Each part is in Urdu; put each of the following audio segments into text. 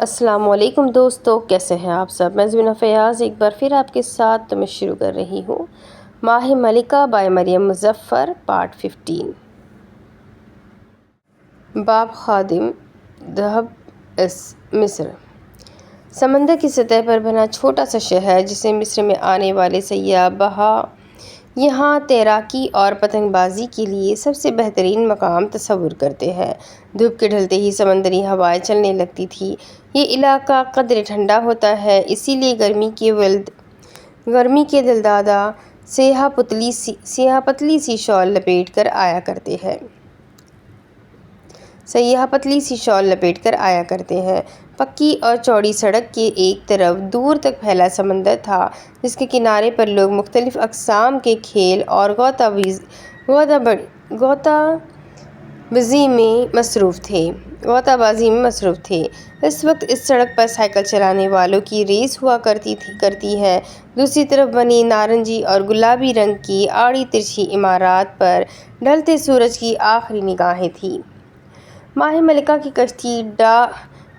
السلام علیکم دوستو، کیسے ہیں آپ سب؟ میں زمینہ فیاض ایک بار پھر آپ کے ساتھ میں شروع کر رہی ہوں ماہ ملکہ بائی مریم مظفر پارٹ 15۔ باب خادم دھب مصر۔ سمندر کی سطح پر بنا چھوٹا سا شہر جسے مصر میں آنے والے سیاح یہاں تیراکی اور پتنگ بازی کے لیے سب سے بہترین مقام تصور کرتے ہیں۔ دھوپ کے ڈھلتے ہی سمندری ہوائیں چلنے لگتی تھیں۔ یہ علاقہ قدرے ٹھنڈا ہوتا ہے، اسی لیے گرمی کے دلدادہ سیاح پتلی سی شال لپیٹ کر آیا کرتے ہیں۔ پکی اور چوڑی سڑک کے ایک طرف دور تک پھیلا سمندر تھا، جس کے کنارے پر لوگ مختلف اقسام کے کھیل اور غوطہ بازی میں مصروف تھے۔ اس وقت اس سڑک پر سائیکل چلانے والوں کی ریس ہوا کرتی ہے۔ دوسری طرف بنی نارنجی اور گلابی رنگ کی آڑی ترچھی عمارات پر ڈھلتے سورج کی آخری نگاہیں تھیں۔ ماہ ملکہ کی کشتی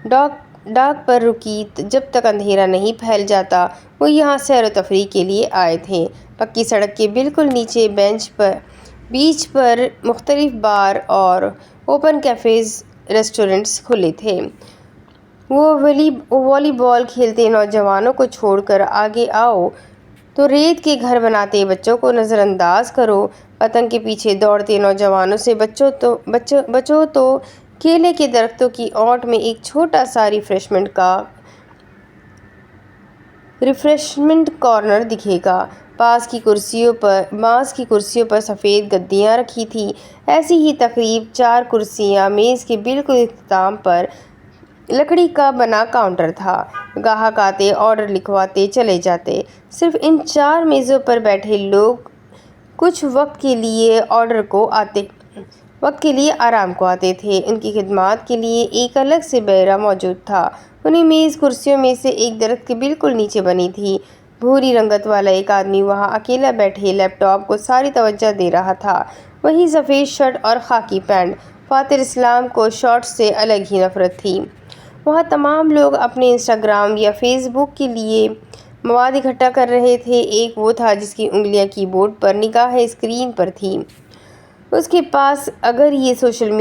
ڈاک پر رکی جب تک اندھیرا نہیں پھیل جاتا۔ وہ یہاں سیر و تفریح کے لیے آئے تھے۔ پکی سڑک کے بالکل نیچے بیچ پر مختلف بار اور اوپن کیفیز ریسٹورنٹس کھلے تھے۔ وہ والی بال کھیلتے نوجوانوں کو چھوڑ کر آگے آؤ تو ریت کے گھر بناتے بچوں کو نظر انداز کرو۔ پتنگ کے پیچھے دوڑتے نوجوانوں سے بچو تو کیلے کے درختوں کی اوٹ میں ایک چھوٹا سا ریفریشمنٹ کارنر دکھے گا۔ پاس کی کرسیوں پر سفید گدیاں رکھی تھیں۔ ایسی ہی تقریباً 4 کرسیاں، میز کے بالکل اختتام پر لکڑی کا بنا کاؤنٹر تھا۔ گاہک آتے، آرڈر لکھواتے چلے جاتے۔ صرف ان 4 میزوں پر بیٹھے لوگ کچھ وقت کے لیے آرام کو آتے تھے۔ ان کی خدمات کے لیے ایک الگ سے بیرا موجود تھا۔ انہی میز کرسیوں میں سے ایک درخت کے بالکل نیچے بنی تھی۔ بھوری رنگت والا ایک آدمی وہاں اکیلا بیٹھے لیپ ٹاپ کو ساری توجہ دے رہا تھا۔ وہی سفید شرٹ اور خاکی پینٹ۔ فاتر اسلام کو شارٹس سے الگ ہی نفرت تھی۔ وہاں تمام لوگ اپنے انسٹاگرام یا فیس بک کے لیے مواد اکٹھا کر رہے تھے۔ ایک وہ تھا جس کی انگلیاں کی بورڈ پر، نگاہیں اسکرین پر تھیں۔ اس کے پاس اگر یہ سوشل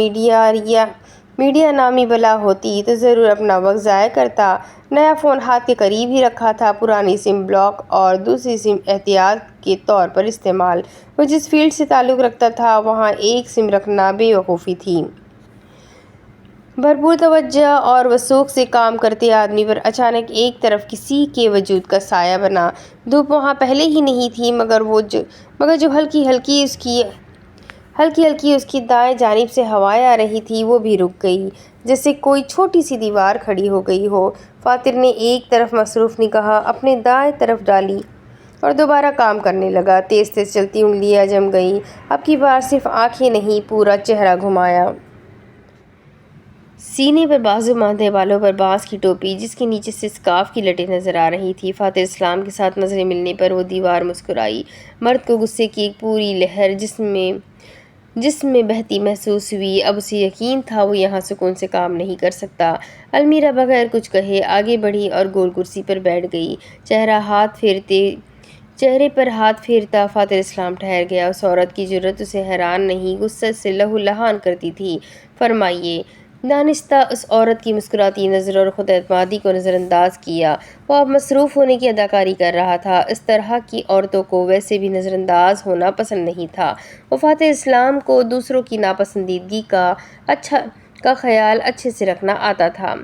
میڈیا نامی بلا ہوتی تو ضرور اپنا وقت ضائع کرتا۔ نیا فون ہاتھ کے قریب ہی رکھا تھا، پرانی سم بلاک اور دوسری سم احتیاط کے طور پر استعمال۔ وہ جس فیلڈ سے تعلق رکھتا تھا وہاں ایک سم رکھنا بے وقوفی تھی۔ بھرپور توجہ اور وثوق سے کام کرتے آدمی پر اچانک ایک طرف کسی کے وجود کا سایہ بنا۔ دھوپ وہاں پہلے ہی نہیں تھی، مگر جو ہلکی ہلکی اس کی دائیں جانب سے ہوائیں آ رہی تھی وہ بھی رک گئی، جیسے کوئی چھوٹی سی دیوار کھڑی ہو گئی ہو۔ فاتر نے ایک طرف مصروف نگاہ اپنے دائیں طرف ڈالی اور دوبارہ کام کرنے لگا۔ تیز تیز چلتی انگلیاں جم گئیں۔ اب کی بار صرف آنکھیں نہیں، پورا چہرہ گھمایا۔ سینے پر بازو باندھے، بالوں پر بانس کی ٹوپی جس کے نیچے سے اسکارف کی لٹیں نظر آ رہی تھیں۔ فاتر اسلام کے ساتھ نظریں ملنے پر وہ دیوار مسکرائی۔ مرد کو غصے کی ایک پوری لہر جسم میں بہتی محسوس ہوئی۔ اب اسے یقین تھا وہ یہاں سکون سے کام نہیں کر سکتا۔ المیرا بغیر کچھ کہے آگے بڑھی اور گول کرسی پر بیٹھ گئی۔ چہرے پر ہاتھ پھیرتا فاتر اسلام ٹھہر گیا۔ اس عورت کی جرأت اسے حیران نہیں، غصے سے لہو لہان کرتی تھی۔ فرمائیے۔ دانستہ اس عورت کی مسکراتی نظر اور خود اعتمادی کو نظر انداز کیا۔ وہ اب مصروف ہونے کی اداکاری کر رہا تھا۔ اس طرح کی عورتوں کو ویسے بھی نظر انداز ہونا پسند نہیں تھا۔ وہ فاتر اسلام کو دوسروں کی ناپسندیدگی کا خیال اچھے سے رکھنا آتا تھا۔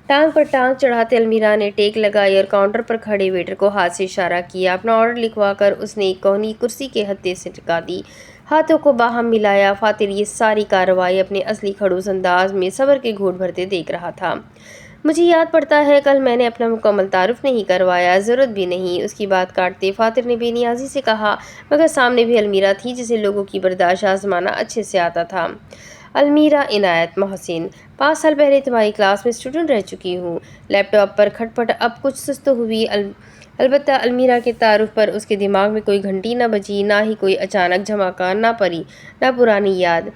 ٹانگ پر ٹانگ چڑھاتے المیرا نے ٹیک لگائی اور کاؤنٹر پر کھڑے ویٹر کو ہاتھ سے اشارہ کیا۔ اپنا آرڈر لکھوا کر اس نے ایک کونی کرسی کے ہتھے سے ٹکا دی، ہاتھوں کو باہم ملایا۔ فاتر یہ ساری کارروائی اپنے اصلی کھڑوس انداز میں صبر کے گھونٹ بھرتے دیکھ رہا تھا۔ مجھے یاد پڑتا ہے کل میں نے اپنا مکمل تعارف نہیں کروایا، ضرورت بھی نہیں، اس کی بات کاٹتے فاتر نے بے نیازی سے کہا۔ مگر سامنے بھی المیرا تھی جسے لوگوں کی برداشت آزمانا اچھے سے آتا تھا۔ المیرا عنایت محسن، 5 سال پہلے تمہاری کلاس میں اسٹوڈنٹ رہ چکی ہوں۔ لیپ ٹاپ پر کھٹ پٹ اب کچھ سست ہوئی، البتہ المیرا کے تعارف پر اس کے دماغ میں کوئی گھنٹی نہ بجی، نہ ہی کوئی اچانک جھماکہ، نہ پرانی یاد۔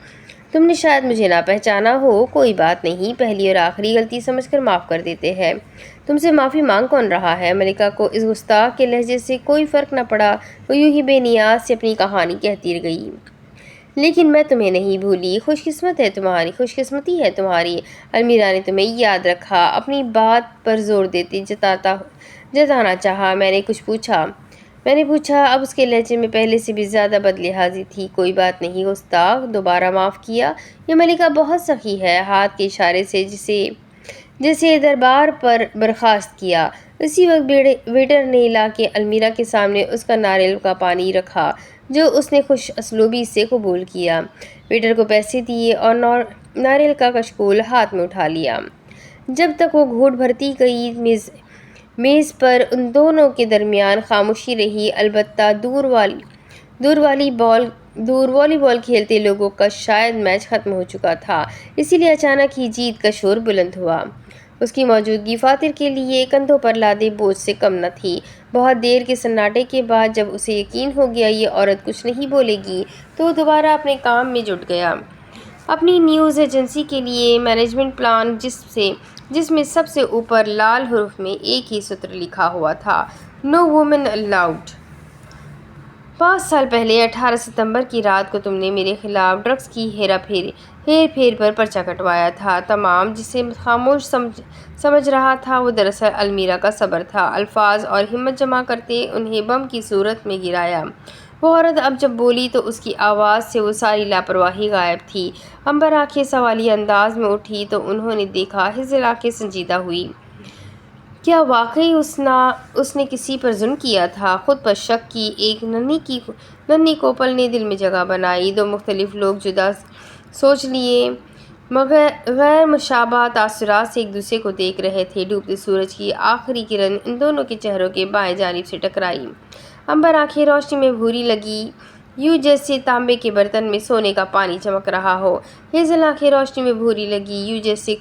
تم نے شاید مجھے نہ پہچانا ہو، کوئی بات نہیں، پہلی اور آخری غلطی سمجھ کر معاف کر دیتے ہیں۔ تم سے معافی مانگ کون رہا ہے؟ ملکہ کو اس گستاخ کے لہجے سے کوئی فرق نہ پڑا، وہ یوں ہی بے نیاز سے اپنی کہانی کہتی گئی۔ لیکن میں تمہیں نہیں بھولی، خوش قسمتی ہے تمہاری، المیرا نے تمہیں یاد رکھا۔ اپنی بات پر زور دیتے جتانا چاہا۔ میں نے پوچھا، اب اس کے لہجے میں پہلے سے بھی زیادہ بدلحاظی تھی۔ کوئی بات نہیں گستاخ، دوبارہ معاف کیا۔ یہ ملکہ بہت سخی ہے، ہاتھ کے اشارے سے جسے دربار پر برخاست کیا۔ اسی وقت ویٹر نے لا کے المیرا کے سامنے اس کا ناریل کا پانی رکھا، جو اس نے خوش اسلوبی سے قبول کیا۔ ویٹر کو پیسے دیے اور ناریل کا کشکول ہاتھ میں اٹھا لیا۔ جب تک وہ گھونٹ بھرتی گئی، میز پر ان دونوں کے درمیان خاموشی رہی۔ البتہ دور والی بال کھیلتے لوگوں کا شاید میچ ختم ہو چکا تھا، اسی لیے اچانک ہی جیت کا شور بلند ہوا۔ اس کی موجودگی فاتر کے لیے کندھوں پر لادے بوجھ سے کم نہ تھی۔ بہت دیر کے سناٹے کے بعد جب اسے یقین ہو گیا یہ عورت کچھ نہیں بولے گی، تو وہ دوبارہ اپنے کام میں جٹ گیا۔ اپنی نیوز ایجنسی کے لیے مینجمنٹ پلان، جس میں سب سے اوپر لال حروف میں ایک ہی سطر لکھا ہوا تھا، "نو وومن الاؤڈ"۔ 5 سال پہلے 18 ستمبر کی رات کو تم نے میرے خلاف ڈرگس کی ہیر پھیر پر پرچہ کٹوایا تھا۔ تمام جسے خاموش سمجھ رہا تھا وہ دراصل المیرا کا صبر تھا۔ الفاظ اور ہمت جمع کرتے انہیں بم کی صورت میں گرایا۔ وہ عورت اب جب بولی تو اس کی آواز سے وہ ساری لاپرواہی غائب تھی۔ امبر آنکھیں سوالیہ انداز میں اٹھی تو انہوں نے دیکھا، ہزل آنکھیں سنجیدہ ہوئی۔ کیا واقعی اس نے کسی پر ظلم کیا تھا؟ خود پر شک کی ایک ننھی کوپل نے دل میں جگہ بنائی۔ دو مختلف لوگ جدا سوچ لیے غیر مشابہ تاثرات سے ایک دوسرے کو دیکھ رہے تھے۔ ڈوبتے سورج کی آخری کرن ان دونوں کے چہروں کے بائیں جانب سے ٹکرائی۔ امبر آنکھیں روشنی میں بھوری لگی، یوں جیسے تانبے کے برتن میں سونے کا پانی چمک رہا ہو۔ ہیزل آنکھیں روشنی میں بھوری لگی، یوں جیسے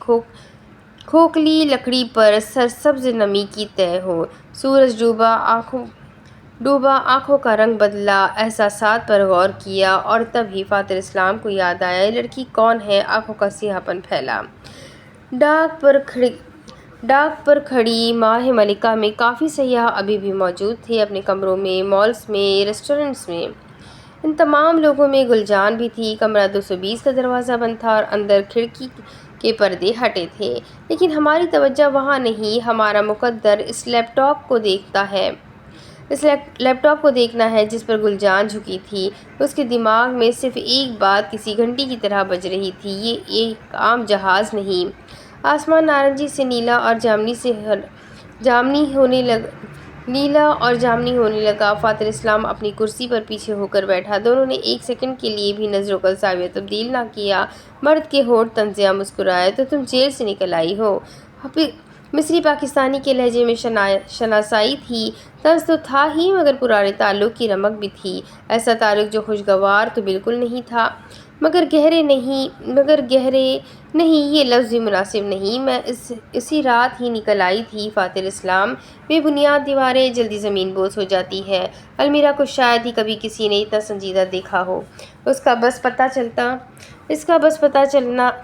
کھوکھلی لکڑی پر سرسبز نمی کی تہ ہو۔ سورج ڈوبا، آنکھوں کا رنگ بدلا، احساسات پر غور کیا، اور تب ہی فاتر اسلام کو یاد آیا، یہ لڑکی کون ہے؟ آنکھوں کا سیاہ پن پھیلا۔ ڈاک پر کھڑی ماہ ملکہ میں کافی سیاح ابھی بھی موجود تھے، اپنے کمروں میں، مالز میں، ریسٹورنٹس میں۔ ان تمام لوگوں میں گلجان بھی تھی۔ کمرہ 220 کا دروازہ بند تھا اور اندر کھڑکی کے پردے ہٹے تھے، لیکن ہماری توجہ وہاں نہیں۔ ہمارا مقدر اس لیپ ٹاپ کو دیکھنا ہے جس پر گلجان جھکی تھی۔ اس کے دماغ میں صرف ایک بات کسی گھنٹی کی طرح بج رہی تھی، یہ ایک عام جہاز نہیں۔ آسمان نارنجی سے نیلا اور جامنی ہونے لگا۔ فاتر اسلام اپنی کرسی پر پیچھے ہو کر بیٹھا۔ دونوں نے ایک سیکنڈ کے لیے بھی نظروں کا زاویہ تبدیل نہ کیا۔ مرد کے ہونٹ طنزیہ مسکرائے، تو تم جیل سے نکل آئی ہو؟ مصری پاکستانی کے لہجے میں شناسائی تھی، طنز تو تھا ہی مگر پرانے تعلق کی رمق بھی تھی۔ ایسا تعلق جو خوشگوار تو بالکل نہیں تھا، مگر گہرے نہیں، یہ لفظ بھی مناسب نہیں۔ میں اسی رات ہی نکل آئی تھی فاتر اسلام۔ بے بنیاد دیواریں جلدی زمین بوس ہو جاتی ہیں۔ المیرا کو شاید ہی کبھی کسی نے اتنا سنجیدہ دیکھا ہو۔ اس کا بس پتہ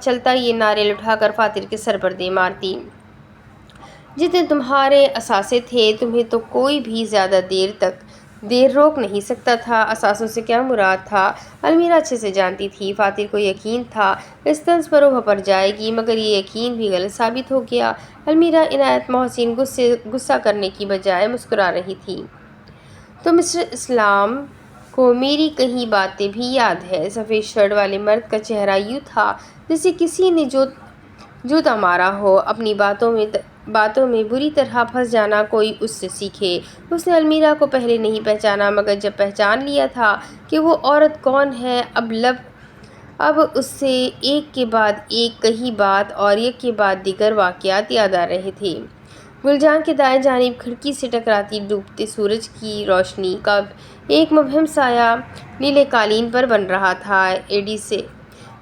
چلتا یہ ناریل اٹھا کر فاتر کے سر پر دے مارتی۔ جتنے تمہارے اثاثے تھے، تمہیں تو کوئی بھی زیادہ دیر روک نہیں سکتا تھا۔ اثاثوں سے کیا مراد تھا؟ المیرا اچھے سے جانتی تھی۔ فاتر کو یقین تھا اس طنز پر وہ بھپر جائے گی، مگر یہ یقین بھی غلط ثابت ہو گیا۔ المیرا عنایت محسن غصہ کرنے کی بجائے مسکرا رہی تھی۔ تو مسٹر اسلام کو میری کئی باتیں بھی یاد ہے۔ سفید شرٹ والے مرد کا چہرہ یوں تھا جیسے کسی نے جوتا مارا ہو۔ اپنی باتوں میں بری طرح پھنس جانا کوئی اس سے سیکھے۔ اس نے المیرا کو پہلے نہیں پہچانا، مگر جب پہچان لیا تھا کہ وہ عورت کون ہے، اب اس سے ایک کے بعد ایک کئی بات اور یک کے بعد دیگر واقعات یاد آ رہے تھے۔ گلجان کے دائیں جانب کھڑکی سے ٹکراتی ڈوبتے سورج کی روشنی کا ایک مبہم سایہ نیلے قالین پر بن رہا تھا۔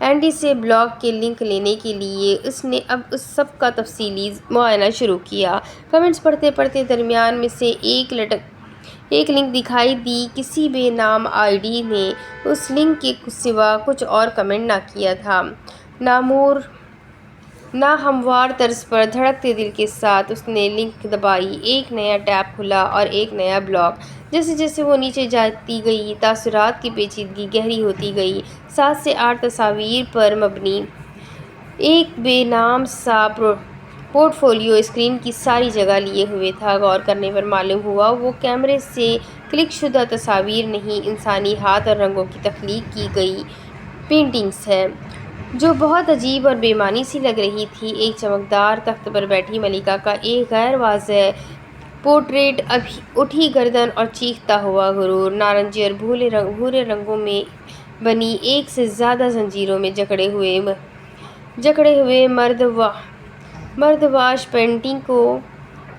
اینڈی سے بلاگ کے لنک لینے کے لیے اس نے اب اس سب کا تفصیلی معائنہ شروع کیا۔ کمنٹس پڑھتے پڑھتے درمیان میں سے ایک لنک دکھائی دی۔ کسی بے نام آئی ڈی نے اس لنک کے سوا کچھ اور کمنٹ نہ کیا تھا۔ ناہموار طرز پر دھڑکتے دل کے ساتھ اس نے لنک دبائی۔ ایک نیا ٹیب کھلا اور ایک نیا بلاگ۔ جیسے جیسے وہ نیچے جاتی گئی، تاثرات کی پیچیدگی گہری ہوتی گئی۔ 7 سے 8 تصاویر پر مبنی ایک بے نام سا پورٹ فولیو اسکرین کی ساری جگہ لیے ہوئے تھا۔ غور کرنے پر معلوم ہوا وہ کیمرے سے کلک شدہ تصاویر نہیں، انسانی ہاتھ اور رنگوں کی تخلیق کی گئی پینٹنگز ہیں، جو بہت عجیب اور بے معنی سی لگ رہی تھی۔ ایک چمکدار تخت پر بیٹھی ملکہ کا ایک غیر واضح پورٹریٹ، اٹھی گردن اور چیختا ہوا غرور، نارنجی اور بھورے رنگوں میں بنی ایک سے زیادہ زنجیروں میں جکڑے ہوئے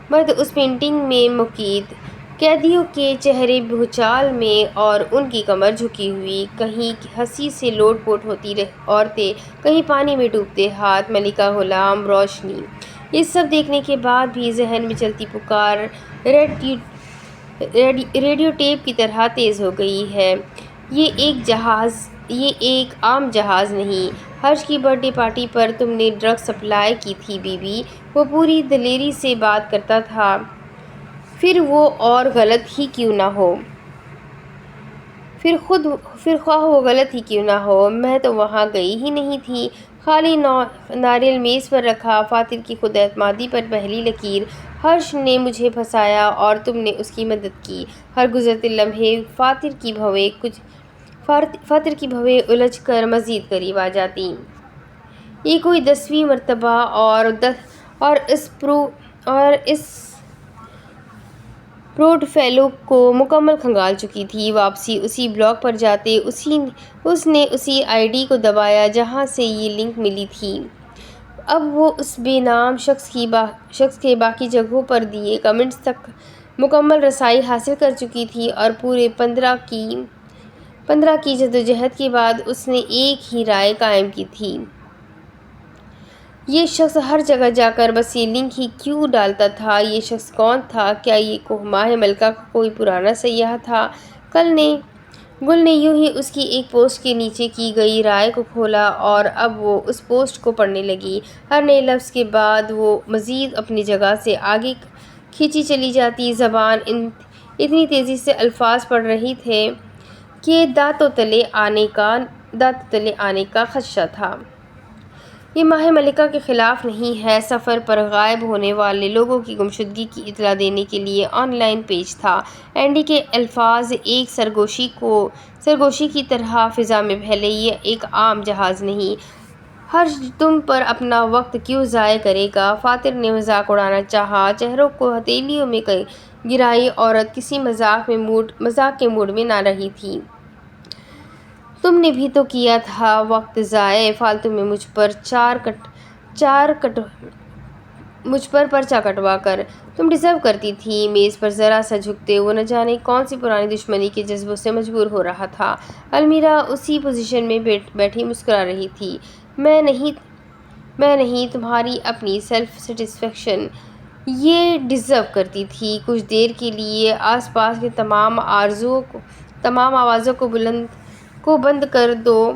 مرد اس پینٹنگ میں مقید قیدیوں کے چہرے بھوچال میں اور ان کی کمر جھکی ہوئی، کہیں ہنسی سے لوٹ پوٹ ہوتی عورتیں، کہیں پانی میں ڈوبتے ہاتھ، ملکہ غلام، روشنی۔ یہ سب دیکھنے کے بعد بھی ذہن میں چلتی پکار ریڈیو ٹیپ کی طرح تیز ہو گئی ہے۔ یہ ایک عام جہاز نہیں۔ ہرش کی برتھ ڈے پارٹی پر تم نے ڈرگ سپلائی کی تھی بی بی، وہ پوری دلیری سے بات کرتا تھا، پھر وہ اور غلط ہی کیوں نہ ہو، پھر خواہ وہ غلط ہی کیوں نہ ہو، میں تو وہاں گئی ہی نہیں تھی۔ خالی ناریل میز پر رکھا، فاتر کی خود اعتمادی پر پہلی لکیر۔ ہرش نے مجھے پھنسایا اور تم نے اس کی مدد کی۔ ہر گزرتے لمحے فاتر کی بھویں الجھ کر مزید قریب آ جاتی۔ یہ کوئی 10ویں مرتبہ اور اس پروڈ فیلو کو مکمل کھنگال چکی تھی۔ واپسی اسی بلاگ پر جاتے اس نے اسی آئی ڈی کو دبایا جہاں سے یہ لنک ملی تھی۔ اب وہ اس بے نام شخص کے باقی جگہوں پر دیے کمنٹس تک مکمل رسائی حاصل کر چکی تھی اور پورے 15 کی جدوجہد کے بعد اس نے ایک ہی رائے قائم کی تھی۔ یہ شخص ہر جگہ جا کر بس یہ لنک ہی کیوں ڈالتا تھا؟ یہ شخص کون تھا؟ کیا یہ ماہ ملکہ کا کوئی پرانا سیاح تھا؟ گل نے یوں ہی اس کی ایک پوسٹ کے نیچے کی گئی رائے کو کھولا اور اب وہ اس پوسٹ کو پڑھنے لگی۔ ہر نئے لفظ کے بعد وہ مزید اپنی جگہ سے آگے کھینچی چلی جاتی۔ زبان اتنی تیزی سے الفاظ پڑھ رہی تھی کہ دانتوں تلے آنے کا خدشہ تھا۔ یہ ماہ ملکہ کے خلاف نہیں ہے، سفر پر غائب ہونے والے لوگوں کی گمشدگی کی اطلاع دینے کے لیے آن لائن پیج تھا۔ اینڈی کے الفاظ ایک سرگوشی کی طرح فضا میں پھیلے۔ یہ ایک عام جہاز نہیں۔ ہرش تم پر اپنا وقت کیوں ضائع کرے گا؟ فاتر نے مذاق اڑانا چاہا۔ چہروں کو ہتھیلیوں میں گرائی عورت کسی مذاق کے موڈ میں نہ رہی تھی۔ تم نے بھی تو کیا تھا وقت ضائع، فالتو میں مجھ پر پرچہ کٹوا کر۔ تم ڈیزرو کرتی تھی۔ میز پر ذرا سا جھکتے وہ نہ جانے کون سی پرانی دشمنی کے جذبوں سے مجبور ہو رہا تھا۔ المیرا اسی پوزیشن میں بیٹھی مسکرا رہی تھی۔ میں نہیں، تمہاری اپنی سیلف سیٹسفیکشن یہ ڈیزرو کرتی تھی۔ کچھ دیر کے لیے آس پاس کے تمام آوازوں کو بند کر دو،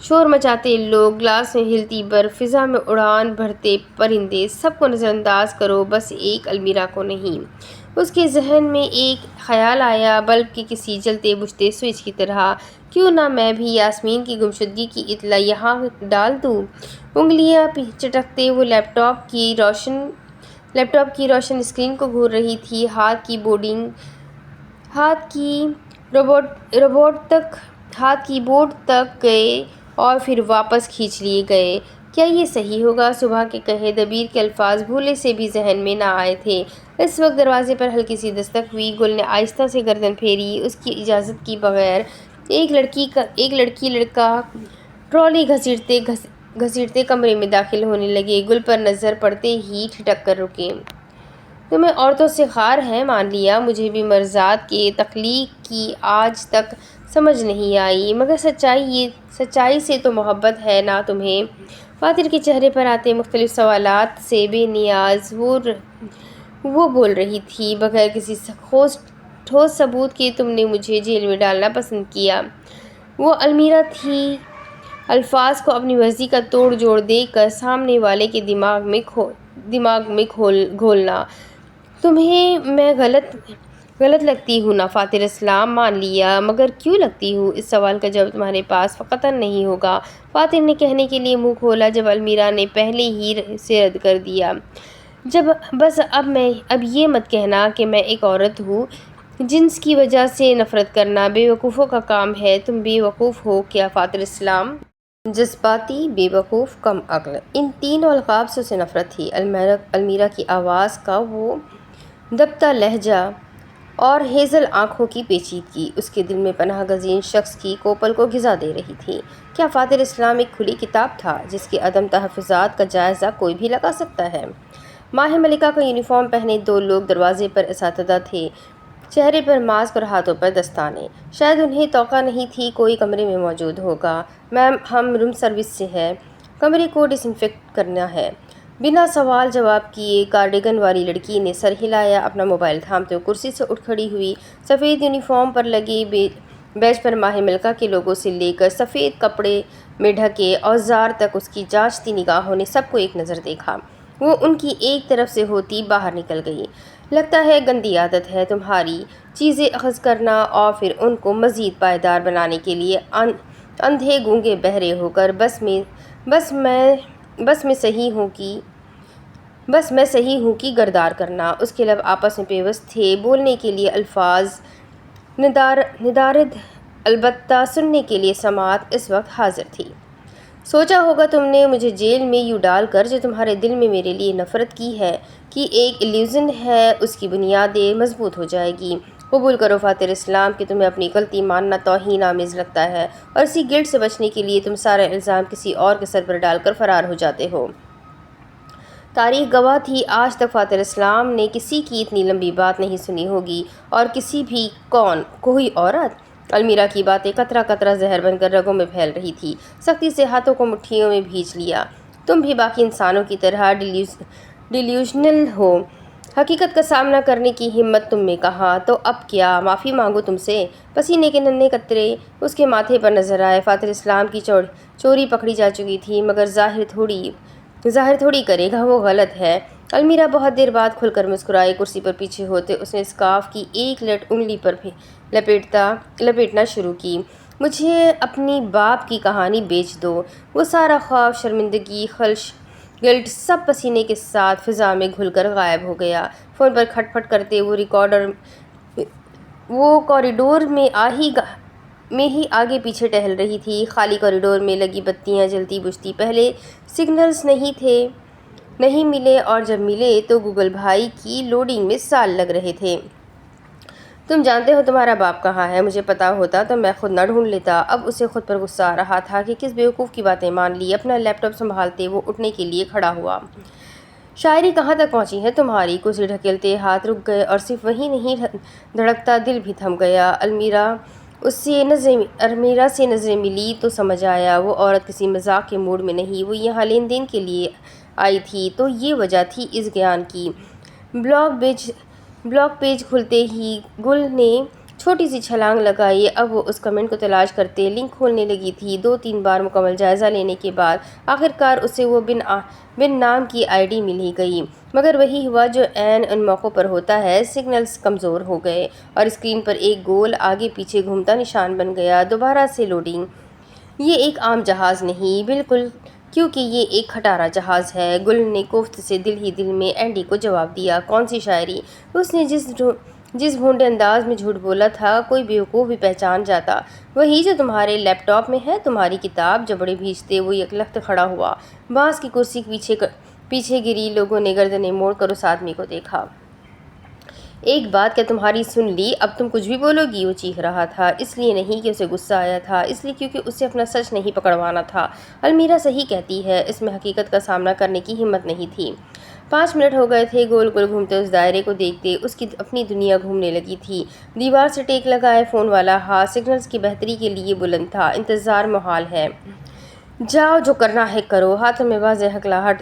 شور مچاتے لوگ، گلاس میں ہلتی برف، فضا میں اڑان بھرتے پرندے، سب کو نظر انداز کرو، بس ایک المیرا کو نہیں۔ اس کے ذہن میں ایک خیال آیا، بلب کے کسی جلتے بجھتے سوئچ کی طرح، کیوں نہ میں بھی یاسمین کی گمشدگی کی اطلاع یہاں ڈال دوں؟ انگلیاں چٹکتے وہ لیپ ٹاپ کی روشن اسکرین کو گھور رہی تھی۔ ہاتھ کی بورڈ تک گئے اور پھر واپس کھینچ لیے گئے۔ کیا یہ صحیح ہوگا؟ صبح کے کہے دبیر کے الفاظ بھولے سے بھی ذہن میں نہ آئے تھے۔ اس وقت دروازے پر ہلکی سی دستک ہوئی۔ گل نے آہستہ سے گردن پھیری۔ اس کی اجازت کے بغیر ایک لڑکا ٹرالی گھسیٹتے کمرے میں داخل ہونے لگے۔ گل پر نظر پڑتے ہی ٹھٹک کر رکے۔ تمہیں عورتوں سے خار ہے، مان لیا، مجھے بھی مرزاد کے تخلیق کی آج تک سمجھ نہیں آئی، مگر سچائی سے تو محبت ہے نا تمہیں؟ فاتر کے چہرے پر آتے مختلف سوالات سے بے نیاز وہ بول رہی تھی، بغیر کسی ٹھوس ثبوت کہ تم نے مجھے جیل میں ڈالنا پسند کیا۔ وہ المیرا تھی، الفاظ کو اپنی مرضی کا توڑ جوڑ دے کر سامنے والے کے دماغ میں گھولنا۔ تمہیں میں غلط لگتی ہوں نا فاتر اسلام؟ مان لیا، مگر کیوں لگتی ہوں؟ اس سوال کا جواب تمہارے پاس قطعاً نہیں ہوگا، فاتر نے کہنے کے لیے منہ کھولا جب المیرا نے پہلے ہی سے رد کر دیا۔ بس اب یہ مت کہنا کہ میں ایک عورت ہوں۔ جنس کی وجہ سے نفرت کرنا بے وقوفوں کا کام ہے۔ تم بے وقوف ہو کیا فاتر اسلام؟ جذباتی، بے وقوف، کم عقل، ان تینوں القاب سے اسے نفرت تھی۔ المیرا کی آواز کا وہ دبتا لہجہ اور ہیزل آنکھوں کی پیچیدگی اس کے دل میں پناہ گزین شخص کی کوپل کو غذا دے رہی تھی۔ کیا فاتر اسلام ایک کھلی کتاب تھا جس کے عدم تحفظات کا جائزہ کوئی بھی لگا سکتا ہے؟ ماہ ملکہ کا یونیفارم پہنے دو لوگ دروازے پر اساتذہ تھے، چہرے پر ماسک اور ہاتھوں پر دستانے۔ شاید انہیں توقع نہیں تھی کوئی کمرے میں موجود ہوگا۔ میم، ہم روم سروس سے ہیں، کمرے کو ڈس انفیکٹ کرنا ہے۔ بنا سوال جواب کیے کارڈیگن والی لڑکی نے سر ہلایا، اپنا موبائل تھامتے ہوئے کرسی سے اٹھ کھڑی ہوئی۔ سفید یونیفارم پر لگے بیج پر ماہ ملکہ کے لوگوں سے لے کر سفید کپڑے میں ڈھکے اوزار تک اس کی جانچتی نگاہوں نے سب کو ایک نظر دیکھا۔ وہ ان کی ایک طرف سے ہوتی باہر نکل گئی۔ لگتا ہے گندی عادت ہے تمہاری، چیزیں اخذ کرنا اور پھر ان کو مزید پائیدار بنانے کے لیے اندھے گونگے بہرے ہو کر بس میں صحیح ہوں کی گردار کرنا۔ اس کے لب آپس میں پیوست تھے، بولنے کے لیے الفاظ ندارد، البتہ سننے کے لیے سماعت اس وقت حاضر تھی۔ سوچا ہوگا تم نے مجھے جیل میں یوں ڈال کر جو تمہارے دل میں میرے لیے نفرت کی ایک ایلیوژن ہے، اس کی بنیادیں مضبوط ہو جائے گی۔ قبول کرو فاتر اسلام کہ تمہیں اپنی غلطی ماننا توہین آمیز لگتا ہے، اور اسی گلٹ سے بچنے کے لیے تم سارا الزام کسی اور کے سر پر ڈال کر فرار ہو جاتے ہو۔ تاریخ گواہ تھی، آج تک فاتر اسلام نے کسی کی اتنی لمبی بات نہیں سنی ہوگی، اور کسی بھی کون؟ کوئی عورت؟ المیرا کی باتیں قطرہ قطرہ زہر بن کر رگوں میں پھیل رہی تھی۔ سختی سے ہاتھوں کو مٹھیوں میں بھینچ لیا۔ تم بھی باقی انسانوں کی طرح ڈیلیوژنل ہو، حقیقت کا سامنا کرنے کی ہمت تم میں کہاں؟ تو اب کیا معافی مانگو تم سے؟ پسینے کے ننھے قطرے اس کے ماتھے پر نظر آئے۔ فاتر اسلام کی چوری پکڑی جا چکی تھی، مگر ظاہر تھوڑی کرے گا، وہ غلط ہے۔ المیرا بہت دیر بعد کھل کر مسکرائی۔ کرسی پر پیچھے ہوتے اس نے اسکارف کی ایک لٹ انگلی پر لپیٹنا شروع کی۔ مجھے اپنی باپ کی کہانی بیچ دو۔ وہ سارا خوف، شرمندگی، خلش، گلٹ سب پسینے کے ساتھ فضا میں گھل کر غائب ہو گیا۔ فون پر کھٹ پٹ کرتے وہ کوریڈور میں ہی آگے پیچھے ٹہل رہی تھی۔ خالی کوریڈور میں لگی بتیاں جلتی بجھتی۔ پہلے سگنلز نہیں ملے، اور جب ملے تو گوگل بھائی کی لوڈنگ میں سال لگ رہے تھے۔ تم جانتے ہو تمہارا باپ کہاں ہے؟ مجھے پتا ہوتا تو میں خود نہ ڈھونڈ لیتا۔ اب اسے خود پر غصہ آ رہا تھا کہ کس بیوقوف کی باتیں مان لی۔ اپنا لیپ ٹاپ سنبھالتے وہ اٹھنے کے لیے کھڑا ہوا۔ شاعری کہاں تک پہنچی ہے تمہاری؟ کرسی ڈھکیلتے ہاتھ رک گئے، اور صرف وہی نہیں دھڑکتا دل بھی تھم گیا۔ المیرا سے نظریں ملی تو سمجھ آیا وہ عورت کسی مذاق کے موڈ میں نہیں، وہ یہاں لین دین کے لیے آئی تھی۔ تو یہ وجہ تھی اس گیان کی۔ بلاگ پیج کھلتے ہی گل نے چھوٹی سی چھلانگ لگائی۔ اب وہ اس کمنٹ کو تلاش کرتے لنک کھولنے لگی تھی۔ 2-3 بار مکمل جائزہ لینے کے بعد آخرکار اسے وہ بن نام کی آئی ڈی مل ہی گئی، مگر وہی ہوا جو عین ان موقعوں پر ہوتا ہے، سگنلز کمزور ہو گئے اور اسکرین پر ایک گول آگے پیچھے گھومتا نشان بن گیا۔ دوبارہ سے لوڈنگ۔ یہ ایک عام جہاز نہیں، بالکل، کیونکہ یہ ایک کھٹارا جہاز ہے۔ گل نے کوفت سے دل ہی دل میں اینڈی کو جواب دیا۔ کون سی شاعری؟ اس نے جس بھونڈے انداز میں جھوٹ بولا تھا کوئی بیوقوف بھی پہچان جاتا، وہی جو تمہارے لیپ ٹاپ میں ہے، تمہاری کتاب۔ جبڑے بھیجتے وہ یکلخت کھڑا ہوا، بانس کی کرسی پیچھے گری۔ لوگوں نے گردنیں موڑ کر اس آدمی کو دیکھا۔ ایک بات کیا تمہاری سن لی؟ اب تم کچھ بھی بولو گی؟ وہ چیخ رہا تھا، اس لیے نہیں کہ اسے غصہ آیا تھا، اس لیے کیونکہ اسے اپنا سچ نہیں پکڑوانا تھا۔ المیرا صحیح کہتی ہے، اس میں حقیقت کا سامنا کرنے کی ہمت نہیں تھی۔ 5 منٹ ہو گئے تھے گول گول گھومتے اس دائرے کو دیکھتے۔ اس کی اپنی دنیا گھومنے لگی تھی۔ دیوار سے ٹیک لگائے فون والا ہاتھ سگنلز کی بہتری کے لیے بلند تھا۔ انتظار محال ہے، جاؤ جو کرنا ہے کرو۔ ہاتھوں میں واضح ہکلاہٹ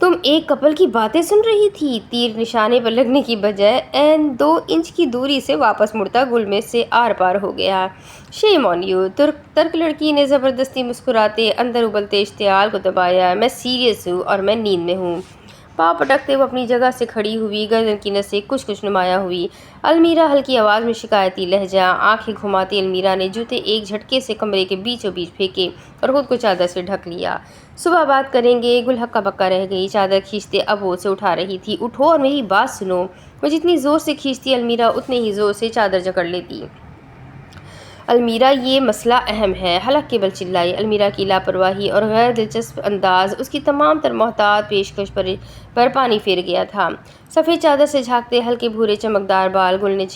تم ایک کپل کی باتیں سن رہی تھی؟ تیر نشانے پر لگنے کی بجائے عین 2 انچ کی دوری سے واپس مڑتا گل میں سے آر پار ہو گیا۔ شیم آن یو، ترک لڑکی نے زبردستی مسکراتے اندر ابلتے اشتعال کو دبایا۔ میں سیریس ہوں اور میں نیند میں ہوں۔ پاؤں پٹکتے وہ اپنی جگہ سے کھڑی ہوئی، گردن کی نسیں کچھ نمایاں ہوئی۔ المیرا ہلکی آواز میں شکایتی لہجہ۔ آنکھیں گھماتی المیرا نے جوتے ایک جھٹکے سے کمرے کے بیچوں بیچ پھینکے اور خود کو چادر سے ڈھک لیا۔ صبح بات کریں گے۔ گل ہکا بکا رہ گئی، چادر کھینچتے اب وہ اسے اٹھا رہی تھی۔ اٹھو اور میری بات سنو۔ وہ جتنی زور سے کھینچتی المیرا اتنے ہی زور سے چادر جکڑ لیتی۔ المیرا، یہ مسئلہ اہم ہے، حلق کے بل چلائی۔ المیرا کی لاپرواہی اور غیر دلچسپ انداز اس کی تمام تر محتاط پیشکش پر پانی پھیر گیا تھا۔ سفید چادر سے جھانکتے ہلکے بھورے چمکدار بال۔ گل نے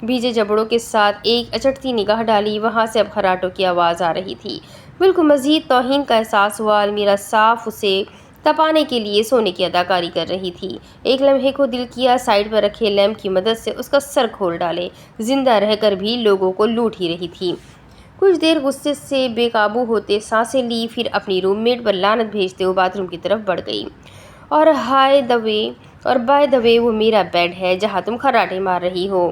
بھیجے جبڑوں کے ساتھ ایک اچٹتی نگاہ ڈالی۔ وہاں سے اب خراٹوں کی آواز آ رہی تھی۔ گل کو مزید توہین کا احساس ہوا۔ المیرا صاف اسے تپانے کے لیے سونے کی اداکاری کر رہی تھی۔ ایک لمحے کو دل کیا سائیڈ پر رکھے لیمپ کی مدد سے اس کا سر کھول ڈالے۔ زندہ رہ کر بھی لوگوں کو لوٹ ہی رہی تھی۔ کچھ دیر غصے سے بے قابو ہوتے سانسیں لی، پھر اپنی روم میٹ پر لعنت بھیجتے وہ باتھ روم کی طرف بڑھ گئی۔ اور بائی دا وے وہ میرا بیڈ ہے جہاں تم خراٹے مار رہی ہو۔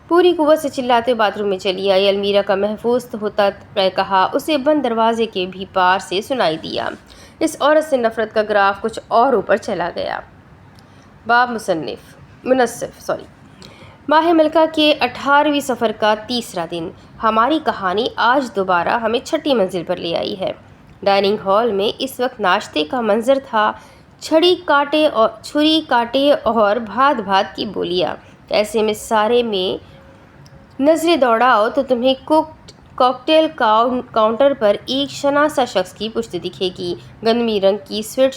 پوری قوت سے چلاتے باتھ روم میں چلی آئی۔ المیرا کا محفوظ ہوتا کہا اسے بند دروازے کے بھی پار سے سنائی دیا۔ اس عورت سے نفرت کا گراف کچھ اور اوپر چلا گیا۔ باب منصف ماہ ملکہ کے 18ویں سفر کا تیسرا دن۔ ہماری کہانی آج دوبارہ ہمیں 6ٹھی منزل پر لے آئی ہے۔ ڈائننگ ہال میں اس وقت ناشتے کا منظر تھا۔ چھری کاٹے اور بھات بھات کی بولیاں۔ ایسے میں سارے میں نظریں دوڑاؤ تو تمہیں کاکٹیل کاؤنٹر پر ایک شناسا شخص کی پشت دکھے گی۔ گندمی رنگ کی سویٹ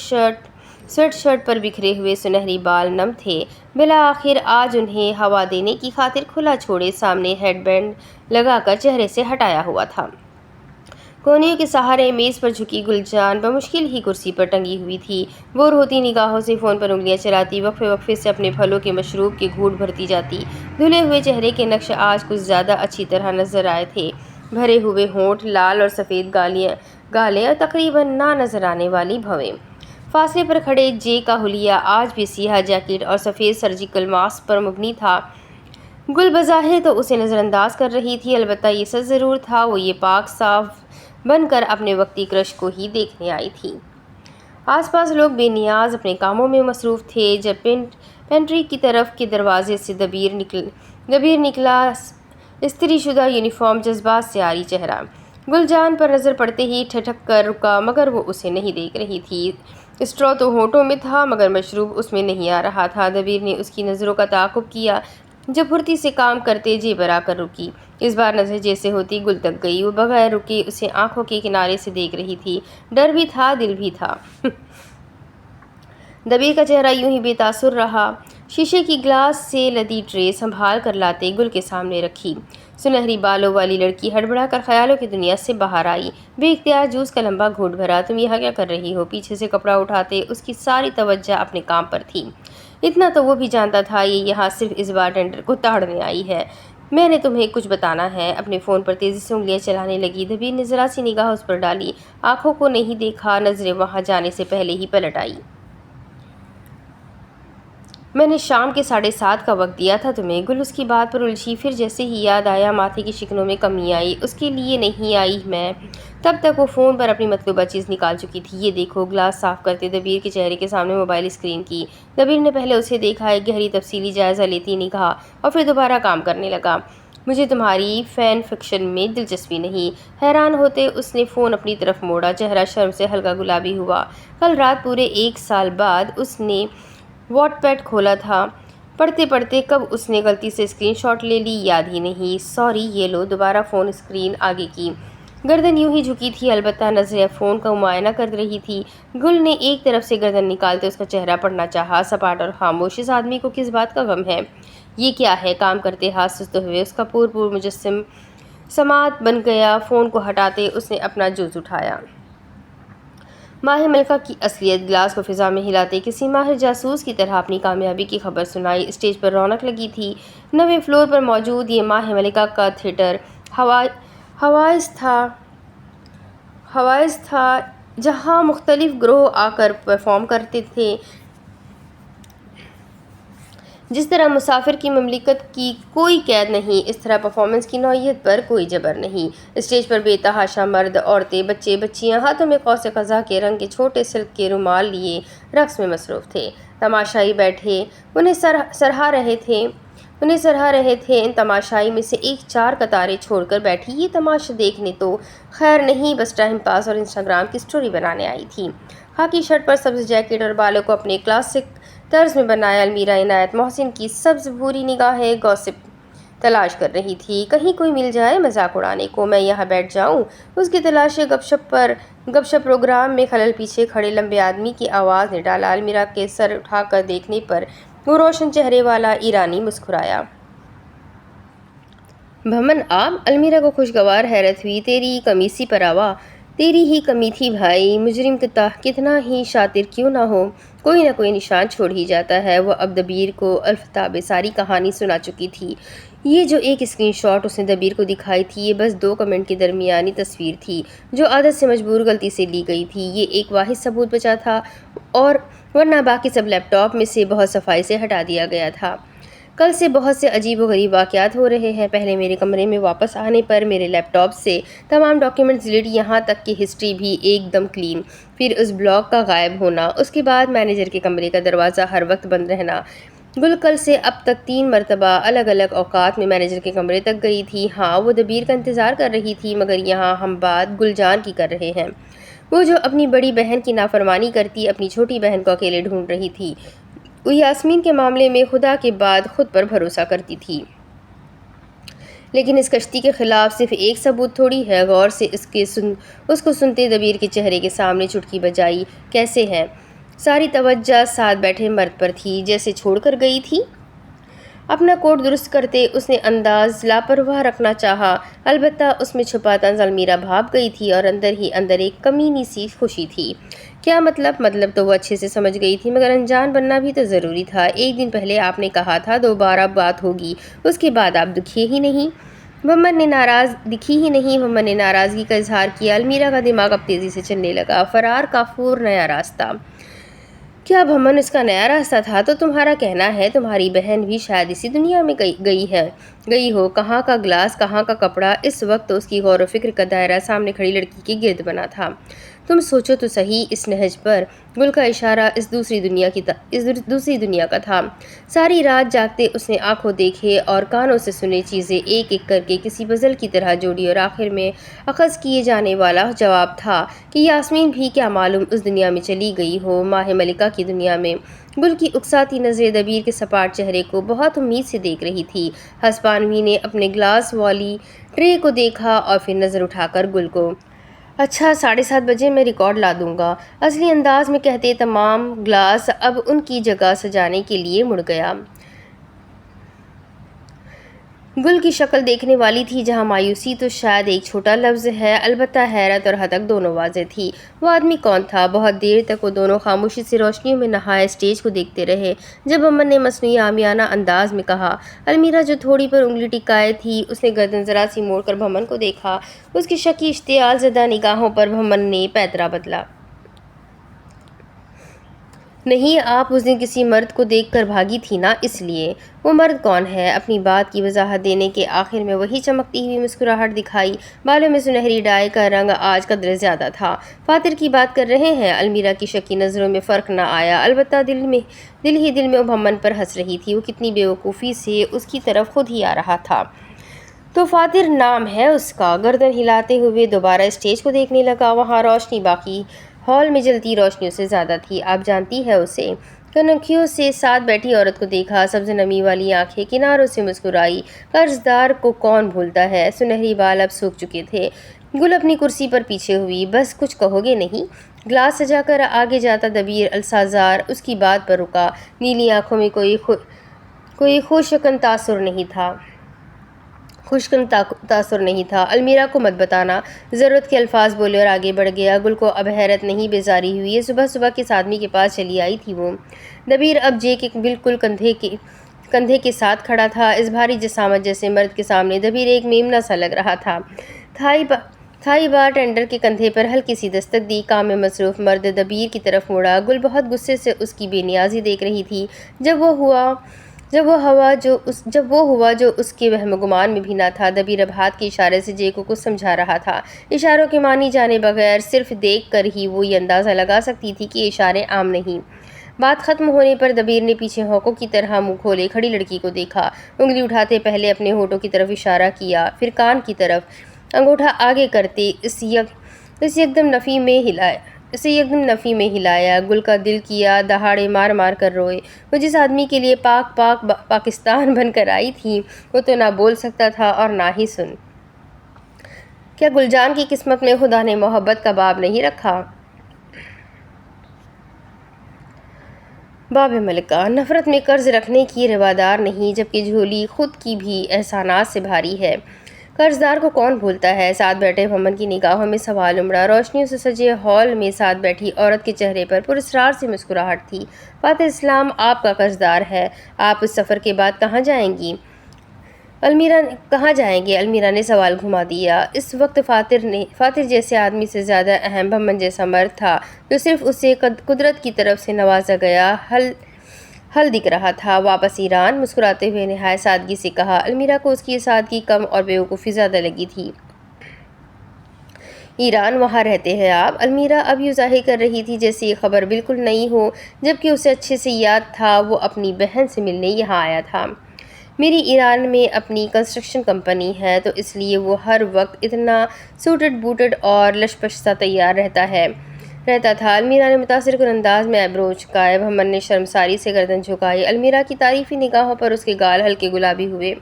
شرٹ پر بکھرے ہوئے سنہری بال نم تھے۔ بالآخر آج انہیں ہوا دینے کی خاطر کھلا چھوڑے سامنے ہیڈ بینڈ لگا کر چہرے سے ہٹایا ہوا تھا۔ کونیوں کے سہارے میز پر جھکی گل جان بمشکل ہی کرسی پر ٹنگی ہوئی تھی۔ بور ہوتی نگاہوں سے فون پر انگلیاں چلاتی، وقفے سے اپنے پھلوں کے مشروب کے گھونٹ بھرتی جاتی۔ دھلے ہوئے چہرے کے نقش آج کچھ زیادہ اچھی طرح نظر آئے تھے۔ بھرے ہوئے ہونٹ، لال اور سفید گالیں اور تقریباً نہ نظر آنے والی بھویں۔ فاصلے پر کھڑے جے کا حلیہ آج بھی سیاہ جیکٹ اور سفید سرجیکل ماسک پر مبنی تھا۔ گل بظاہر تو اسے نظر انداز کر رہی تھی، البتہ یہ سچ ضرور تھا وہ یہ پاک صاف بن کر اپنے وقتی کرش کو ہی دیکھنے آئی تھی۔ آس پاس لوگ بے نیاز اپنے کاموں میں مصروف تھے۔ جب پینٹری کی طرف کے دروازے سے دبیر نکلا استری شدہ یونیفارم جذبات سے عاری چہرہ۔ گل جان پر نظر پڑتے ہی ٹھٹک کر رکا، مگر وہ اسے نہیں دیکھ رہی تھی۔ اسٹرا تو ہونٹوں میں تھا مگر مشروب اس میں نہیں آ رہا تھا۔ دبیر نے اس کی نظروں کا تعاقب کیا۔ جب پھرتی سے کام کرتے جے پر آ کر رکی۔ اس بار نظر جیسے ہوتی گل تک گئی۔ وہ بغیر رکے اسے آنکھوں کے کنارے سے دیکھ رہی تھی۔ ڈر بھی تھا، دل بھی تھا۔ دبیر کا چہرہ یوں ہی بے تاثر رہا۔ شیشے کی گلاس سے لدی ٹرے سنبھال کر لاتے گل کے سامنے رکھی۔ سنہری بالوں والی لڑکی ہڑبڑا کر خیالوں کی دنیا سے باہر آئی۔ بے اختیار جوس کا لمبا گھونٹ بھرا۔ تم یہاں کیا کر رہی ہو؟ پیچھے سے کپڑا اٹھاتے اس کی ساری توجہ اپنے کام پر تھی۔ اتنا تو وہ بھی جانتا تھا یہ یہاں صرف اس بارٹینڈر کو تاڑنے آئی ہے۔ میں نے تمہیں کچھ بتانا ہے۔ اپنے فون پر تیزی سے انگلیاں چلانے لگی۔ دبیر نے ذرا سی نگاہ اس پر ڈالی، آنکھوں کو نہیں دیکھا، نظریں وہاں جانے سے پہلے ہی پلٹ آئی۔ میں نے شام کے 7:30 کا وقت دیا تھا تمہیں۔ گل اس کی بات پر الجھی، پھر جیسے ہی یاد آیا ماتھے کی شکنوں میں کمی آئی۔ اس کے لیے نہیں آئی میں۔ تب تک وہ فون پر اپنی مطلوبہ چیز نکال چکی تھی۔ یہ دیکھو، گلاس صاف کرتے دبیر کے چہرے کے سامنے موبائل اسکرین کی۔ دبیر نے پہلے اسے دیکھا، ایک گہری تفصیلی جائزہ لیتی نگاہ، اور پھر دوبارہ کام کرنے لگا۔ مجھے تمہاری فین فکشن میں دلچسپی نہیں۔ حیران ہوتے اس نے فون اپنی طرف موڑا، چہرہ شرم سے ہلکا گلابی ہوا۔ کل رات پورے 1 سال بعد اس نے واٹ پیڈ کھولا تھا۔ پڑھتے پڑھتے کب اس نے غلطی سے اسکرین شاٹ لے لی یاد ہی نہیں۔ سوری، یہ لو۔ دوبارہ فون اسکرین آگے کی۔ گردن یوں ہی جھکی تھی، البتہ نظریں فون کا معائنہ کر رہی تھی۔ گل نے ایک طرف سے گردن نکالتے اس کا چہرہ پڑھنا چاہا، سپاٹ اور خاموش۔ اس آدمی کو کس بات کا غم ہے؟ یہ کیا ہے؟ کام کرتے ہاتھ سستے ہوئے اس کا پور مجسم سماعت بن گیا۔ فون کو ہٹاتے اس نے اپنا جوز اٹھایا۔ ماہ ملکہ کی اصلیت۔ گلاس کو فضا میں ہلاتے کسی ماہر جاسوس کی طرح اپنی کامیابی کی خبر سنائی۔ اسٹیج پر رونق لگی تھی۔ 9ویں فلور پر موجود یہ ماہ ملکہ کا تھیٹر حوائز تھا جہاں مختلف گروہ آ کر پرفارم کرتے تھے، جس طرح مسافر کی مملکت کی کوئی قید نہیں، اس طرح پرفارمنس کی نوعیت پر کوئی جبر نہیں۔ اسٹیج پر بے تحاشا مرد، عورتیں، بچے بچیاں ہاتھوں میں قوس قزح کے رنگ کے چھوٹے سلک کے رومال لیے رقص میں مصروف تھے۔ تماشائی بیٹھے انہیں سراہ رہے تھے۔ ان تماشائی میں سے ایک 4 قطاریں چھوڑ کر بیٹھی یہ تماشا دیکھنے تو خیر نہیں، بس ٹائم پاس اور انسٹاگرام کی سٹوری بنانے آئی تھی۔ خاکی شرٹ پر سبز جیکٹ اور بالوں کو اپنے کلاسک طرز میں بنائے المیرا عنایت محسن کی سبز بھوری نگاہیں گوسپ تلاش کر رہی تھی، کہیں کوئی مل جائے مذاق اڑانے کو، میں یہاں بیٹھ جاؤں۔ اس کی تلاش گپ شپ پروگرام میں خلل پیچھے کھڑے لمبے آدمی کی آواز نے ڈالا۔ المیرا کے سر اٹھا کر دیکھنے پر وہ روشن چہرے والا ایرانی مسکرایا۔ بھمن آپ؟ المیرا کو خوشگوار حیرت ہوئی۔ تیری قمیصی پر آوا، تیری ہی کمی تھی بھائی، مجرم کتنا ہی شاطر کیوں نہ ہو، کوئی نہ کوئی نشان چھوڑ ہی جاتا ہے۔ وہ اب دبیر کو الفتاب ساری کہانی سنا چکی تھی۔ یہ جو ایک اسکرین شاٹ اس نے دبیر کو دکھائی تھی، یہ بس 2 کمنٹ کی درمیانی تصویر تھی جو عادت سے مجبور غلطی سے لی گئی تھی۔ یہ ایک واحد ثبوت بچا تھا اور ورنہ باقی سب لیپ ٹاپ میں سے بہت صفائی سے ہٹا دیا گیا تھا۔ کل سے بہت سے عجیب و غریب واقعات ہو رہے ہیں۔ پہلے میرے کمرے میں واپس آنے پر میرے لیپ ٹاپ سے تمام ڈاکیومنٹس ڈیلیٹ، یہاں تک کہ ہسٹری بھی ایک دم کلین، پھر اس بلاگ کا غائب ہونا، اس کے بعد مینیجر کے کمرے کا دروازہ ہر وقت بند رہنا۔ گل کل سے اب تک 3 مرتبہ الگ الگ اوقات میں مینیجر کے کمرے تک گئی تھی۔ ہاں، وہ دبیر کا انتظار کر رہی تھی، مگر یہاں ہم بات گل جان کی کر رہے ہیں، وہ جو اپنی بڑی بہن کی نافرمانی کرتی اپنی چھوٹی بہن کو اکیلے ڈھونڈ رہی تھی۔ وہ یاسمین کے معاملے میں خدا کے بعد خود پر بھروسہ کرتی تھی، لیکن اس کشتی کے خلاف صرف ایک ثبوت تھوڑی ہے۔ غور سے اس کو سنتے دبیر کے چہرے کے سامنے چٹکی بجائی۔ کیسے ہیں؟ ساری توجہ ساتھ بیٹھے مرد پر تھی، جیسے چھوڑ کر گئی تھی۔ اپنا کوٹ درست کرتے اس نے انداز لاپرواہ رکھنا چاہا، البتہ اس میں چھپا طنز المیرا بھاپ گئی تھی اور اندر ہی اندر ایک کمینی سی خوشی تھی۔ کیا مطلب تو وہ اچھے سے سمجھ گئی تھی، مگر انجان بننا بھی تو ضروری تھا۔ ایک دن پہلے آپ نے کہا تھا دوبارہ بات ہوگی، اس کے بعد آپ دکھی ہی نہیں۔ بھمن نے ناراضگی کا اظہار کیا۔ المیرا کا دماغ اب تیزی سے چلنے لگا۔ فرار کافور نیا راستہ؟ کیا بھمن اس کا نیا راستہ تھا؟ تو تمہارا کہنا ہے تمہاری بہن بھی شاید اسی دنیا میں گئی ہو۔ کہاں کا گلاس، کہاں کا کپڑا؟ اس وقت تو اس کی غور و فکر کا دائرہ سامنے کھڑی لڑکی کے گرد بنا تھا۔ تم سوچو تو صحیح، اس نہج پر گل کا اشارہ اس دوسری دنیا کا تھا۔ ساری رات جاگتے اس نے آنکھوں دیکھے اور کانوں سے سنے چیزیں ایک ایک کر کے کسی پزل کی طرح جوڑی، اور آخر میں اخذ کیے جانے والا جواب تھا کہ یاسمین بھی کیا معلوم اس دنیا میں چلی گئی ہو، ماہ ملکہ کی دنیا میں۔ گل کی اکساتی نظریں دبیر کے سپاٹ چہرے کو بہت امید سے دیکھ رہی تھی۔ ہسپانوی نے اپنے گلاس والی ٹرے کو دیکھا اور پھر نظر اٹھا کر گل کو۔ اچھا، 7:30 بجے میں ریکارڈ لا دوں گا، اصلی انداز میں کہتے تمام گلاس اب ان کی جگہ سجانے کے لیے مڑ گیا۔ گل کی شکل دیکھنے والی تھی، جہاں مایوسی تو شاید ایک چھوٹا لفظ ہے، البتہ حیرت اور ہدک دونوں واضح تھی۔ وہ آدمی کون تھا؟ بہت دیر تک وہ دونوں خاموشی سے روشنیوں میں نہائے اسٹیج کو دیکھتے رہے۔ جب امن نے مصنوعی عامیانہ انداز میں کہا، المیرا جو تھوڑی پر انگلی ٹکائے تھی، اس نے گردن ذرا سی موڑ کر بھمن کو دیکھا۔ اس کی شکی اشتعال زدہ نگاہوں پر بھمن نے پیترا بدلا۔ نہیں، آپ اس دن کسی مرد کو دیکھ کر بھاگی تھی نا، اس لیے۔ وہ مرد کون ہے؟ اپنی بات کی وضاحت دینے کے آخر میں وہی چمکتی ہوئی مسکراہٹ دکھائی۔ بالوں میں سنہری ڈائی کا رنگ آج قدرے زیادہ تھا۔ فاتر کی بات کر رہے ہیں؟ المیرا کی شکی نظروں میں فرق نہ آیا، البتہ دل میں وہ بھمن پر ہنس رہی تھی۔ وہ کتنی بے وقوفی سے اس کی طرف خود ہی آ رہا تھا۔ تو فاتر نام ہے اس کا؟ گردن ہلاتے ہوئے دوبارہ اسٹیج کو دیکھنے لگا۔ وہاں روشنی باقی ہال میں جلتی روشنیوں سے زیادہ تھی۔ آپ جانتی ہے اسے؟ کنکھیوں سے ساتھ بیٹھی عورت کو دیکھا، سبز نمی والی آنکھیں کناروں سے مسکرائی۔ قرضدار کو کون بھولتا ہے؟ سنہری بال اب سوکھ چکے تھے۔ گل اپنی کرسی پر پیچھے ہوئی۔ بس کچھ کہو گے نہیں؟ گلاس سجا کر آگے جاتا دبیر السازار اس کی بات پر رکا۔ نیلی آنکھوں میں کوئی خوشکن تاثر نہیں تھا۔ المیرا کو مت بتانا، ضرورت کے الفاظ بولے اور آگے بڑھ گیا۔ گل کو اب حیرت نہیں بیزاری ہوئی۔ یہ صبح کس آدمی کے پاس چلی آئی تھی وہ؟ دبیر اب جے کے بالکل کندھے کے ساتھ کھڑا تھا۔ اس بھاری جسامت جیسے مرد کے سامنے دبیر ایک میمنہ سا لگ رہا تھا۔ تھائی بار ٹینڈر کے کندھے پر ہلکی سی دستک دی۔ کام میں مصروف مرد دبیر کی طرف مڑا۔ گل بہت غصے سے اس کی بے نیازی دیکھ رہی تھی۔ جب وہ ہوا جو اس کے وہم و گمان میں بھی نہ تھا۔ دبیر اب ہاتھ کے اشارے سے جے کو کچھ سمجھا رہا تھا۔ اشاروں کے معنی جانے بغیر صرف دیکھ کر ہی وہ یہ اندازہ لگا سکتی تھی کہ یہ اشارے عام نہیں۔ بات ختم ہونے پر دبیر نے پیچھے ہونکوں کی طرح منہ کھولے کھڑی لڑکی کو دیکھا۔ انگلی اٹھاتے پہلے اپنے ہونٹوں کی طرف اشارہ کیا، پھر کان کی طرف انگوٹھا آگے کرتے اسے یکدم نفی میں ہلایا۔ گل کا دل کیا دہاڑے مار مار کر روئے۔ وہ جس آدمی کے لیے پاکستان بن کر آئی تھی وہ تو نہ بول سکتا تھا اور نہ ہی سن۔ کیا گلجان کی قسمت میں خدا نے محبت کا باب نہیں رکھا؟ باب ملکہ نفرت میں قرض رکھنے کی روادار نہیں، جبکہ جھولی خود کی بھی احسانات سے بھاری ہے۔ قرض دار کو کون بھولتا ہے؟ ساتھ بیٹھے بھمن کی نگاہوں میں سوال امڑا۔ روشنیوں سے سجے ہال میں ساتھ بیٹھی عورت کے چہرے پر پراسرار سی مسکراہٹ تھی۔ فاتر اسلام آپ کا قرض دار ہے۔ آپ اس سفر کے بعد کہاں جائیں گے؟ المیرا نے سوال گھما دیا۔ اس وقت فاتر جیسے آدمی سے زیادہ اہم بھمن جیسا مرد تھا جو صرف اسے قدرت کی طرف سے نوازا گیا حل دکھ رہا تھا۔ واپس ایران؟ مسکراتے ہوئے نہایت سادگی سے کہا۔ المیرا کو اس کی یہ سادگی کم اور بیوقوفی زیادہ لگی تھی۔ ایران؟ وہاں رہتے ہیں آپ؟ المیرا اب یوں ظاہر کر رہی تھی جیسے یہ خبر بالکل نئی ہو، جبکہ اسے اچھے سے یاد تھا وہ اپنی بہن سے ملنے یہاں آیا تھا۔ میری ایران میں اپنی کنسٹرکشن کمپنی ہے تو اس لیے وہ ہر وقت اتنا سوٹڈ بوٹڈ اور لش پش سا تیار رہتا تھا۔ المیرا نے متاثر کن انداز میں ایبرو اچکائے۔ بھمن نے شرمساری سے گردن جھکائی۔ المیرا کی تعریفی نگاہوں پر اس کے گال ہلکے گلابی ہوئے۔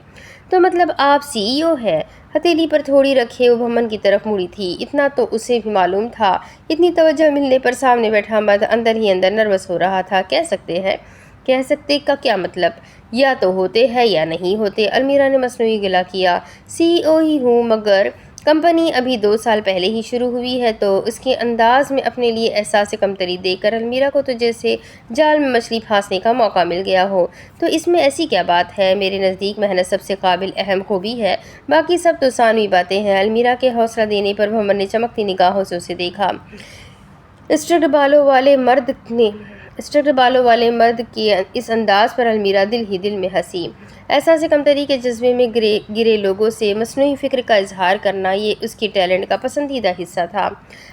تو مطلب آپ CEO ہیں؟ ہتھیلی پر تھوڑی رکھے وہ بھمن کی طرف مڑی تھی۔ اتنا تو اسے بھی معلوم تھا۔ اتنی توجہ ملنے پر سامنے بیٹھا مرد اندر ہی اندر نروس ہو رہا تھا۔ کہہ سکتے کا کیا مطلب؟ یا تو ہوتے ہیں یا نہیں ہوتے۔ المیرا نے مصنوعی گلہ کیا۔ CEO ہی ہوں، مگر کمپنی ابھی 2 سال پہلے ہی شروع ہوئی ہے۔ تو اس کے انداز میں اپنے لیے احساس کمتری دیکھ کر المیرا کو تو جیسے جال میں مچھلی پھانسنے کا موقع مل گیا ہو۔ تو اس میں ایسی کیا بات ہے؟ میرے نزدیک محنت سب سے قابل اہم خوبی ہے، باقی سب تو ثانوی باتیں ہیں۔ المیرا کے حوصلہ دینے پر بھمن نے چمکتی نگاہوں سے اسے دیکھا۔ اسٹرکٹ بالوں والے مرد کے اس انداز پر المیرا دل ہی دل میں ہنسی۔ احساس کمتری کے جذبے میں گرے لوگوں سے مصنوعی فکر کا اظہار کرنا یہ اس کے ٹیلنٹ کا پسندیدہ حصہ تھا۔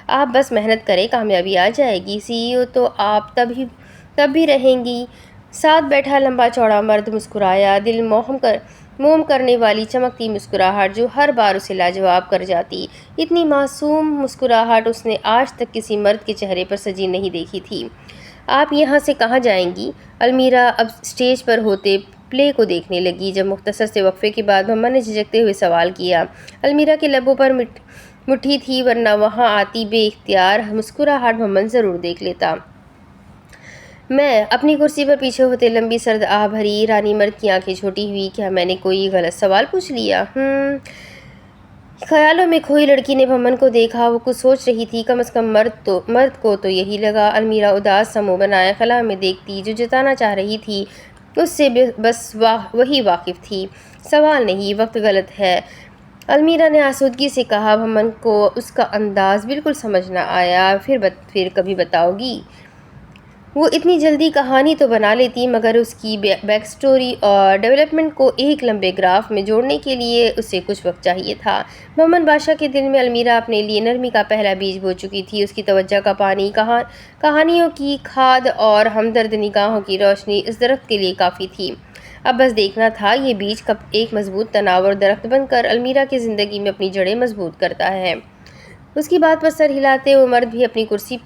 آپ بس محنت کریں، کامیابی آ جائے گی۔ CEO تو آپ تب بھی رہیں گی۔ ساتھ بیٹھا لمبا چوڑا مرد مسکرایا، دل موم کرنے والی چمکتی مسکراہٹ جو ہر بار اسے لاجواب کر جاتی۔ اتنی معصوم مسکراہٹ اس نے آج تک کسی مرد کے چہرے پر سجی نہیں دیکھی تھی۔ آپ یہاں سے کہاں جائیں گی؟ المیرا اب اسٹیج پر ہوتے پلے کو دیکھنے لگی۔ جب مختصر سے وقفے کے بعد بھمن نے جھجکتے ہوئے سوال کیا۔ المیرا کے لبوں پر مٹھی تھی، ورنہ وہاں آتی بے اختیار مسکراہٹ بھمن ضرور دیکھ لیتا۔ میں اپنی کرسی پر پیچھے ہوتے لمبی سرد آہ بھری ایرانی مرد کی آنکھیں چھوٹی ہوئی۔ کیا میں نے کوئی غلط سوال پوچھ لیا؟ خیالوں میں کھوئی لڑکی نے بھمن کو دیکھا۔ وہ کچھ سوچ رہی تھی۔ کم از کم مرد کو تو یہی لگا۔ المیرا اداس سا منہ بنائے خلا میں دیکھتی۔ جو جتانا چاہ رہی تھی اس سے بس وہی واقف تھی۔ سوال نہیں، وقت غلط ہے، المیرا نے آسودگی سے کہا۔ بھمن کو اس کا انداز بالکل سمجھ نہ آیا۔ پھر کبھی بتاؤ گی؟ وہ اتنی جلدی کہانی تو بنا لیتی، مگر اس کی بیک سٹوری اور ڈیولپمنٹ کو ایک لمبے گراف میں جوڑنے کے لیے اسے کچھ وقت چاہیے تھا۔ بھمن بادشاہ کے دل میں المیرا اپنے لیے نرمی کا پہلا بیج بو چکی تھی۔ اس کی توجہ کا پانی، کہانیوں کی کھاد اور ہمدرد نگاہوں کی روشنی اس درخت کے لیے کافی تھی۔ اب بس دیکھنا تھا یہ بیج کب ایک مضبوط تناور درخت بن کر المیرا کی زندگی میں اپنی جڑیں مضبوط کرتا ہے۔ اس کی بات پر سر ہلاتے وہ مرد بھی اپنی کرسی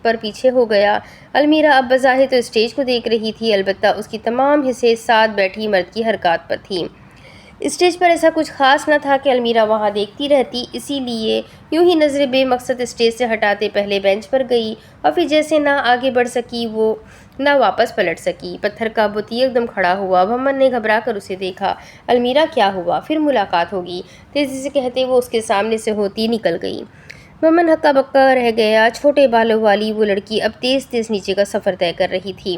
پر پیچھے ہو گیا۔ المیرا اب بظاہر تو اسٹیج کو دیکھ رہی تھی، البتہ اس کی تمام حصے ساتھ بیٹھی مرد کی حرکات پر تھیں۔ اسٹیج پر ایسا کچھ خاص نہ تھا کہ المیرا وہاں دیکھتی رہتی، اسی لیے یوں ہی نظریں بے مقصد اسٹیج سے ہٹاتے پہلے بینچ پر گئی اور پھر جیسے نہ آگے بڑھ سکی وہ نہ واپس پلٹ سکی۔ پتھر کا بت ایک دم کھڑا ہوا۔ بھمن نے گھبرا کر اسے دیکھا۔ المیرا کیا ہوا؟ پھر ملاقات ہوگی، تیزی سے کہتے وہ اس کے سامنے سے ہوتی نکل گئی۔ بھمن ہکا بکا رہ گیا۔ چھوٹے بالوں والی وہ لڑکی اب تیز تیز نیچے کا سفر طے کر رہی تھی۔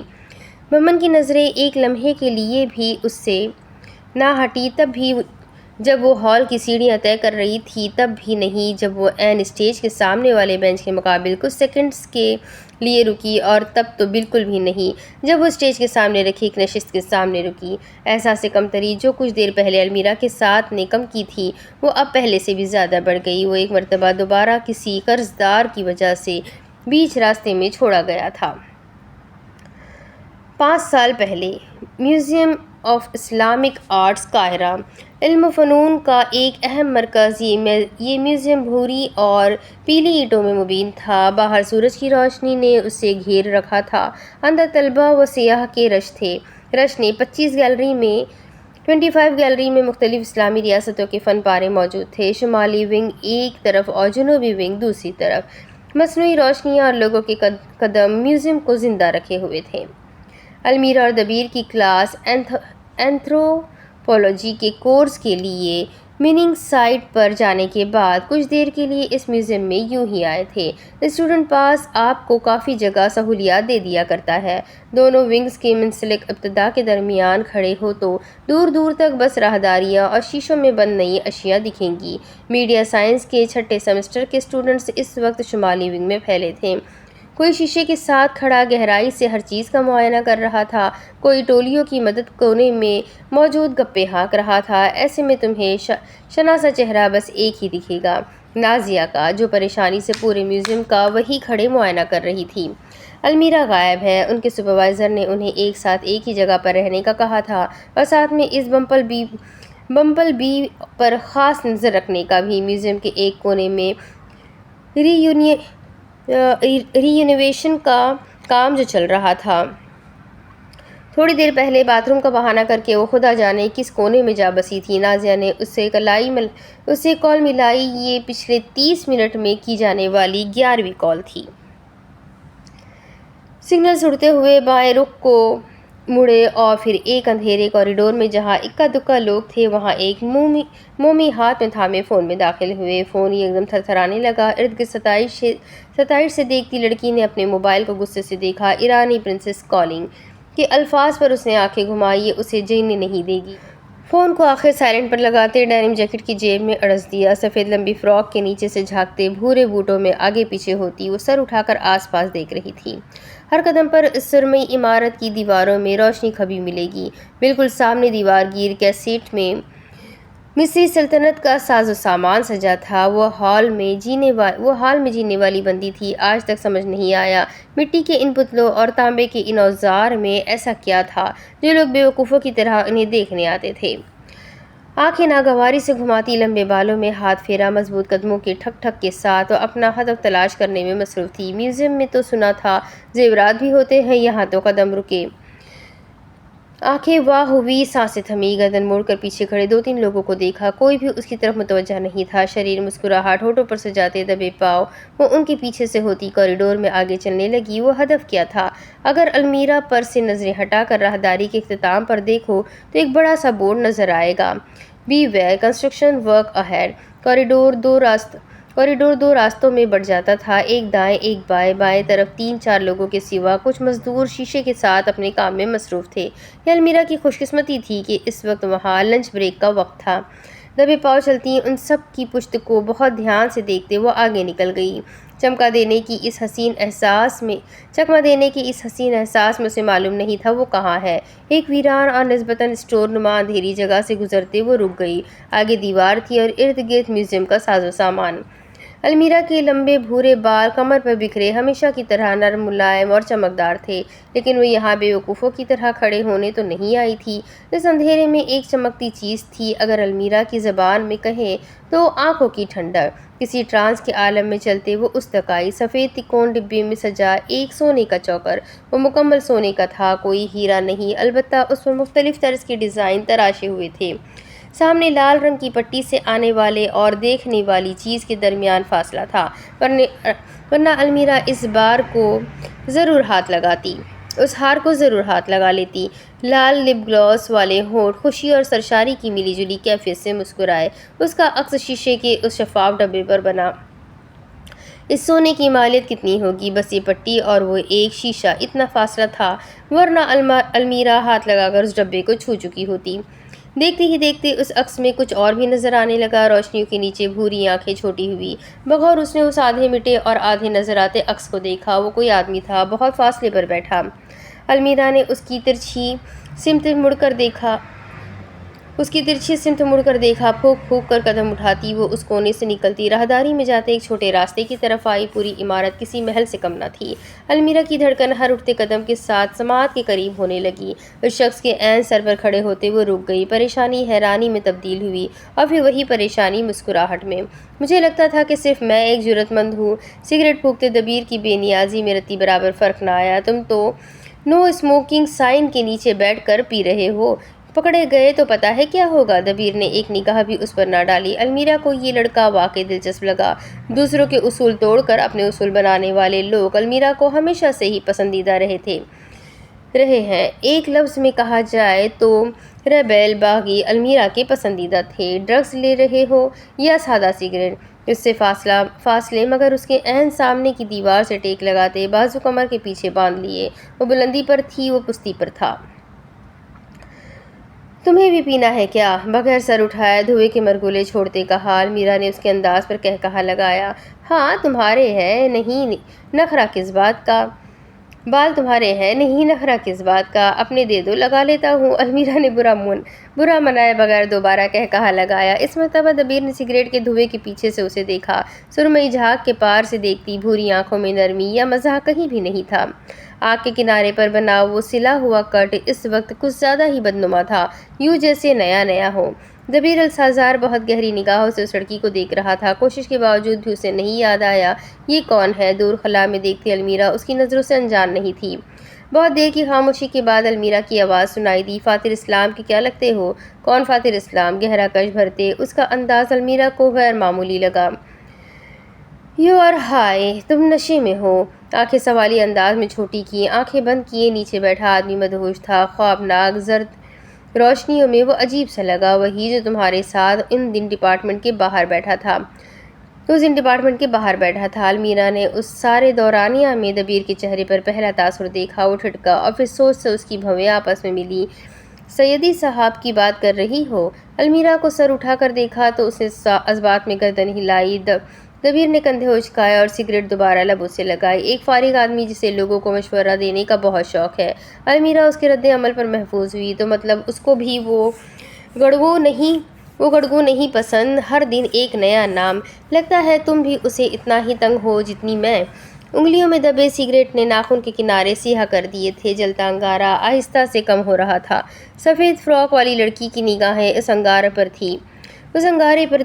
بھمن کی نظریں ایک لمحے کے لیے بھی اس سے نہ ہٹی، تب بھی جب وہ ہال کی سیڑھیاں طے کر رہی تھی تب بھی نہیں، جب وہ عین اسٹیج کے سامنے والے بینچ کے مقابل کچھ سیکنڈز کے لیے رکی، اور تب تو بالکل بھی نہیں جب وہ اسٹیج کے سامنے رکھی ایک نشست کے سامنے رکی۔ احساس کمتری جو کچھ دیر پہلے المیرا کے ساتھ نے کم کی تھی وہ اب پہلے سے بھی زیادہ بڑھ گئی۔ وہ ایک مرتبہ دوبارہ کسی قرضدار کی وجہ سے بیچ راستے میں چھوڑا گیا تھا۔ 5 سال پہلے میوزیم آف اسلامک آرٹس قاہرہ علم و فنون کا ایک اہم مرکز یہ میوزیم بھوری اور پیلی اینٹوں میں مبین تھا۔ باہر سورج کی روشنی نے اسے گھیر رکھا تھا، اندر طلباء و سیاح کے رش نے 25 گیلری میں مختلف اسلامی ریاستوں کے فن پارے موجود تھے۔ شمالی ونگ ایک طرف اور جنوبی ونگ دوسری طرف۔ مصنوعی روشنیاں اور لوگوں کے قدم میوزیم کو زندہ رکھے ہوئے تھے۔ المیرا اور دبیر کی کلاس اینتھروپولوجی کے کورس کے لیے میننگ سائٹ پر جانے کے بعد کچھ دیر کے لیے اس میوزیم میں یوں ہی آئے تھے۔ اسٹوڈنٹ پاس آپ کو کافی جگہ سہولیات دے دیا کرتا ہے۔ دونوں ونگز کے منسلک ابتدا کے درمیان کھڑے ہو تو دور دور تک بس راہداریاں اور شیشوں میں بند نئی اشیاء دکھیں گی۔ میڈیا سائنس کے 6 سیمسٹر کے اسٹوڈنٹس اس وقت شمالی ونگ میں پھیلے تھے۔ کوئی شیشے کے ساتھ کھڑا گہرائی سے ہر چیز کا معائنہ کر رہا تھا، کوئی ٹولیوں کی مدد کونے میں موجود گپے ہانک رہا تھا۔ ایسے میں تمہیں شناسا چہرہ بس ایک ہی دکھے گا، نازیہ کا، جو پریشانی سے پورے میوزیم کا وہیں کھڑے معائنہ کر رہی تھی۔ المیرا غائب ہے۔ ان کے سپروائزر نے انہیں ایک ساتھ ایک ہی جگہ پر رہنے کا کہا تھا اور ساتھ میں اس بمبل بی پر خاص نظر رکھنے کا بھی۔ میوزیم کے ایک کونے میں ری یونیویشن کا کام جو چل رہا تھا۔ تھوڑی دیر پہلے باتھ روم کا بہانہ کر کے وہ خدا جانے کس کونے میں جا بسی تھی۔ نازیہ نے اسے کال ملائی۔ یہ پچھلے 30 منٹ میں کی جانے والی 11ویں کال تھی۔ سگنل اڑتے ہوئے بائیں رخ کو مڑے اور پھر ایک اندھیرے کوریڈور میں جہاں اکا دکا لوگ تھے وہاں ایک مومی ہاتھ میں تھامے فون میں داخل ہوئے۔ فون ایک دم تھرتھرانے لگا۔ ارد گرد ستائش سے دیکھتی لڑکی نے اپنے موبائل کو غصے سے دیکھا۔ ایرانی پرنسس کالنگ کے الفاظ پر اس نے آنکھیں گھمائی۔ یہ اسے جینے نہیں دے گی۔ فون کو آخر سائلنٹ پر لگاتے ڈینم جیکٹ کی جیب میں اڑس دیا۔ سفید لمبی فراک کے نیچے سے جھانکتے بھورے بوٹوں میں آگے پیچھے ہوتی وہ سر اٹھا کر آس پاس دیکھ رہی تھی۔ ہر قدم پر اس سرمئی عمارت کی دیواروں میں روشنی کھبی ملے گی۔ بالکل سامنے دیوار گیر کیسٹ میں مصری سلطنت کا ساز و سامان سجا تھا۔ وہ حال میں جینے والی بندی تھی۔ آج تک سمجھ نہیں آیا مٹی کے ان پتلوں اور تانبے کے ان اوزار میں ایسا کیا تھا جو لوگ بے وقوفوں کی طرح انہیں دیکھنے آتے تھے۔ آنکھیں ناگواری سے گھماتی لمبے بالوں میں ہاتھ پھیرا، مضبوط قدموں کے ٹھک ٹھک کے ساتھ وہ اپنا ہدف تلاش کرنے میں مصروف تھی۔ میوزیم میں تو سنا تھا زیورات بھی ہوتے ہیں، یہاں تو قدم رکے، آنکھیں واہ ہوئی، سانسیں تھمی، گردن موڑ کر پیچھے کھڑے 2-3 لوگوں کو دیکھا۔ کوئی بھی اس کی طرف متوجہ نہیں تھا۔ شریر مسکراہٹ ہونٹوں پر سجاتے دبے پاؤں وہ ان کے پیچھے سے ہوتی کوریڈور میں آگے چلنے لگی۔ وہ ہدف کیا تھا؟ اگر المیرا پر سے نظریں ہٹا کر راہداری کے اختتام پر دیکھو تو ایک بڑا سا بورڈ نظر آئے گا، be aware, construction work ahead. Corridor 2 راستوں میں بٹ جاتا تھا، ایک دائیں ایک بائیں۔ بائیں طرف 3-4 لوگوں کے سوا کچھ مزدور شیشے کے ساتھ اپنے کام میں مصروف تھے۔ یہ المیرا کی خوش قسمتی تھی کہ اس وقت وہاں لنچ بریک کا وقت تھا۔ دبے پاؤں چلتی ان سب کی پشت کو بہت دھیان سے دیکھتے وہ آگے نکل گئی۔ چکمہ دینے کی اس حسین احساس میں اسے معلوم نہیں تھا وہ کہاں ہے۔ ایک ویران اور نسبتاً اسٹور نما اندھیری جگہ سے گزرتے وہ رک گئی۔ آگے دیوار تھی اور ارد گرد میوزیم کا ساز و سامان۔ المیرا کے لمبے بھورے بال کمر پر بکھرے ہمیشہ کی طرح نرم، ملائم اور چمکدار تھے، لیکن وہ یہاں بے وقوفوں کی طرح کھڑے ہونے تو نہیں آئی تھی۔ اس اندھیرے میں ایک چمکتی چیز تھی، اگر المیرا کی زبان میں کہیں تو آنکھوں کی ٹھنڈک۔ کسی ٹرانس کے عالم میں چلتے وہ اس تک آئی۔ سفید تکون ڈبے میں سجا ایک سونے کا چوکر، وہ مکمل سونے کا تھا، کوئی ہیرا نہیں، البتہ اس پر مختلف طرز کے ڈیزائن تراشے ہوئے تھے۔ سامنے لال رنگ کی پٹی سے آنے والے اور دیکھنے والی چیز کے درمیان فاصلہ تھا، ورنہ المیرا اس ہار کو ضرور ہاتھ لگا لیتی۔ لال لپ گلاس والے ہونٹ خوشی اور سرشاری کی ملی جلی کیفیت سے مسکرائے۔ اس کا عکس شیشے کے اس شفاف ڈبے پر بنا۔ اس سونے کی مالیت کتنی ہوگی؟ بس یہ پٹی اور وہ ایک شیشہ، اتنا فاصلہ تھا، ورنہ المیرا ہاتھ لگا کر اس ڈبے کو چھو چکی ہوتی۔ دیکھتے ہی دیکھتے اس عکس میں کچھ اور بھی نظر آنے لگا۔ روشنیوں کے نیچے بھوری آنکھیں چھوٹی ہوئی۔ بغور اس نے اس آدھے مٹے اور آدھے نظر آتے عکس کو دیکھا۔ وہ کوئی آدمی تھا، بہت فاصلے پر بیٹھا۔ المیرا نے اس کی ترچھی سمت مڑ کر دیکھا۔ پھونک پھونک کر قدم اٹھاتی وہ اس کونے سے نکلتی راہداری میں جاتے ایک چھوٹے راستے کی طرف آئی۔ پوری عمارت کسی محل سے کم نہ تھی۔ المیرا کی دھڑکن ہر اٹھتے قدم کے ساتھ سماعت کے قریب ہونے لگی۔ اس شخص کے عین سر پر کھڑے ہوتے وہ رک گئی۔ پریشانی حیرانی میں تبدیل ہوئی اور پھر وہی پریشانی مسکراہٹ میں۔ مجھے لگتا تھا کہ صرف میں ایک جرأت مند ہوں۔ سگریٹ پھونکتے دبیر کی بے نیازی میں رتی برابر فرق نہ آیا۔ تم تو نو اسموکنگ سائن کے نیچے بیٹھ کر پی رہے ہو۔ پکڑے گئے تو پتہ ہے کیا ہوگا؟ دبیر نے ایک نگاہ بھی اس پر نہ ڈالی۔ المیرا کو یہ لڑکا واقعی دلچسپ لگا۔ دوسروں کے اصول توڑ کر اپنے اصول بنانے والے لوگ المیرا کو ہمیشہ سے ہی پسندیدہ رہے ہیں۔ ایک لفظ میں کہا جائے تو ریبیل باغی المیرا کے پسندیدہ تھے۔ ڈرگز لے رہے ہو یا سادہ سگریٹ، اس سے فاصلے مگر اس کے عین سامنے کی دیوار سے ٹیک لگاتے، بازو کمر کے پیچھے باندھ لیے۔ وہ بلندی پر تھی، وہ پستی پر تھا۔ تمہیں بھی پینا ہے کیا؟ بغیر سر اٹھائے دھوئے کے مرگولے چھوڑتے کہا۔ المیرا نے اس کے انداز پر کہا لگایا، ہاں تمہارے ہیں، نہیں نخرہ کس بات کا؟ بال تمہارے ہیں، نہیں نخرہ کس بات کا؟ اپنے دے دو، لگا لیتا ہوں۔ المیرا نے برا منائے بغیر دوبارہ کہا لگایا۔ اس مرتبہ دبیر نے سگریٹ کے دھوئے کے پیچھے سے اسے دیکھا۔ سرمئی جھاگ کے پار سے دیکھتی بھوری آنکھوں میں نرمی یا مزاح کہیں بھی نہیں تھا۔ آنکھ کے کنارے پر بنا وہ سلا ہوا کٹ اس وقت کچھ زیادہ ہی بدنما تھا، یوں جیسے نیا ہو۔ دبیر السازار بہت گہری نگاہوں سے اس لڑکی کو دیکھ رہا تھا۔ کوشش کے باوجود بھی اسے نہیں یاد آیا یہ کون ہے۔ دور خلا میں دیکھتی المیرا اس کی نظروں سے انجان نہیں تھی۔ بہت دیر کی خاموشی کے بعد المیرا کی آواز سنائی دی، فاتر اسلام کے کیا لگتے ہو؟ کون فاتر اسلام؟ گہرا کش بھرتے اس کا انداز المیرا کو غیر معمولی لگا۔ یو آر ہائی، تم نشے میں ہو۔ آنکھیں سوالی انداز میں چھوٹی کی، آنکھیں بند کیے نیچے بیٹھا آدمی مدہوش تھا۔ خوابناک زرد روشنیوں میں وہ عجیب سا لگا، وہی جو تمہارے ساتھ ان دن ڈپارٹمنٹ کے باہر بیٹھا تھا۔ المیرا نے اس سارے دورانیہ میں دبیر کے چہرے پر پہلا تاثر دیکھا۔ وہ ٹھٹکا اور پھر سوچ سے اس کی بھویں آپس میں ملی۔ سیدی صاحب کی بات کر رہی ہو؟ المیرا کو سر اٹھا کر دیکھا تو اس نے اثبات میں گردن ہلائی۔ دبیر نے کندھے اچکائے اور سگریٹ دوبارہ لبوں سے لگائی۔ ایک فارغ آدمی جسے لوگوں کو مشورہ دینے کا بہت شوق ہے۔ المیرا اس کے رد عمل پر محظوظ ہوئی۔ تو مطلب اس کو بھی وہ گڑگو نہیں پسند؟ ہر دن ایک نیا نام۔ لگتا ہے تم بھی اسے اتنا ہی تنگ ہو جتنی میں۔ انگلیوں میں دبے سگریٹ نے ناخن کے کنارے سیاہ کر دیے تھے۔ جلتا انگارہ آہستہ سے کم ہو رہا تھا۔ سفید فراک والی لڑکی کی نگاہیں اس انگارے پر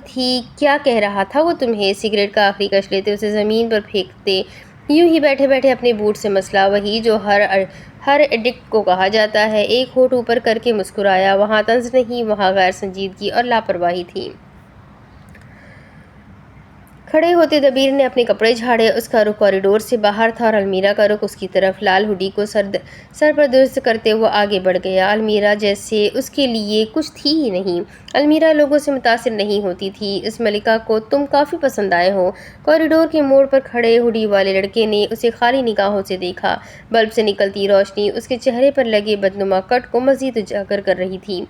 تھی۔ کیا کہہ رہا تھا وہ تمہیں؟ سگریٹ کا آخری کش لیتے اسے زمین پر پھینکتے یوں ہی بیٹھے بیٹھے اپنے بوٹ سے مسلا، وہی جو ہر ایڈکٹ کو کہا جاتا ہے۔ ایک ہونٹ اوپر کر کے مسکرایا۔ وہاں طنز نہیں، وہاں غیر سنجیدگی اور لاپرواہی تھی۔ کھڑے ہوتے دبیر نے اپنے کپڑے جھاڑے۔ اس کا رخ کوریڈور سے باہر تھا اور المیرا کا رخ اس کی طرف۔ لال ہوڈی کو سر پر درست کرتے وہ آگے بڑھ گیا۔ المیرا جیسے اس کے لیے کچھ تھی ہی نہیں۔ المیرا لوگوں سے متاثر نہیں ہوتی تھی۔ اس ملکہ کو تم کافی پسند آئے ہو۔ کوریڈور کے موڑ پر کھڑے ہوڈی والے لڑکے نے اسے خالی نگاہوں سے دیکھا۔ بلب سے نکلتی روشنی اس کے چہرے پر لگے بدنما کٹ کو مزید اجاگر کر رہی تھی۔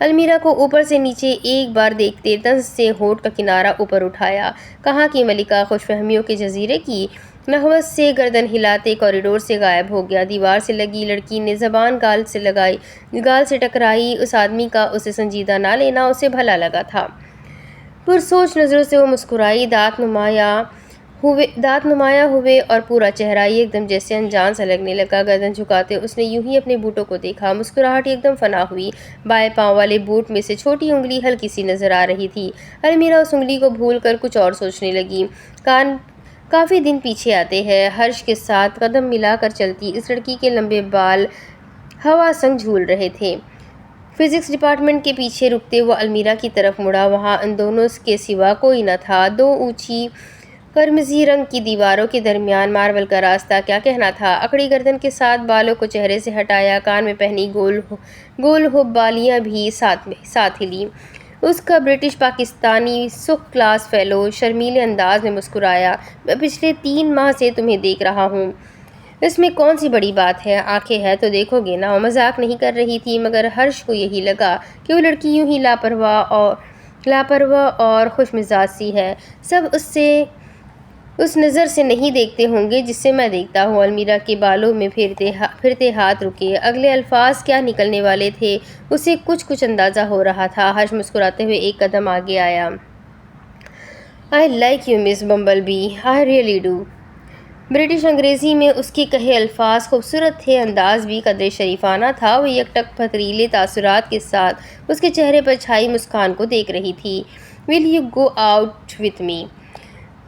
المیرا کو اوپر سے نیچے ایک بار دیکھتے طنز سے ہونٹ کا کنارہ اوپر اٹھایا۔ کہاں کی ملکہ؟ خوش فہمیوں کے جزیرے کی؟ نخوت سے گردن ہلاتے کوریڈور سے غائب ہو گیا۔ دیوار سے لگی لڑکی نے زبان گال سے ٹکرائی۔ اس آدمی کا اسے سنجیدہ نہ لینا اسے بھلا لگا تھا۔ پرسوچ نظروں سے وہ مسکرائی، دانت نمایاں ہوئے اور پورا چہرہ ایک دم جیسے انجان سا لگنے لگا۔ گردن جھکاتے اس نے یوں ہی اپنے بوٹوں کو دیکھا۔ مسکراہٹ ایک دم فنا ہوئی۔ بائیں پاؤں والے بوٹ میں سے چھوٹی انگلی ہلکی سی نظر آ رہی تھی۔ المیرا اس انگلی کو بھول کر کچھ اور سوچنے لگی۔ کافی دن پیچھے آتے ہیں۔ ہرش کے ساتھ قدم ملا کر چلتی اس لڑکی کے لمبے بال ہوا سنگ جھول رہے تھے۔ فزکس ڈپارٹمنٹ کے پیچھے رکتے وہ المیرا کی طرف مڑا۔ وہاں ان دونوں کے سوا کوئی نہ تھا۔ دو اونچی قرمزی رنگ کی دیواروں کے درمیان ماربل کا راستہ، کیا کہنا تھا۔ اکڑی گردن کے ساتھ بالوں کو چہرے سے ہٹایا، کان میں پہنی گول ہوب بالیاں بھی ساتھ ہلی۔ اس کا برٹش پاکستانی سکھ کلاس فیلو شرمیلے انداز میں مسکرایا، میں پچھلے 3 ماہ سے تمہیں دیکھ رہا ہوں۔ اس میں کون سی بڑی بات ہے، آنکھیں ہیں تو دیکھو گے نا۔ وہ مذاق نہیں کر رہی تھی، مگر ہرش کو یہی لگا کہ وہ لڑکی یوں ہی لاپرواہ اور خوش مزاج سی ہے۔ سب اس نظر سے نہیں دیکھتے ہوں گے جس سے میں دیکھتا ہوں۔ المیرا کے بالوں میں پھرتے ہاتھ رکے۔ اگلے الفاظ کیا نکلنے والے تھے اسے کچھ اندازہ ہو رہا تھا۔ ہرش مسکراتے ہوئے ایک قدم آگے آیا۔ I like you, Miss Bumblebee. I really do. British انگریزی میں اس کے کہے الفاظ خوبصورت تھے، انداز بھی قدرے شریفانہ تھا۔ وہ یک ٹک پتریلے تاثرات کے ساتھ اس کے چہرے پر چھائی مسکان کو دیکھ رہی تھی۔ Will you go out with me؟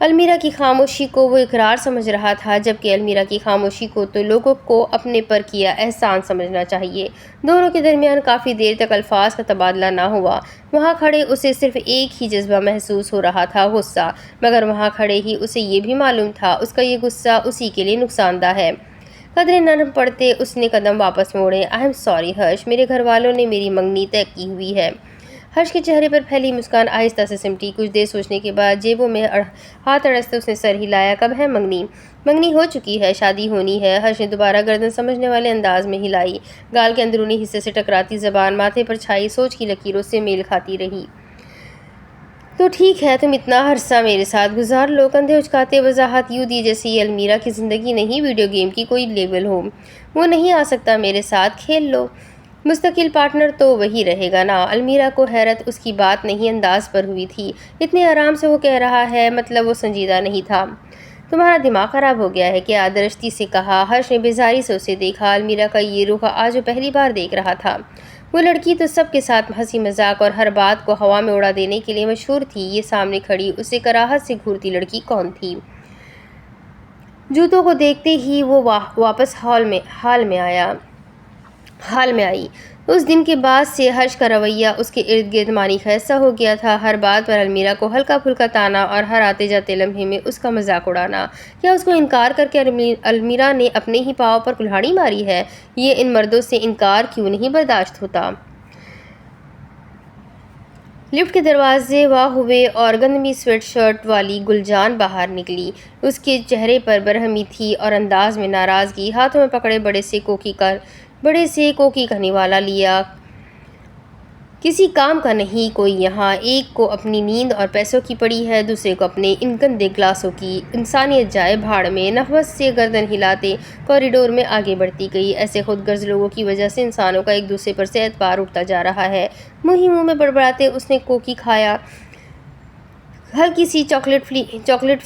المیرا کی خاموشی کو وہ اقرار سمجھ رہا تھا، جبکہ المیرا کی خاموشی کو تو لوگوں کو اپنے پر کیا احسان سمجھنا چاہیے۔ دونوں کے درمیان کافی دیر تک الفاظ کا تبادلہ نہ ہوا۔ وہاں کھڑے اسے صرف ایک ہی جذبہ محسوس ہو رہا تھا، غصہ، مگر وہاں کھڑے ہی اسے یہ بھی معلوم تھا اس کا یہ غصہ اسی کے لیے نقصان دہ ہے۔ قدرے نرم پڑتے اس نے قدم واپس موڑے۔ I am sorry ہرش، میرے گھر والوں نے میری منگنی طے کی ہوئی ہے۔ ہرش کے چہرے پر پھیلی مسکان آہستہ سے سمٹی۔ کچھ دیر سوچنے کے بعد جیبوں میں ہاتھ اڑستے اس نے سر ہلایا۔ کب ہے منگنی؟ منگنی ہو چکی ہے، شادی ہونی ہے۔ ہرش نے دوبارہ گردن سمجھنے والے انداز میں ہلائی۔ گال کے اندرونی حصے سے ٹکراتی زبان ماتھے پر چھائی سوچ کی لکیروں سے میل کھاتی رہی۔ تو ٹھیک ہے، تم اتنا عرصہ میرے ساتھ گزار لو۔ کندھے اچکاتے وضاحت یوں دی جیسے یہ المیرا کی زندگی نہیں، ویڈیو گیم کی کوئی لیول ہو۔ وہ نہیں آ سکتا میرے ساتھ، کھیل لو۔ مستقل پارٹنر تو وہی رہے گا نا۔ المیرا کو حیرت اس کی بات نہیں انداز پر ہوئی تھی۔ اتنے آرام سے وہ کہہ رہا ہے، مطلب وہ سنجیدہ نہیں تھا۔ تمہارا دماغ خراب ہو گیا ہے کیا؟ درشتی سے کہا۔ ہرش نے بیزاری سے اسے دیکھا۔ المیرا کا یہ رخ آج وہ پہلی بار دیکھ رہا تھا۔ وہ لڑکی تو سب کے ساتھ ہنسی مذاق اور ہر بات کو ہوا میں اڑا دینے کے لیے مشہور تھی، یہ سامنے کھڑی اسے کراہت سے گھورتی لڑکی کون تھی؟ جوتوں کو دیکھتے ہی وہ واپس حال میں آئی۔ اس دن کے بعد سے ہرش کا رویہ اس کے ارد گرد مانی خیز سا ہو گیا تھا۔ ہر بات پر المیرا کو ہلکا پھلکا طعنہ اور ہر آتے جاتے لمحے میں اس کا مذاق اڑانا۔ کیا اس کو انکار کر کے المیرا نے اپنے ہی پاؤں پر کلہاڑی ماری ہے؟ یہ ان مردوں سے انکار کیوں نہیں برداشت ہوتا؟ لفٹ کے دروازے وا ہوئے اور گندمی سویٹ شرٹ والی گلجان باہر نکلی۔ اس کے چہرے پر برہمی تھی اور انداز میں ناراضگی۔ ہاتھوں میں پکڑے بڑے سے کوکی کا نوالا لیا۔ کسی کام کا نہیں کوئی یہاں، ایک کو اپنی نیند اور پیسوں کی پڑی ہے، دوسرے کو اپنے ان گندے گلاسوں کی۔ انسانیت جائے بھاڑ میں۔ نخوت سے گردن ہلاتے کوریڈور میں آگے بڑھتی گئی۔ ایسے خود غرض لوگوں کی وجہ سے انسانوں کا ایک دوسرے پر سے اعتبار اٹھتا جا رہا ہے۔ منہ میں بڑبڑاتے اس نے کوکی کھایا۔ ہلکی سی چاکلیٹ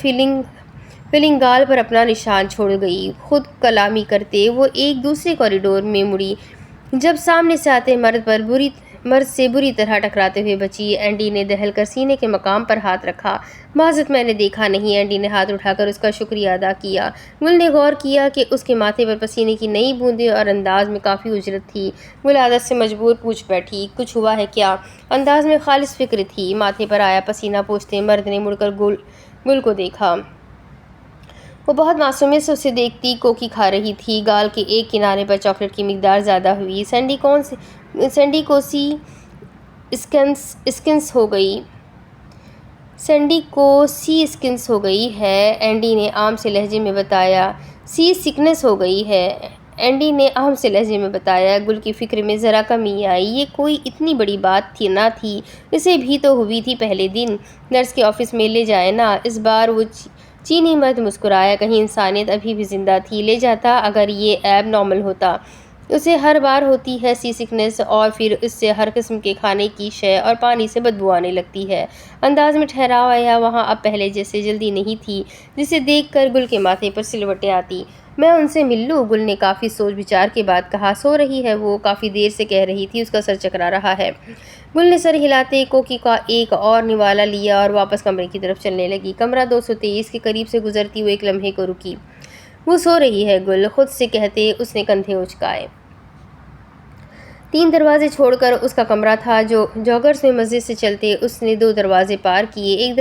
فلنگ گال پر اپنا نشان چھوڑ گئی۔ خود کلامی کرتے وہ ایک دوسرے کوریڈور میں مڑی، جب سامنے سے آتے مرد سے بری طرح ٹکراتے ہوئے بچی۔ اینڈی نے دہل کر سینے کے مقام پر ہاتھ رکھا۔ معذرت، میں نے دیکھا نہیں۔ اینڈی نے ہاتھ اٹھا کر اس کا شکریہ ادا کیا۔ گل نے غور کیا کہ اس کے ماتھے پر پسینے کی نئی بوندیں اور انداز میں کافی اجرت تھی۔ گل عادت سے مجبور پوچھ بیٹھی، کچھ ہوا ہے کیا؟ انداز میں خالص فکر تھی۔ ماتھے پر آیا پسینہ پوچھتے مرد نے مڑ کر گل کو دیکھا۔ وہ بہت معصومیت سے اسے دیکھتی کوکی کھا رہی تھی۔ گال کے ایک کنارے پر چاکلیٹ کی مقدار زیادہ ہوئی۔ سینڈی کو سی اسکنس ہو گئی ہے، اینڈی نے عام سے لہجے میں بتایا۔ سی سکنس ہو گئی ہے، اینڈی نے عام سے لہجے میں بتایا۔ گل کی فکر میں ذرا کمی آئی۔ یہ کوئی اتنی بڑی بات نہ تھی، اسے بھی تو ہوئی تھی پہلے دن۔ نرس کے آفس میں لے جائے نا۔ اس بار وہ چینی مرد مسکرایا۔ کہیں انسانیت ابھی بھی زندہ تھی، لے جاتا اگر یہ ایب نارمل ہوتا۔ اسے ہر بار ہوتی ہے سی سکنس، اور پھر اس سے ہر قسم کے کھانے کی شے اور پانی سے بدبو آنے لگتی ہے۔ انداز میں ٹھہراؤ آیا۔ وہاں اب پہلے جیسے جلدی نہیں تھی، جسے دیکھ کر گل کے ماتھے پر سلوٹیں آتی۔ میں ان سے مل لوں؟ گل نے کافی سوچ بچار کے بعد کہا۔ سو رہی ہے وہ، کافی دیر سے کہہ رہی تھی، اس کا سر چکرا رہا ہے۔ گل نے سر ہلاتے کوکی کا ایک اور نوالا لیا اور واپس کمرے کی طرف چلنے لگی۔ کمرہ 223 کے قریب سے گزرتی ہوئے ایک لمحے کو رکی۔ وہ سو رہی ہے گل، خود سے کہتے اس نے کندھے اچکائے۔ 3 دروازے چھوڑ کر اس کا کمرہ تھا۔ جو جاگرز میں مزے سے چلتے اس نے 2 دروازے پار کیے۔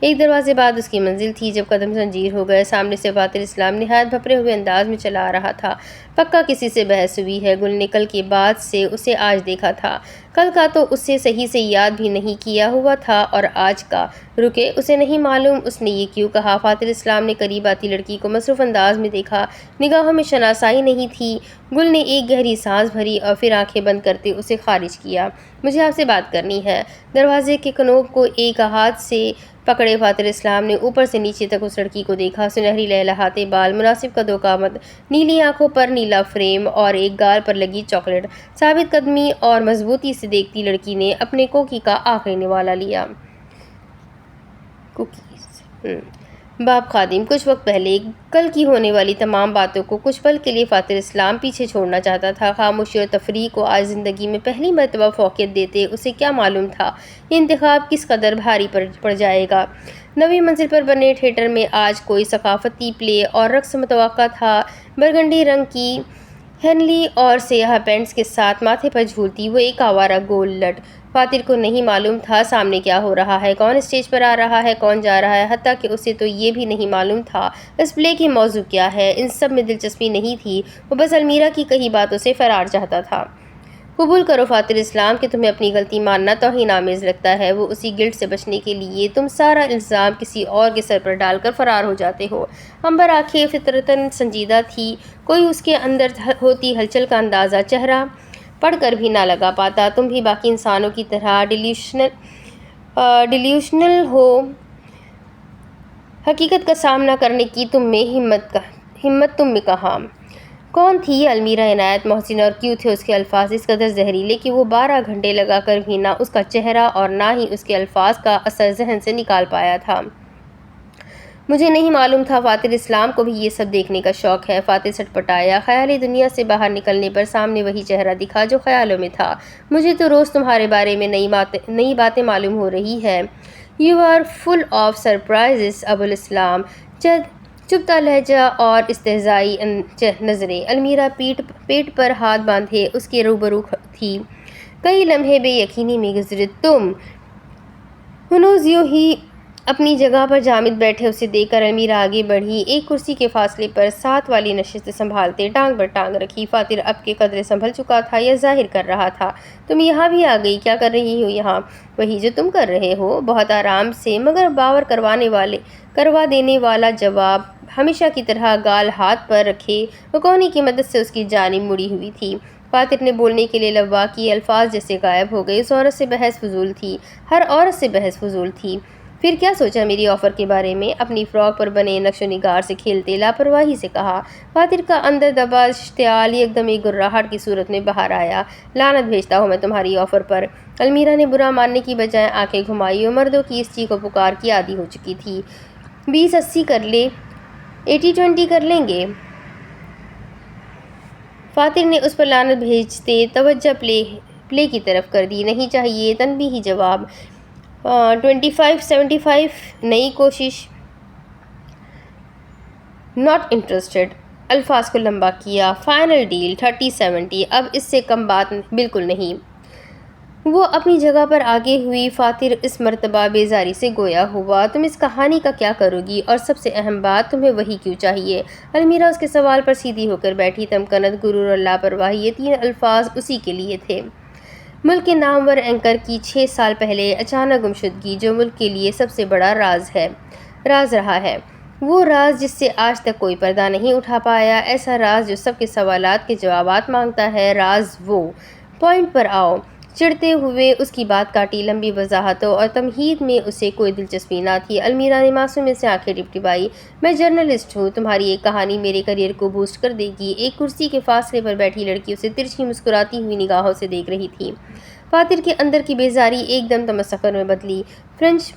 ایک دروازے بعد اس کی منزل تھی۔ جب قدم زنجیر ہو گئے، سامنے سے فاتر اسلام نہایت بھپرے ہوئے انداز میں چلا آ رہا تھا۔ پکا کسی سے بحث ہوئی ہے۔ گل نے کل کے بعد سے اسے آج دیکھا تھا۔ کل کا تو اسے صحیح سے یاد بھی نہیں کیا ہوا تھا، اور آج کا؟ رکے، اسے نہیں معلوم اس نے یہ کیوں کہا۔ فاتر اسلام نے قریب آتی لڑکی کو مصروف انداز میں دیکھا۔ نگاہوں میں شناسائی نہیں تھی۔ گل نے ایک گہری سانس بھری اور پھر آنکھیں بند کرتے اسے خارج کیا۔ مجھے آپ سے بات کرنی ہے۔ دروازے کے کنوب کو ایک ہاتھ سے پکڑے فاتر اسلام نے اوپر سے نیچے تک اس لڑکی کو دیکھا۔ سنہری لہلہاتے بال، مناسب قد و قامت، نیلی آنکھوں پر نیلا فریم اور ایک گال پر لگی چاکلیٹ۔ ثابت قدمی اور مضبوطی سے دیکھتی لڑکی نے اپنے کوکی کا آخری نوالا لیا۔ باب خادم کچھ وقت پہلے کل کی ہونے والی تمام باتوں کو کچھ پل کے لیے فاتر اسلام پیچھے چھوڑنا چاہتا تھا۔ خاموشی اور تفریح کو آج زندگی میں پہلی مرتبہ فوقیت دیتے اسے کیا معلوم تھا یہ انتخاب کس قدر بھاری پڑ جائے گا۔ نویں منزل پر بنے تھیٹر میں آج کوئی ثقافتی پلے اور رقص متوقع تھا۔ برگنڈی رنگ کی ہینلی اور سیاہ پینٹس کے ساتھ ماتھے پر جھولتی وہ ایک آوارہ گول لٹ۔ فاتر کو نہیں معلوم تھا سامنے کیا ہو رہا ہے، کون اسٹیج پر آ رہا ہے، کون جا رہا ہے، حتیٰ کہ اسے تو یہ بھی نہیں معلوم تھا اس پلے کی موضوع کیا ہے۔ ان سب میں دلچسپی نہیں تھی، وہ بس المیرا کی کہی باتوں سے فرار چاہتا تھا۔ قبول کرو فاتر اسلام کہ تمہیں اپنی غلطی ماننا توہین آمیز لگتا ہے۔ وہ اسی گلٹ سے بچنے کے لیے تم سارا الزام کسی اور کے سر پر ڈال کر فرار ہو جاتے ہو۔ عنبر آنکھیں فطرتاً سنجیدہ تھی، کوئی اس کے اندر ہوتی ہلچل کا اندازہ چہرہ پڑھ کر بھی نہ لگا پاتا۔ تم بھی باقی انسانوں کی طرح ڈیلیوشنل ہو۔ حقیقت کا سامنا کرنے کی ہمت تم میں کہاں؟ کون تھی یہ المیرا عنایت محسن اور کیوں تھے اس کے الفاظ اس قدر زہریلے کہ وہ 12 گھنٹے لگا کر بھی نہ اس کا چہرہ اور نہ ہی اس کے الفاظ کا اثر ذہن سے نکال پایا تھا؟ مجھے نہیں معلوم تھا فاتر اسلام کو بھی یہ سب دیکھنے کا شوق ہے۔ فاتر سٹپٹایا۔ خیالی دنیا سے باہر نکلنے پر سامنے وہی چہرہ دکھا جو خیالوں میں تھا۔ مجھے تو روز تمہارے بارے میں نئی باتیں معلوم ہو رہی ہے۔ You are full of surprises Abu ul-Islam. چبھتا لہجہ اور استہزائی نظریں۔ المیرا پیٹ پر ہاتھ باندھے اس کے روبرو تھی۔ کئی لمحے بے یقینی میں گزرے۔ تم ہنوز یوں ہی اپنی جگہ پر جامد بیٹھے اسے دیکھ کر المیرا آگے بڑھی، ایک کرسی کے فاصلے پر ساتھ والی نشست سنبھالتے ٹانگ پر ٹانگ رکھی۔ فاتر اب کے قدرے سنبھل چکا تھا یا ظاہر کر رہا تھا۔ تم یہاں بھی آ گئی، کیا کر رہی ہو یہاں؟ وہی جو تم کر رہے ہو، بہت آرام سے مگر باور کروا دینے والا جواب۔ ہمیشہ کی طرح گال ہاتھ پر رکھے وہ کونی کی مدد سے اس کی جانب مڑی ہوئی تھی۔ فاتر نے بولنے کے لیے لبا کیے، الفاظ جیسے غائب ہو گئے۔ اس عورت سے بحث فضول تھی، ہر عورت سے بحث فضول تھی۔ پھر کیا سوچا میری آفر کے بارے میں؟ اپنی فراک پر بنے نقش و نگار سے کھیلتے لاپرواہی سے کہا۔ فاتر کا اندر دبا اشتعال یکدم ایک گراہٹ کی صورت میں باہر آیا۔ لعنت بھیجتا ہوں میں تمہاری آفر پر۔ المیرا نے برا ماننے کی بجائے آنکھیں گھمائی۔ وہ مردوں کی اس چیخ و پکار کی عادی ہو چکی تھی۔ 20-80 کر لے، 80-20 کر لیں گے؟ فاتر نے اس پر لعنت بھیجتے توجہ پلے کی طرف کر دی۔ نہیں چاہیے، تنبیہی جواب۔ 25-75 نئی کوشش؟ Not interested. الفاظ کو لمبا کیا۔ فائنل ڈیل 30-70، اب اس سے کم بات بالکل نہیں۔ وہ اپنی جگہ پر آگے ہوئی۔ فاتر اس مرتبہ بیزاری سے گویا ہوا۔ تم اس کہانی کا کیا کرو گی؟ اور سب سے اہم بات، تمہیں وہی کیوں چاہیے؟ المیرا اس کے سوال پر سیدھی ہو کر بیٹھی۔ تمکنت، غرور اور لاپرواہی، یہ 3 الفاظ اسی کے لیے تھے۔ ملک کے نامور اینکر کی 6 سال پہلے اچانک گمشدگی، جو ملک کے لیے سب سے بڑا راز رہا ہے۔ وہ راز جس سے آج تک کوئی پردہ نہیں اٹھا پایا، ایسا راز جو سب کے سوالات کے جوابات مانگتا ہے۔ راز وہ۔ پوائنٹ پر آؤ۔ چڑھتے ہوئے اس کی بات کاٹی۔ لمبی وضاحتوں اور تمہید میں اسے کوئی دلچسپی نہ تھی۔ المیرا نے معصومی سے آنکھیں ٹپٹپائی۔ میں جرنلسٹ ہوں، تمہاری ایک کہانی میرے کیریئر کو بوسٹ کر دے گی۔ ایک کرسی کے فاصلے پر بیٹھی لڑکی اسے ترچھی مسکراتی ہوئی نگاہوں سے دیکھ رہی تھی۔ فاتر کے اندر کی بیزاری ایک دم تمسخر میں بدلی۔ فرینچ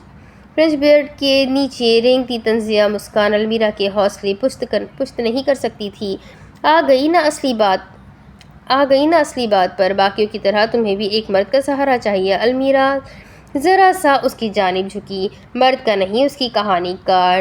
بیئرڈ کے نیچے رینگتی طنزیہ مسکان المیرا کے حوصلے پست نہیں کر سکتی تھی۔ آ گئی نا اصلی بات پر۔ باقیوں کی طرح تمہیں بھی ایک مرد کا سہارا چاہیے۔ المیرا ذرا سا اس کی جانب جھکی۔ مرد کا نہیں، اس کی کہانی کا۔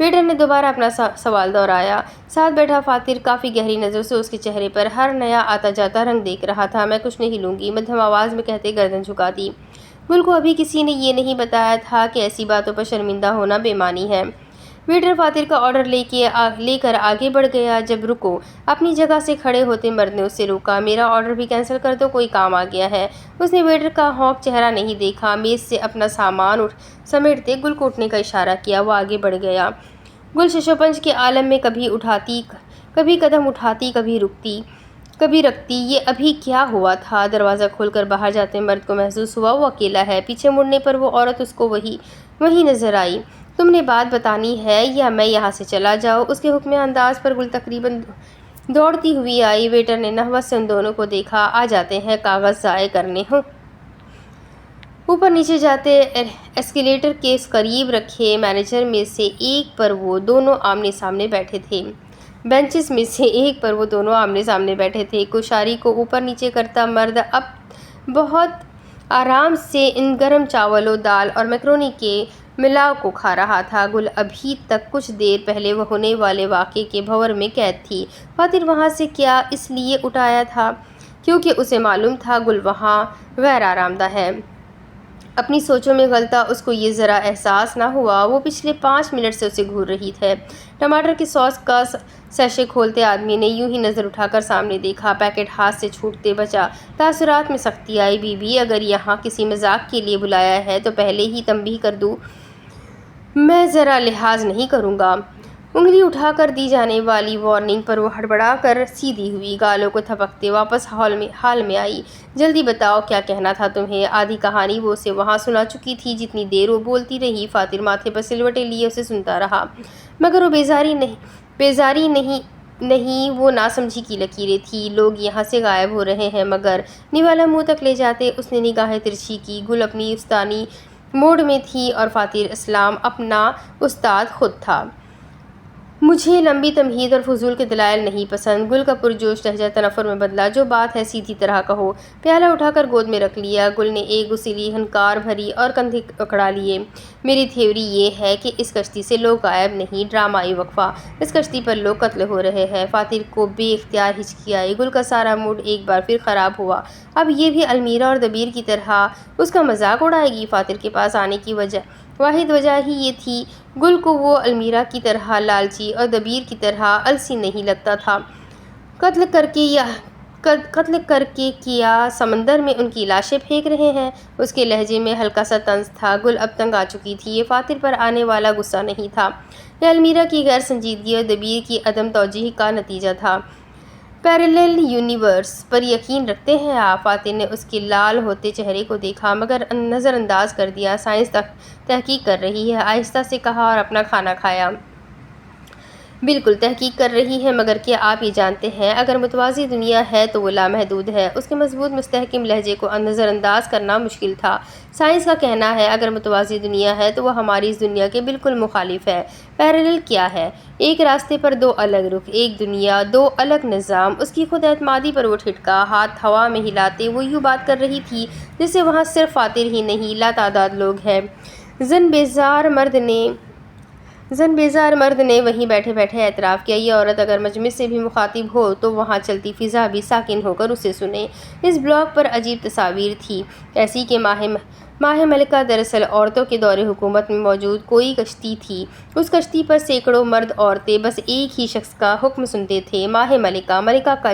ویٹر نے دوبارہ اپنا سوال دہرایا۔ ساتھ بیٹھا فاتر کافی گہری نظر سے اس کے چہرے پر ہر نیا آتا جاتا رنگ دیکھ رہا تھا۔ میں کچھ نہیں لوں گی، مدھم آواز میں کہتے گردن جھکا دی۔ گل کو ابھی کسی نے یہ نہیں بتایا تھا کہ ایسی باتوں پر شرمندہ ہونا بے معنی ہے۔ ویٹر فاتر کا آرڈر لے کر آگے بڑھ گیا۔ جب رکو، اپنی جگہ سے کھڑے ہوتے مرد نے اسے روکا۔ میرا آرڈر بھی کینسل کر دو، کوئی کام آ گیا ہے؟ اس نے ویٹر کا ہونک چہرہ نہیں دیکھا۔ میز سے اپنا سامان سمیٹتے گل کو اٹھنے کا اشارہ کیا۔ وہ آگے بڑھ گیا۔ گل ششوپنج کے عالم میں کبھی قدم اٹھاتی، کبھی رکھتی۔ یہ ابھی کیا ہوا تھا؟ دروازہ کھول کر باہر جاتے مرد کو محسوس ہوا وہ اکیلا ہے۔ پیچھے مڑنے پر وہ عورت اس کو وہی نظر آئی۔ تم نے بات بتانی ہے یا میں یہاں سے چلا جاؤں؟ اس کے حکم انداز پر گل تقریباً دوڑتی ہوئی آئی۔ ویٹر نے نحوست سے ان دونوں کو دیکھا۔ آ جاتے ہیں، کاغذ ضائع کرنے ہوں۔ اوپر نیچے جاتے ایسکیلیٹر کے قریب رکھے مینیجر میں سے ایک پر وہ دونوں آمنے سامنے بیٹھے تھے۔ بینچز میں سے ایک پر وہ دونوں آمنے سامنے بیٹھے تھے۔ کوشاری کو اوپر نیچے کرتا مرد اب بہت آرام سے ان گرم چاولوں، دال اور میکرونی کے ملاؤ کو کھا رہا تھا۔ گل ابھی تک کچھ دیر پہلے ہونے والے واقعے کے بھنور میں قید تھی۔ فاتر وہاں سے کیا اس لیے اٹھ آیا تھا کیونکہ اسے معلوم تھا گل وہاں غیر آرام دہ ہے۔ اپنی سوچوں میں غلطہ اس کو یہ ذرا احساس نہ ہوا۔ وہ پچھلے 5 منٹ سے اسے گھور رہی ہے۔ ٹماٹر کی ساس کا سیشے کھولتے آدمی نے یوں ہی نظر اٹھا کر سامنے دیکھا۔ پیکٹ ہاتھ سے چھوٹتے بچا۔ تاثرات میں سختی آئی۔ بی بی، اگر یہاں کسی مذاق کے لیے بلایا ہے تو پہلے ہی تنبیہ کر دوں، میں ذرا لحاظ نہیں کروں گا۔ انگلی اٹھا کر دی جانے والی وارننگ پر وہ ہڑبڑا کر سیدھی ہوئی، گالوں کو تھپکتے واپس حال میں آئی۔ جلدی بتاؤ، کیا کہنا تھا تمہیں؟ آدھی کہانی وہ اسے وہاں سنا چکی تھی۔ جتنی دیر وہ بولتی رہی فاتر ماتھے پر سلوٹے لیے اسے سنتا رہا، مگر وہ بیزاری نہیں وہ ناسمجھی کی لکیریں تھیں۔ لوگ یہاں سے غائب ہو رہے ہیں، مگر نوالا منہ تک لے جاتے اس نے نگاہیں ترچھی کی۔ گل اپنی استادانہ موڈ میں تھی اور فاتر اسلام اپنا استاد خود تھا۔ مجھے لمبی تمہید اور فضول کے دلائل نہیں پسند۔ گل کا پرجوش لہجہ تنفر میں بدلا۔ جو بات ہے سیدھی طرح کہو۔ پیالہ اٹھا کر گود میں رکھ لیا۔ گل نے ایک گسیلی ہنکار بھری اور کندھے اکڑا لیے۔ میری تھیوری یہ ہے کہ اس کشتی سے لوگ غائب نہیں، ڈرامائی وقفہ۔ اس کشتی پر لوگ قتل ہو رہے ہیں۔ فاتر کو بے اختیار ہچکی آئی۔ گل کا سارا موڈ ایک بار پھر خراب ہوا۔ اب یہ بھی المیرا اور دبیر کی طرح اس کا مذاق اڑائے گی؟ فاتر کے پاس آنے کی واحد وجہ ہی یہ تھی۔ گل کو وہ المیرا کی طرح لالچی اور دبیر کی طرح آلسی نہیں لگتا تھا۔ قتل کر کے کیا سمندر میں ان کی لاشیں پھینک رہے ہیں؟ اس کے لہجے میں ہلکا سا طنز تھا۔ گل اب تنگ آ چکی تھی۔ یہ فاتر پر آنے والا غصہ نہیں تھا، یہ المیرا کی غیر سنجیدگی اور دبیر کی عدم توجہی کا نتیجہ تھا۔ پیریلل یونیورس پر یقین رکھتے ہیں آپ؟ فاتر نے اس کے لال ہوتے چہرے کو دیکھا مگر نظر انداز کر دیا۔ سائنس تحقیق کر رہی ہے، آہستہ سے کہا اور اپنا کھانا کھایا۔ بالکل تحقیق کر رہی ہے، مگر کیا آپ یہ جانتے ہیں اگر متوازی دنیا ہے تو وہ لامحدود ہے؟ اس کے مضبوط مستحکم لہجے کو نظر انداز کرنا مشکل تھا۔ سائنس کا کہنا ہے اگر متوازی دنیا ہے تو وہ ہماری اس دنیا کے بالکل مخالف ہے۔ پیریلل کیا ہے؟ ایک راستے پر دو الگ رخ، ایک دنیا، دو الگ نظام۔ اس کی خود اعتمادی پر وہ ٹھٹکا، ہاتھ ہوا میں ہلاتے وہ یوں بات کر رہی تھی جیسے وہاں صرف فاتر ہی نہیں لاتعداد لوگ ہیں۔ زن بیزار مرد نے وہیں بیٹھے بیٹھے اعتراف کیا۔ یہ عورت اگر مجمع سے بھی مخاطب ہو تو وہاں چلتی فضا بھی ساکن ہو کر اسے سنے۔ اس بلاک پر عجیب تصاویر تھی ایسی کہ ماہ ملکہ دراصل عورتوں کے دور حکومت میں موجود کوئی کشتی تھی۔ اس کشتی پر سینکڑوں مرد عورتیں بس ایک ہی شخص کا حکم سنتے تھے، ماہ ملکہ، ملکہ کا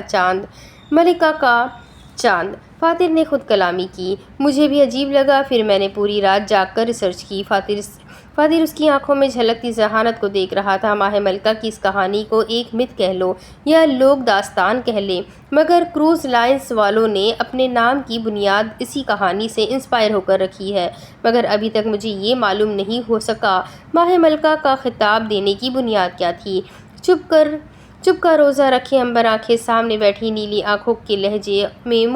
چاند۔ فاتر نے خود کلامی کی۔ مجھے بھی عجیب لگا، پھر میں نے پوری رات جاگ کر ریسرچ کی۔ فاتر اس کی آنکھوں میں جھلکتی ذہانت کو دیکھ رہا تھا۔ ماہ ملکہ کی اس کہانی کو ایک مت کہہ لو یا لوک داستان کہہ لیں، مگر کروز لائنز والوں نے اپنے نام کی بنیاد اسی کہانی سے انسپائر ہو کر رکھی ہے، مگر ابھی تک مجھے یہ معلوم نہیں ہو سکا ماہ ملکہ کا خطاب دینے کی بنیاد کیا تھی۔ چپ کا روزہ رکھے عنبر آنکھیں سامنے بیٹھی نیلی آنکھوں کے لہجے میں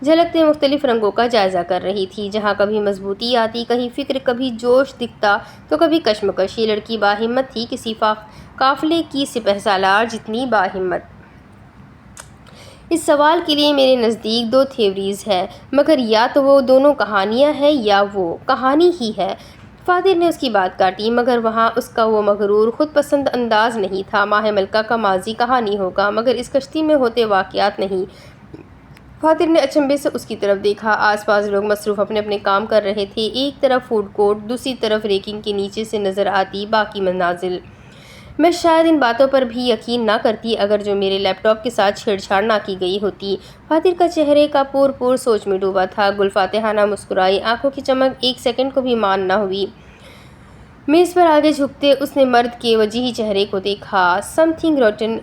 جھلکتے مختلف رنگوں کا جائزہ کر رہی تھی، جہاں کبھی مضبوطی آتی، کہیں فکر، کبھی جوش دکھتا تو کبھی کشمکش۔ یہ لڑکی باہمت تھی، کسی قافلے کی سپہسالار جتنی باہمت۔ اس سوال کے لیے میرے نزدیک 2 تھیوریز ہیں، مگر یا تو وہ دونوں کہانیاں ہیں یا وہ کہانی ہی ہے۔ فاتر نے اس کی بات کاٹی، مگر وہاں اس کا وہ مغرور خود پسند انداز نہیں تھا۔ ماہ ملکہ کا ماضی کہانی ہوگا مگر اس کشتی میں ہوتے واقعات نہیں۔ فاتر نے اچنبے سے اس کی طرف دیکھا۔ آس پاس لوگ مصروف اپنے اپنے کام کر رہے تھے۔ ایک طرف فوڈ کورٹ، دوسری طرف ریکنگ کے نیچے سے نظر آتی باقی منازل۔ میں شاید ان باتوں پر بھی یقین نہ کرتی اگر جو میرے لیپ ٹاپ کے ساتھ چھیڑ چھاڑ نہ کی گئی ہوتی۔ فاتر کا چہرے کا پور سوچ میں ڈوبا تھا۔ گل فاتحانہ مسکرائی، آنکھوں کی چمک ایک سیکنڈ کو بھی مان نہ ہوئی۔ میز پر آگے جھکتے اس نے مرد کے وجیح چہرے کو دیکھا۔ "Something rotten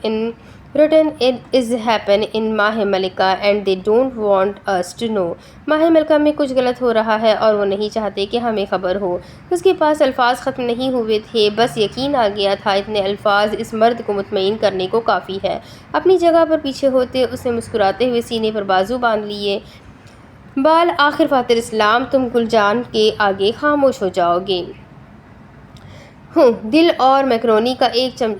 is happening in ماہ ملکہ and they don't want us to know۔ ماہ ملکہ میں کچھ غلط ہو رہا ہے اور وہ نہیں چاہتے کہ ہمیں خبر ہو۔ اس کے پاس الفاظ ختم نہیں ہوئے تھے، بس یقین آ گیا تھا اتنے الفاظ اس مرد کو مطمئن کرنے کو کافی ہے۔ اپنی جگہ پر پیچھے ہوتے اس نے مسکراتے ہوئے سینے پر بازو باندھ لیے۔ "بال آخر فاتر اسلام، تم گل جان کے آگے خاموش ہو جاؤ گے۔ دل اور میکرونی کا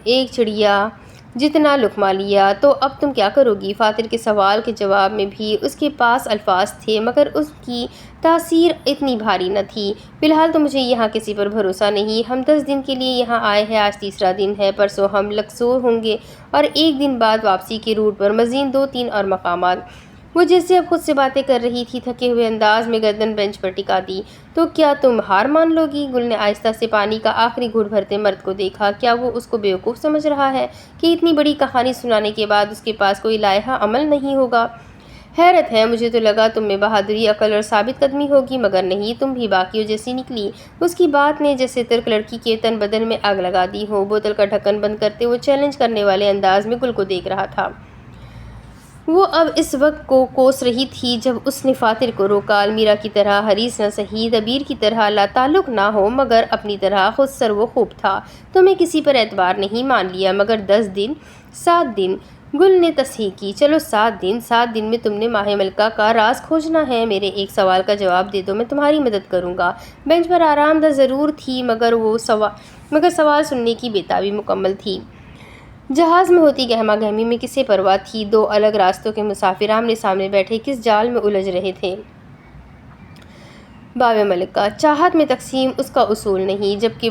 ایک چڑیا جتنا لقمہ لیا، تو اب تم کیا کرو گی؟" فاتر کے سوال کے جواب میں بھی اس کے پاس الفاظ تھے مگر ان کی تاثیر اتنی بھاری نہ تھی۔ "فی الحال تو مجھے یہاں کسی پر بھروسہ نہیں۔ ہم 10 دن کے لیے یہاں آئے ہیں، آج تیسرا دن ہے۔ پرسوں ہم لکسور ہوں گے اور ایک دن بعد واپسی کے روٹ پر مزید 2-3 اور مقامات۔ وہ جیسے اب خود سے باتیں کر رہی تھی، تھکے ہوئے انداز میں گردن بینچ پر ٹکا دی۔ "تو کیا تم ہار مان لو گی؟" گل نے آہستہ سے پانی کا آخری گھونٹ بھرتے مرد کو دیکھا۔ کیا وہ اس کو بیوقوف سمجھ رہا ہے کہ اتنی بڑی کہانی سنانے کے بعد اس کے پاس کوئی لائحہ عمل نہیں ہوگا؟ "حیرت ہے، مجھے تو لگا تم میں بہادری، عقل اور ثابت قدمی ہوگی، مگر نہیں، تم بھی باقیوں جیسی نکلی۔" اس کی بات نے جیسے ترک لڑکی کے تن بدن میں آگ لگا دی ہو۔ بوتل کا ڈھکن بند کرتے وہ چیلنج کرنے والے انداز میں گل کو دیکھ رہا تھا۔ وہ اب اس وقت کو کوس رہی تھی جب اس نے فاتر کو روکا۔ المیرا کی طرح حریص نہ سہی، دبیر کی طرح لا تعلق نہ ہو، مگر اپنی طرح خود سر و خوب تھا۔ "تمہیں کسی پر اعتبار نہیں، مان لیا، مگر 10 دن، 7 دن۔ گل نے تصحیح کی۔ "چلو 7 دن۔ 7 دن میں تم نے ماہ ملکہ کا راز کھوجنا ہے۔ میرے ایک سوال کا جواب دے دو، میں تمہاری مدد کروں گا۔" بینچ پر آرام دہ ضرور تھی مگر سوال سننے کی بےتابی مکمل تھی۔ جہاز میں ہوتی گہما گہمی میں کسے پرواہ تھی؟ 2 الگ راستوں کے مسافر آمنے سامنے بیٹھے کس جال میں الجھ رہے تھے؟ باب ملکہ۔ چاہت میں تقسیم اس کا اصول نہیں، جبکہ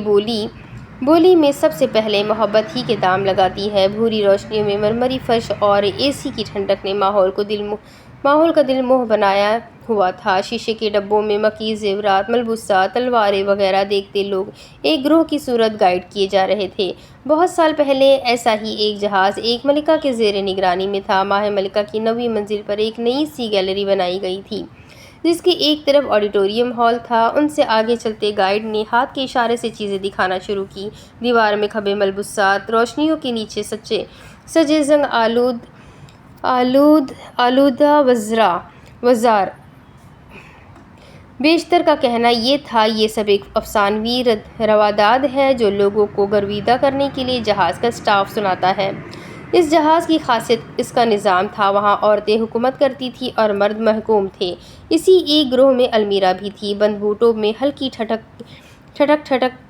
بولی میں سب سے پہلے محبت ہی کے دام لگاتی ہے۔ بھوری روشنیوں میں مرمری فرش اور اے سی کی ٹھنڈک نے ماحول کا دل موہ بنایا ہوا تھا۔ شیشے کے ڈبوں میں مکیز زیورات، ملبوسات، تلواریں وغیرہ دیکھتے لوگ ایک گروہ کی صورت گائیڈ کیے جا رہے تھے۔ بہت سال پہلے ایسا ہی ایک جہاز ایک ملکہ کے زیر نگرانی میں تھا۔ ماہ ملکہ کی 9ویں منزل پر ایک نئی سی گیلری بنائی گئی تھی جس کے ایک طرف آڈیٹوریم ہال تھا۔ ان سے آگے چلتے گائیڈ نے ہاتھ کے اشارے سے چیزیں دکھانا شروع کی۔ دیوار میں کھبے ملبوسات، روشنیوں کے نیچے سجے زنگ آلودہ وزار۔ بیشتر کا کہنا یہ تھا یہ سب ایک افسانوی رواداد ہے جو لوگوں کو گرویدہ کرنے کے لیے جہاز کا اسٹاف سناتا ہے۔ اس جہاز کی خاصیت اس کا نظام تھا۔ وہاں عورتیں حکومت کرتی تھیں اور مرد محکوم تھے۔ اسی ایک گروہ میں المیرا بھی تھی۔ بند بوٹوں میں ہلکی ٹھٹک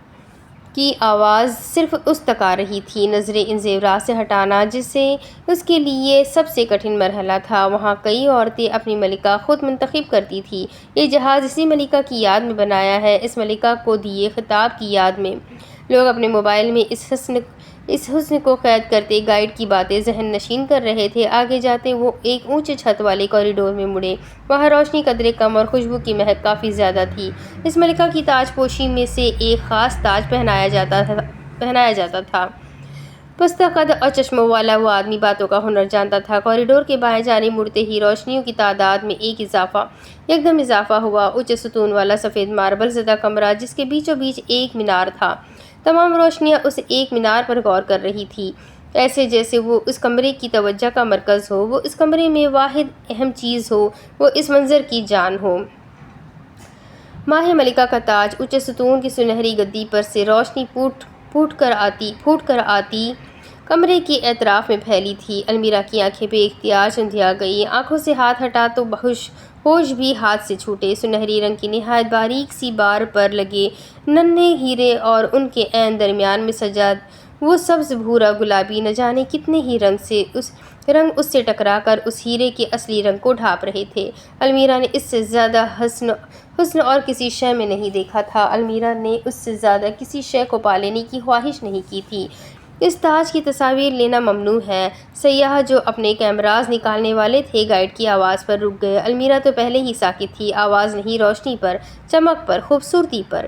کی آواز صرف اس تک آ رہی تھی۔ نظریں ان زیورات سے ہٹانا جسے اس کے لیے سب سے کٹھن مرحلہ تھا۔ وہاں کئی عورتیں اپنی ملکہ خود منتخب کرتی تھیں۔ یہ جہاز اسی ملکہ کی یاد میں بنایا ہے، اس ملکہ کو دیے خطاب کی یاد میں۔ لوگ اپنے موبائل میں اس حسن کو قید کرتے گائیڈ کی باتیں ذہن نشین کر رہے تھے۔ آگے جاتے وہ ایک اونچے چھت والے کوریڈور میں مڑے۔ وہاں روشنی قدرے کم اور خوشبو کی مہک کافی زیادہ تھی۔ اس ملکہ کی تاج پوشی میں سے ایک خاص تاج پہنایا جاتا تھا۔ پستہ قد اور چشموں والا وہ آدمی باتوں کا ہنر جانتا تھا۔ کوریڈور کے بائیں جانب مڑتے ہی روشنیوں کی تعداد میں ایک دم اضافہ ہوا۔ اونچے ستون والا سفید ماربل زدہ کمرہ جس کے بیچوں بیچ ایک مینار تھا۔ تمام روشنیاں اس ایک مینار پر غور کر رہی تھیں، ایسے جیسے وہ اس کمرے کی توجہ کا مرکز ہو، وہ اس کمرے میں واحد اہم چیز ہو، وہ اس منظر کی جان ہو۔ ماہ ملکہ کا تاج اونچے ستون کی سنہری گدی پر سے روشنی پھوٹ کر آتی کمرے کے اطراف میں پھیلی تھی۔ المیرا کی آنکھیں بے اختیار چندھیا گئیں۔ آنکھوں سے ہاتھ ہٹا تو ہوش بھی ہاتھ سے چھوٹے۔ سنہری رنگ کی نہایت باریک سی بار پر لگے ننھے ہیرے اور ان کے عین درمیان میں سجا وہ سبز بھورا گلابی نہ جانے کتنے ہی رنگ اس سے ٹکرا کر اس ہیرے کے اصلی رنگ کو ڈھانپ رہے تھے۔ المیرا نے اس سے زیادہ حسن اور کسی شے میں نہیں دیکھا تھا۔ المیرا نے اس سے زیادہ کسی شے کو پا لینے کی خواہش نہیں کی تھی۔ اس تاج کی تصاویر لینا ممنوع ہے۔ سیاح جو اپنے کیمراز نکالنے والے تھے گائیڈ کی آواز پر رک گئے۔ المیرا تو پہلے ہی ساکت تھی، آواز نہیں، روشنی پر، چمک پر، خوبصورتی پر۔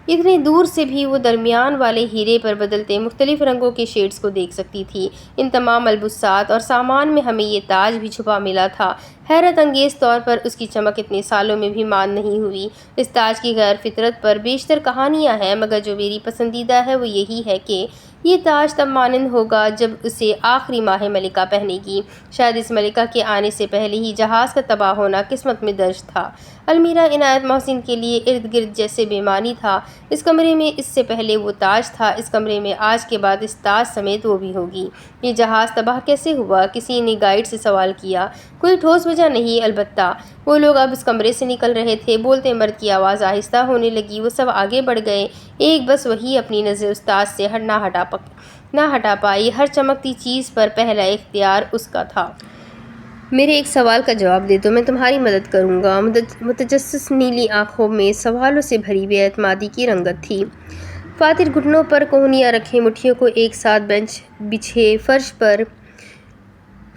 اتنے دور سے بھی وہ درمیان والے ہیرے پر بدلتے مختلف رنگوں کے شیڈز کو دیکھ سکتی تھی۔ ان تمام ملبوسات اور سامان میں ہمیں یہ تاج بھی چھپا ملا تھا۔ حیرت انگیز طور پر اس کی چمک اتنے سالوں میں بھی ماند نہیں ہوئی۔ اس تاج کی غیر فطرت پر بیشتر کہانیاں ہیں، مگر جو میری پسندیدہ ہے وہ یہی ہے کہ یہ تاج تب مانند ہوگا جب اسے آخری ماہ ملکہ پہنے گی۔ شاید اس ملکہ کے آنے سے پہلے ہی جہاز کا تباہ ہونا قسمت میں درج تھا۔ المیرا عنایت محسن کے لیے ارد گرد جیسے بے معنی تھا۔ اس کمرے میں اس سے پہلے وہ تاج تھا، اس کمرے میں آج کے بعد اس تاج سمیت وہ بھی ہوگی۔ یہ جہاز تباہ کیسے ہوا؟ کسی نے گائیڈ سے سوال کیا۔ کوئی ٹھوس وجہ نہیں، البتہ وہ لوگ اب اس کمرے سے نکل رہے تھے۔ بولتے مرد کی آواز آہستہ ہونے لگی۔ وہ سب آگے بڑھ گئے، ایک بس وہی اپنی نظر اس تاج سے نہ ہٹا پائی۔ ہر چمکتی چیز پر پہلا اختیار اس کا تھا۔ میرے ایک سوال کا جواب دے تو میں تمہاری مدد کروں گا۔ متجسس نیلی آنکھوں میں سوالوں سے بھری بے اعتمادی کی رنگت تھی۔ فاتر گھٹنوں پر کوہنیاں رکھے، مٹھیوں کو ایک ساتھ بینچ بچھے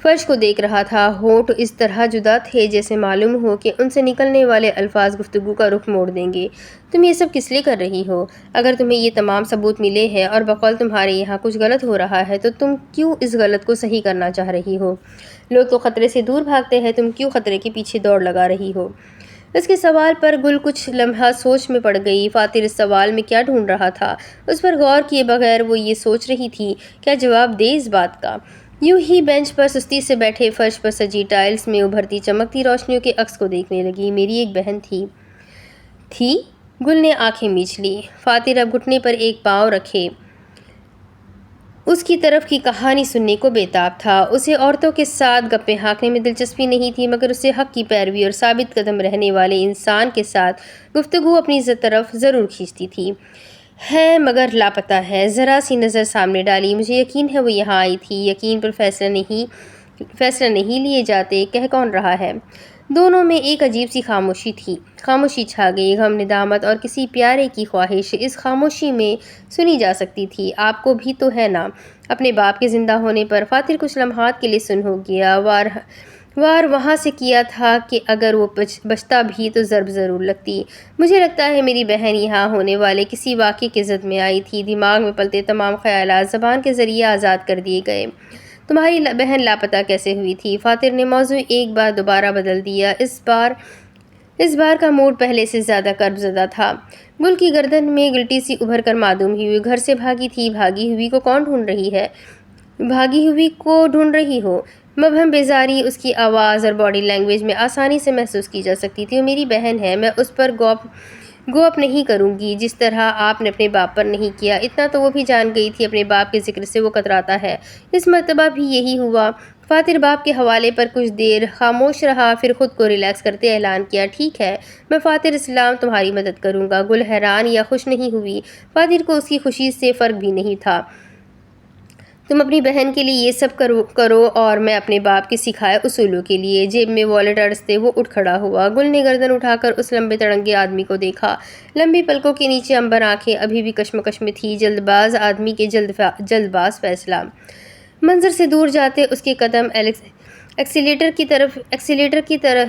فرش کو دیکھ رہا تھا۔ ہونٹ اس طرح جدا تھے جیسے معلوم ہو کہ ان سے نکلنے والے الفاظ گفتگو کا رخ موڑ دیں گے۔ تم یہ سب کس لیے کر رہی ہو؟ اگر تمہیں یہ تمام ثبوت ملے ہیں اور بقول تمہارے یہاں کچھ غلط ہو رہا ہے تو تم کیوں اس غلط کو صحیح کرنا چاہ رہی ہو؟ لوگ تو خطرے سے دور بھاگتے ہیں، تم کیوں خطرے کے پیچھے دوڑ لگا رہی ہو؟ اس کے سوال پر گل کچھ لمحات سوچ میں پڑ گئی۔ فاتر اس سوال میں کیا ڈھونڈ رہا تھا، اس پر غور کیے بغیر وہ یہ سوچ رہی تھی کیا جواب دے اس بات کا۔ یوں ہی بینچ پر سستی سے بیٹھے فرش پر سجی ٹائلز میں ابھرتی چمکتی روشنیوں کے عکس کو دیکھنے لگی۔ میری ایک بہن تھی؟ گل نے آنکھیں میچ لی۔ فاتر اب گھٹنے پر ایک پاؤں رکھے اس کی طرف کی کہانی سننے کو بے تاب تھا۔ اسے عورتوں کے ساتھ گپیں ہانکنے میں دلچسپی نہیں تھی، مگر اسے حق کی پیروی اور ثابت قدم رہنے والے انسان کے ساتھ گفتگو اپنی طرف ضرور کھینچتی تھی۔ ہے مگر لاپتہ ہے۔ ذرا سی نظر سامنے ڈالی، مجھے یقین ہے وہ یہاں آئی تھی۔ یقین پر فیصلہ نہیں لیے جاتے، کہہ کون رہا ہے؟ دونوں میں ایک عجیب سی خاموشی تھی۔ خاموشی چھا گئی، غم، ندامت اور کسی پیارے کی خواہش اس خاموشی میں سنی جا سکتی تھی۔ آپ کو بھی تو ہے نا؟ اپنے باپ کے زندہ ہونے پر فاتر کچھ لمحات کے لیے سن ہو گیا۔ وار وہاں سے کیا تھا کہ اگر وہ بچتا بھی تو ضرب ضرور لگتی۔ مجھے لگتا ہے میری بہن یہاں ہونے والے کسی واقعے کی زد میں آئی تھی۔ دماغ میں پلتے تمام خیالات زبان کے ذریعے آزاد کر دیے گئے۔ تمہاری بہن لاپتہ کیسے ہوئی تھی؟ فاتر نے موضوع ایک بار دوبارہ بدل دیا۔ اس بار کا موڈ پہلے سے زیادہ کرب زدہ تھا۔ گل کی گردن میں گلٹی سی ابھر کر معدوم ہوئی۔ گھر سے بھاگی تھی۔ بھاگی ہوئی کو کون ڈھونڈ رہی ہے؟ بھاگی ہوئی کو ڈھونڈ رہی ہو؟ مبہم بیزاری اس کی آواز اور باڈی لینگویج میں آسانی سے محسوس کی جا سکتی تھی۔ وہ میری بہن ہے، میں اس پر گو اپ نہیں کروں گی جس طرح آپ نے اپنے باپ پر نہیں کیا۔ اتنا تو وہ بھی جان گئی تھی اپنے باپ کے ذکر سے وہ کتراتا ہے۔ اس مرتبہ بھی یہی ہوا۔ فاتر باپ کے حوالے پر کچھ دیر خاموش رہا، پھر خود کو ریلیکس کرتے اعلان کیا، ٹھیک ہے، میں فاتر اسلام تمہاری مدد کروں گا۔ گل حیران یا خوش نہیں ہوئی۔ فاتر کو اس کی خوشی سے فرق بھی نہیں تھا۔ تم اپنی بہن کے لیے یہ سب کرو اور میں اپنے باپ کے سکھائے اصولوں کے لیے۔ جیب میں والیٹ اڑستے وہ اٹھ کھڑا ہوا۔ گل نے گردن اٹھا کر اس لمبے تڑنگے آدمی کو دیکھا۔ لمبی پلکوں کے نیچے عنبر آنکھیں ابھی بھی کشمکش میں تھی۔ جلد باز آدمی کے جلد باز فیصلہ۔ منظر سے دور جاتے اس کے قدم ایکسیلیٹر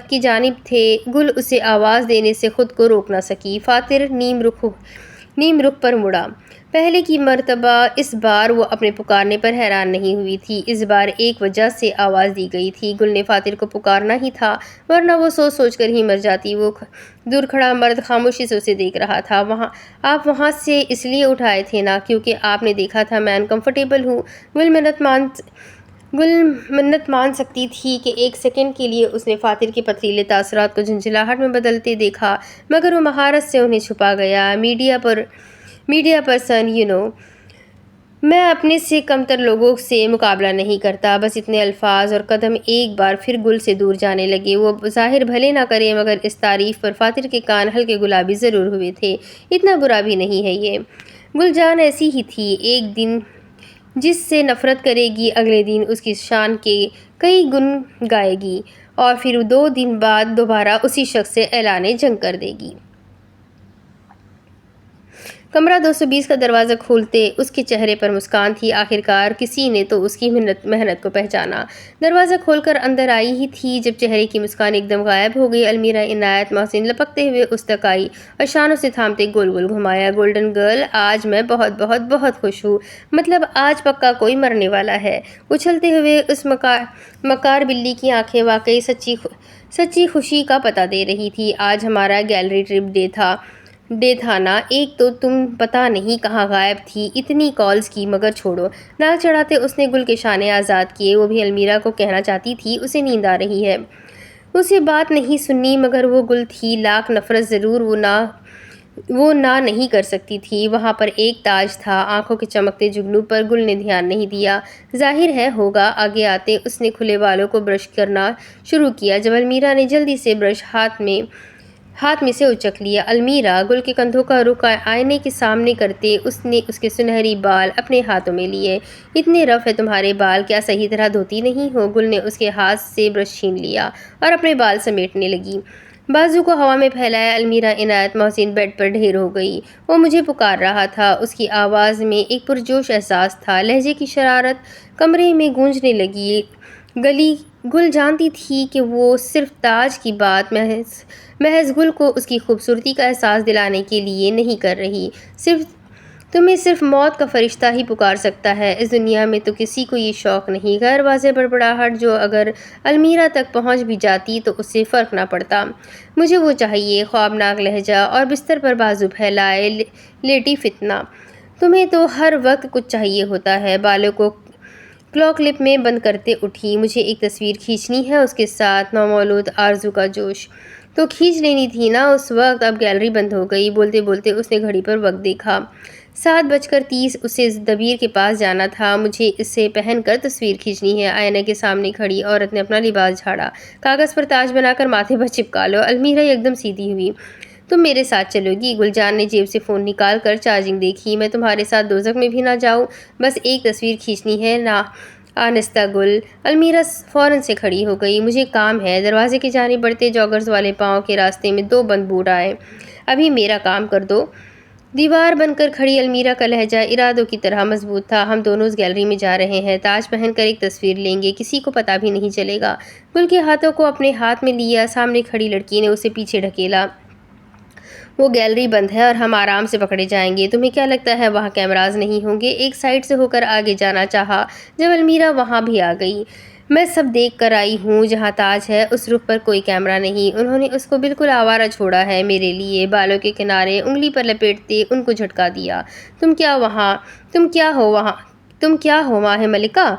کی جانب تھے۔ گل اسے آواز دینے سے خود کو روک نہ سکی۔ فاتر نیم رخ پر مڑا۔ پہلے کی مرتبہ اس بار وہ اپنے پکارنے پر حیران نہیں ہوئی تھی۔ اس بار ایک وجہ سے آواز دی گئی تھی۔ گل نے فاتر کو پکارنا ہی تھا، ورنہ وہ سوچ کر ہی مر جاتی۔ وہ دور کھڑا مرد خاموشی سے اسے دیکھ رہا تھا۔ آپ وہاں سے اس لیے اٹھائے تھے نا کیونکہ آپ نے دیکھا تھا میں انکمفرٹیبل ہوں؟ گل منت مان سکتی تھی کہ ایک سیکنڈ کے لیے اس نے فاتر کے پتھریلے تاثرات کو جھنجھلاہٹ میں بدلتے دیکھا، مگر وہ مہارت سے انہیں چھپا گیا۔ میڈیا پرسن میں اپنے سے کمتر لوگوں سے مقابلہ نہیں کرتا۔ بس اتنے الفاظ اور قدم ایک بار پھر گل سے دور جانے لگے۔ وہ ظاہر بھلے نہ کرے مگر اس تعریف پر فاتر کے کان ہلکے گلابی ضرور ہوئے تھے۔ اتنا برا بھی نہیں ہے یہ۔ گل جان ایسی ہی تھی، ایک دن جس سے نفرت کرے گی اگلے دن اس کی شان کے کئی گن گائے گی اور پھر 2 دن بعد دوبارہ اسی شخص سے اعلان جنگ کر دے گی۔ کمرہ 220 کا دروازہ کھولتے اس کے چہرے پر مسکان تھی۔ آخرکار کسی نے تو اس کی محنت کو پہچانا۔ دروازہ کھول کر اندر آئی ہی تھی جب چہرے کی مسکان ایک دم غائب ہو گئی۔ المیرا عنایت محسن لپکتے ہوئے اس تک آئی اور شانوں سے تھامتے گول گول گھمایا۔ گولڈن گرل، آج میں بہت بہت بہت خوش ہوں، مطلب آج پکا کوئی مرنے والا ہے۔ اچھلتے ہوئے اس مکار بلی کی آنکھیں واقعی سچی خوشی کا پتہ دے رہی تھی۔ آج ہمارا گیلری ٹرپ ڈے تھا نا، ایک تو تم پتہ نہیں کہاں غائب تھی، اتنی کالز کی مگر چھوڑو۔ ناک چڑھاتے اس نے گل کے شانے آزاد کیے۔ وہ بھی المیرا کو کہنا چاہتی تھی اسے نیند آ رہی ہے، اسے بات نہیں سننی، مگر وہ گل تھی، لاکھ نفرت ضرور وہ نہ نہیں کر سکتی تھی۔ وہاں پر ایک تاج تھا، آنکھوں کے چمکتے جگنو پر گل نے دھیان نہیں دیا۔ ظاہر ہے ہوگا۔ آگے آتے اس نے کھلے بالوں کو برش کرنا شروع کیا۔ جب المیرا نے جلدی سے برش ہاتھ میں سے اچک لیا۔ المیرا گل کے کندھوں کا رخ آئینے کے سامنے کرتے اس نے اس کے سنہری بال اپنے ہاتھوں میں لیے۔ اتنے رف ہے تمہارے بال، کیا صحیح طرح دھوتی نہیں ہو؟ گل نے اس کے ہاتھ سے برش چھین لیا اور اپنے بال سمیٹنے لگی۔ بازو کو ہوا میں پھیلایا المیرا عنایت محسن بیڈ پر ڈھیر ہو گئی۔ وہ مجھے پکار رہا تھا۔ اس کی آواز میں ایک پرجوش احساس تھا، لہجے کی شرارت کمرے میں گونجنے لگی۔ گل جانتی تھی کہ وہ صرف تاج کی بات محض گل کو اس کی خوبصورتی کا احساس دلانے کے لیے نہیں کر رہی۔ تمہیں صرف موت کا فرشتہ ہی پکار سکتا ہے، اس دنیا میں تو کسی کو یہ شوق نہیں۔ غیر واضح بڑبڑاہٹ جو اگر المیرا تک پہنچ بھی جاتی تو اس سے فرق نہ پڑتا۔ مجھے وہ چاہیے، خوابناک لہجہ اور بستر پر بازو پھیلائے لیٹی فتنہ۔ تمہیں تو ہر وقت کچھ چاہیے ہوتا ہے۔ بالوں کو کلو کلپ میں بند کرتے اٹھی۔ مجھے ایک تصویر کھینچنی ہے اس کے ساتھ، نومولود آرزو کا جوش تو کھینچ لینی تھی نا اس وقت۔ اب گیلری بند ہو گئی۔ بولتے بولتے اس نے گھڑی پر وقت دیکھا، 7:30۔ اسے دبیر کے پاس جانا تھا۔ مجھے اسے پہن کر تصویر کھینچنی ہے۔ آئینے کے سامنے کھڑی عورت نے اپنا لباس جھاڑا۔ کاغذ پر تاج بنا کر ماتھے پر چپکا لو۔ المیرا ایک دم سیدھی ہوئی۔ تم میرے ساتھ چلو گی؟ گلجان نے جیب سے فون نکال کر چارجنگ دیکھی۔ میں تمہارے ساتھ دوزخ میں بھی نہ جاؤں؟ بس ایک تصویر کھینچنی ہے نا آنستہ گل۔ المیرا فوراً سے کھڑی ہو گئی۔ مجھے کام ہے۔ دروازے کی جانب بڑھتے جاگرز والے پاؤں کے راستے میں 2 بند بوٹ آئے۔ ابھی میرا کام کر دو۔ دیوار بن کر کھڑی المیرا کا لہجہ ارادوں کی طرح مضبوط تھا۔ ہم دونوں اس گیلری میں جا رہے ہیں، تاج پہن کر ایک تصویر لیں گے، کسی کو پتہ بھی نہیں چلے گا۔ گل کے ہاتھوں کو اپنے ہاتھ میں لیا۔ سامنے کھڑی لڑکی نے اسے پیچھے ڈھکیلا۔ وہ گیلری بند ہے اور ہم آرام سے پکڑے جائیں گے۔ تمہیں کیا لگتا ہے وہاں کیمراز نہیں ہوں گے؟ ایک سائڈ سے ہو کر آگے جانا چاہا جب المیرا وہاں بھی آ گئی۔ میں سب دیکھ کر آئی ہوں، جہاں تاج ہے اس رخ پر کوئی کیمرہ نہیں۔ انہوں نے اس کو بالکل آوارہ چھوڑا ہے میرے لیے۔ بالوں کے کنارے انگلی پر لپیٹتے ان کو جھٹکا دیا۔ تم کیا ہو ماہ ملکہ؟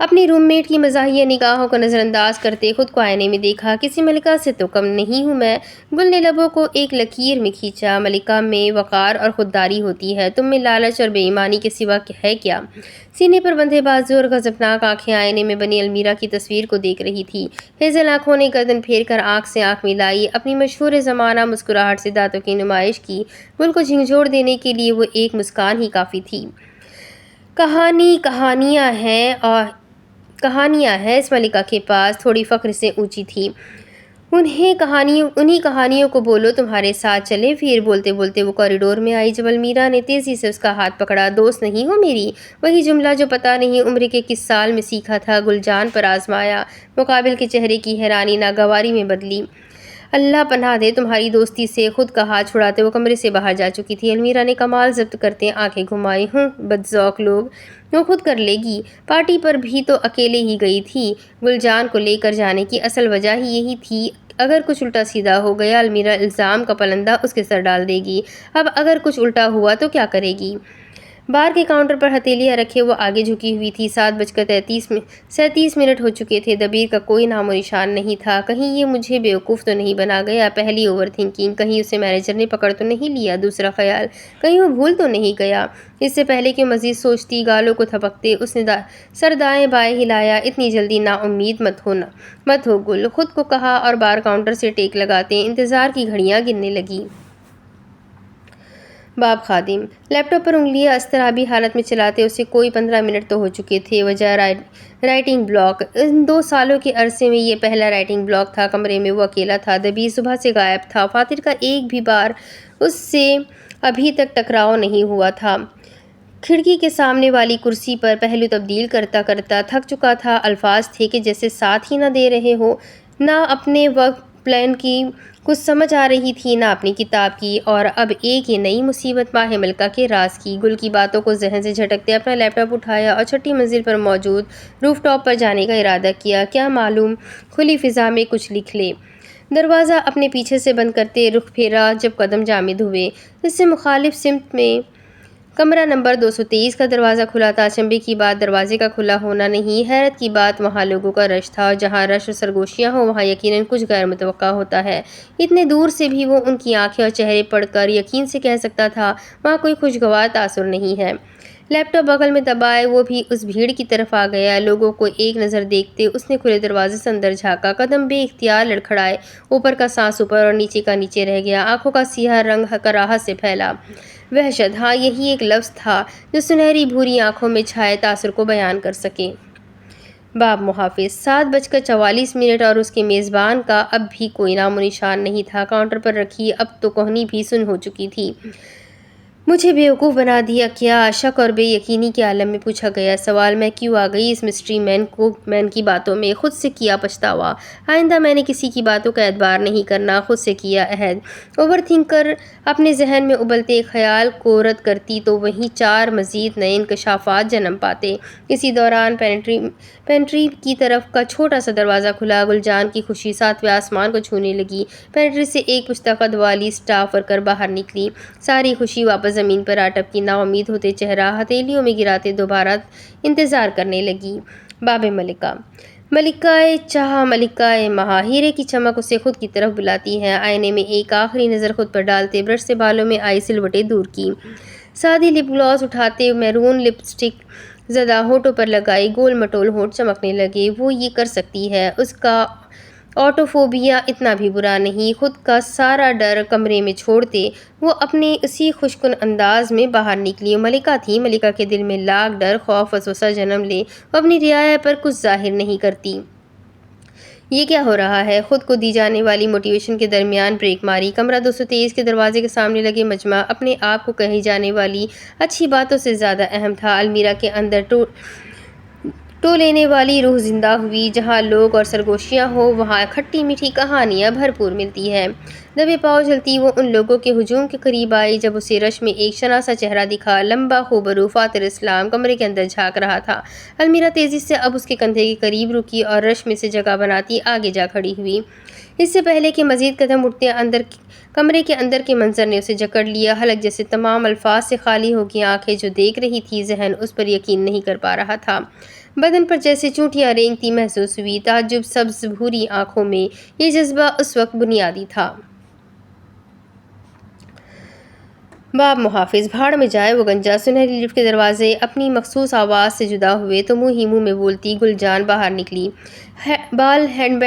اپنی روم میٹ کی مزاحیہ نگاہوں کو نظر انداز کرتے خود کو آئینے میں دیکھا۔ کسی ملکہ سے تو کم نہیں ہوں میں۔ گل نے لبوں کو ایک لکیر میں کھینچا۔ ملکہ میں وقار اور خودداری ہوتی ہے، تم میں لالچ اور بے ایمانی کے سوا ہے کیا؟ سینے پر بندھے بازو اور غضبناک آنکھیں آئینے میں بنی المیرا کی تصویر کو دیکھ رہی تھی۔ ہیزل آنکھوں نے گردن پھیر کر آنکھ سے آنکھ ملائی۔ اپنی مشہور زمانہ مسکراہٹ سے دانتوں کی نمائش کی۔ گل کو جھنجھوڑ دینے کے لیے وہ ایک مسکان ہی کافی تھی۔ کہانیاں ہیں اس ملکہ کے پاس، تھوڑی فخر سے اونچی تھی۔ انہی کہانیوں کو بولو، تمہارے ساتھ چلے پھر؟ بولتے بولتے وہ کوریڈور میں آئی جب المیرا نے تیزی سے اس کا ہاتھ پکڑا۔ دوست نہیں ہو میری؟ وہی جملہ جو پتہ نہیں عمر کے کس سال میں سیکھا تھا، گلجان پر آزمایا۔ مقابل کے چہرے کی حیرانی ناگواری میں بدلی۔ اللہ پناہ دے تمہاری دوستی سے۔ خود کا ہاتھ چھڑاتے وہ کمرے سے باہر جا چکی تھی۔ المیرا نے کمال ضبط کرتے آنکھیں گھمائی۔ بدذوق لوگ، وہ خود کر لے گی۔ پارٹی پر بھی تو اکیلے ہی گئی تھی۔ گلجان کو لے کر جانے کی اصل وجہ ہی یہی تھی، اگر کچھ الٹا سیدھا ہو گیا المیرا الزام کا پلندہ اس کے سر ڈال دے گی۔ اب اگر کچھ الٹا ہوا تو کیا کرے گی؟ بار کے کاؤنٹر پر ہتھیلیاں رکھے وہ آگے جھکی ہوئی تھی۔ 7:37 ہو چکے تھے۔ دبیر کا کوئی نام و نشان نہیں تھا۔ کہیں یہ مجھے بیوقوف تو نہیں بنا گیا؟ پہلی اوور تھنکنگ، کہیں اسے مینیجر نے پکڑ تو نہیں لیا؟ دوسرا خیال، کہیں وہ بھول تو نہیں گیا؟ اس سے پہلے کہ مزید سوچتی، گالوں کو تھپکتے اس نے سر دائیں بائیں ہلایا۔ اتنی جلدی نا امید مت ہو گل، خود کو کہا اور بار کاؤنٹر سے ٹیک لگاتے انتظار کی گھڑیاں گننے لگی۔ باب خادم لیپ ٹاپ پر انگلیاں اضطرابی حالت میں چلاتے اسے کوئی 15 منٹ تو ہو چکے تھے۔ وجہ رائٹنگ بلاک۔ ان 2 سالوں کے عرصے میں یہ پہلا رائٹنگ بلاک تھا۔ کمرے میں وہ اکیلا تھا۔ دبیر صبح سے غائب تھا۔ فاتر کا ایک بھی بار اس سے ابھی تک ٹکراؤ نہیں ہوا تھا۔ کھڑکی کے سامنے والی کرسی پر پہلو تبدیل کرتا کرتا تھک چکا تھا۔ الفاظ تھے کہ جیسے ساتھ ہی نہ دے رہے ہو، نہ اپنے ورک پلان کی کچھ سمجھ آ رہی تھی، نہ اپنی کتاب کی، اور اب ایک یہ نئی مصیبت ماہ ملکہ کے راز کی۔ گل کی باتوں کو ذہن سے جھٹکتے اپنا لیپ ٹاپ اٹھایا اور چھٹی منزل پر موجود روف ٹاپ پر جانے کا ارادہ کیا۔ کیا معلوم کھلی فضا میں کچھ لکھ لے۔ دروازہ اپنے پیچھے سے بند کرتے رخ پھیرا جب قدم جامد ہوئے۔ اس سے مخالف سمت میں کمرہ نمبر 223 کا دروازہ کھلا تھا۔ اچنبھے کی بات دروازے کا کھلا ہونا نہیں، حیرت کی بات وہاں لوگوں کا رش تھا، اور جہاں رش اور سرگوشیاں ہوں وہاں یقیناً کچھ غیر متوقع ہوتا ہے۔ اتنے دور سے بھی وہ ان کی آنکھیں اور چہرے پڑھ کر یقین سے کہہ سکتا تھا وہاں کوئی خوشگوار تاثر نہیں ہے۔ لیپ ٹاپ بغل میں دبائے وہ بھی اس بھیڑ کی طرف آ گیا۔ لوگوں کو ایک نظر دیکھتے اس نے کھلے دروازے سے اندر جھانکا، قدم بے اختیار لڑکھڑائے، اوپر کا سانس اوپر اور نیچے کا نیچے رہ گیا، آنکھوں کا سیاہ رنگ کراہت سے پھیلا۔ وحشت، ہاں یہی ایک لفظ تھا جو سنہری بھوری آنکھوں میں چھائے تاثر کو بیان کر سکے۔ باب محافظ۔ 7:44 اور اس کے میزبان کا اب بھی کوئی نام و نشان نہیں تھا۔ کاؤنٹر پر رکھی اب تو کوہنی بھی سن ہو چکی تھی۔ مجھے بیوقوف بنا دیا کیا؟ شک اور بے یقینی کے عالم میں پوچھا گیا سوال۔ میں کیوں آ گئی اس مسٹری مین کی باتوں میں؟ خود سے کیا پچھتاوا۔ آئندہ میں نے کسی کی باتوں کا اعتبار نہیں کرنا، خود سے کیا عہد۔ اوور تھنکر اپنے ذہن میں ابلتے خیال کو رد کرتی تو وہیں 4 مزید نئے انکشافات جنم پاتے۔ اسی دوران پینٹری کی طرف کا چھوٹا سا دروازہ کھلا۔ گل جان کی خوشی 7ویں آسمان کو چھونے لگی۔ پینٹری سے ایک پختہ قد والی اسٹاف ورکر باہر نکلی۔ ساری خوشی واپس زمین پر آ ٹپکی۔ نا امید ہوتے چہرہ ہتھیلیوں میں گراتے دوبارہ انتظار کرنے لگی۔ باب ملکہ۔ ملکہ چاہ ملکہ مہا، ہیرے کی چمک اسے خود کی طرف بلاتی ہے۔ آئینے میں ایک آخری نظر خود پر ڈالتے برش سے بالوں میں آئی سلوٹیں دور کی، سادی لپ گلاس اٹھاتے میرون لپ سٹک زدہ ہونٹوں پر لگائی، گول مٹول ہونٹ چمکنے لگے۔ وہ یہ کر سکتی ہے، اس کا آٹوفوبیا اتنا بھی برا نہیں۔ خود کا سارا ڈر کمرے میں چھوڑتے وہ اپنے اسی خوشکن انداز میں باہر نکلی۔ ملکہ تھی، ملکہ کے دل میں لاکھ ڈر، خوف، وسوسہ جنم لے، وہ اپنی رعایا پر کچھ ظاہر نہیں کرتی۔ یہ کیا ہو رہا ہے؟ خود کو دی جانے والی موٹیویشن کے درمیان بریک ماری۔ کمرہ 223 کے دروازے کے سامنے لگے مجمع اپنے آپ کو کہی جانے والی اچھی باتوں سے زیادہ اہم تھا۔ المیرا کے اندر ٹو لینے والی روح زندہ ہوئی۔ جہاں لوگ اور سرگوشیاں ہوں وہاں کھٹی میٹھی کہانیاں بھرپور ملتی ہیں۔ دبے پاؤں چلتی وہ ان لوگوں کے ہجوم کے قریب آئی۔ جب اسے رش میں ایک شناسا چہرہ دکھا، لمبا خوبرو فاتر اسلام کمرے کے اندر جھانک رہا تھا۔ المیرا تیزی سے اب اس کے کندھے کے قریب رکی اور رش میں سے جگہ بناتی آگے جا کھڑی ہوئی۔ اس سے پہلے کہ مزید قدم اٹھتے کمرے کے اندر کے منظر نے اسے جکڑ لیا۔ حلق جیسے تمام الفاظ سے خالی ہو گئی آنکھیں جو دیکھ رہی تھی، ذہن اس پر یقین نہیں کر پا رہا تھا۔ بدن پر جیسے چونٹیاں رینگتی محسوس ہوئی۔ تعجب سبز بھوری آنکھوں میں یہ جذبہ اس وقت بنیادی تھا۔ باب محافظ۔ بھاڑ میں جائے وہ گنجا۔ سنہری لفٹ کے دروازے اپنی مخصوص آواز سے جدا ہوئے تو منہ ہی منہ میں بولتی گل جان باہر نکلی۔ بال ہینڈ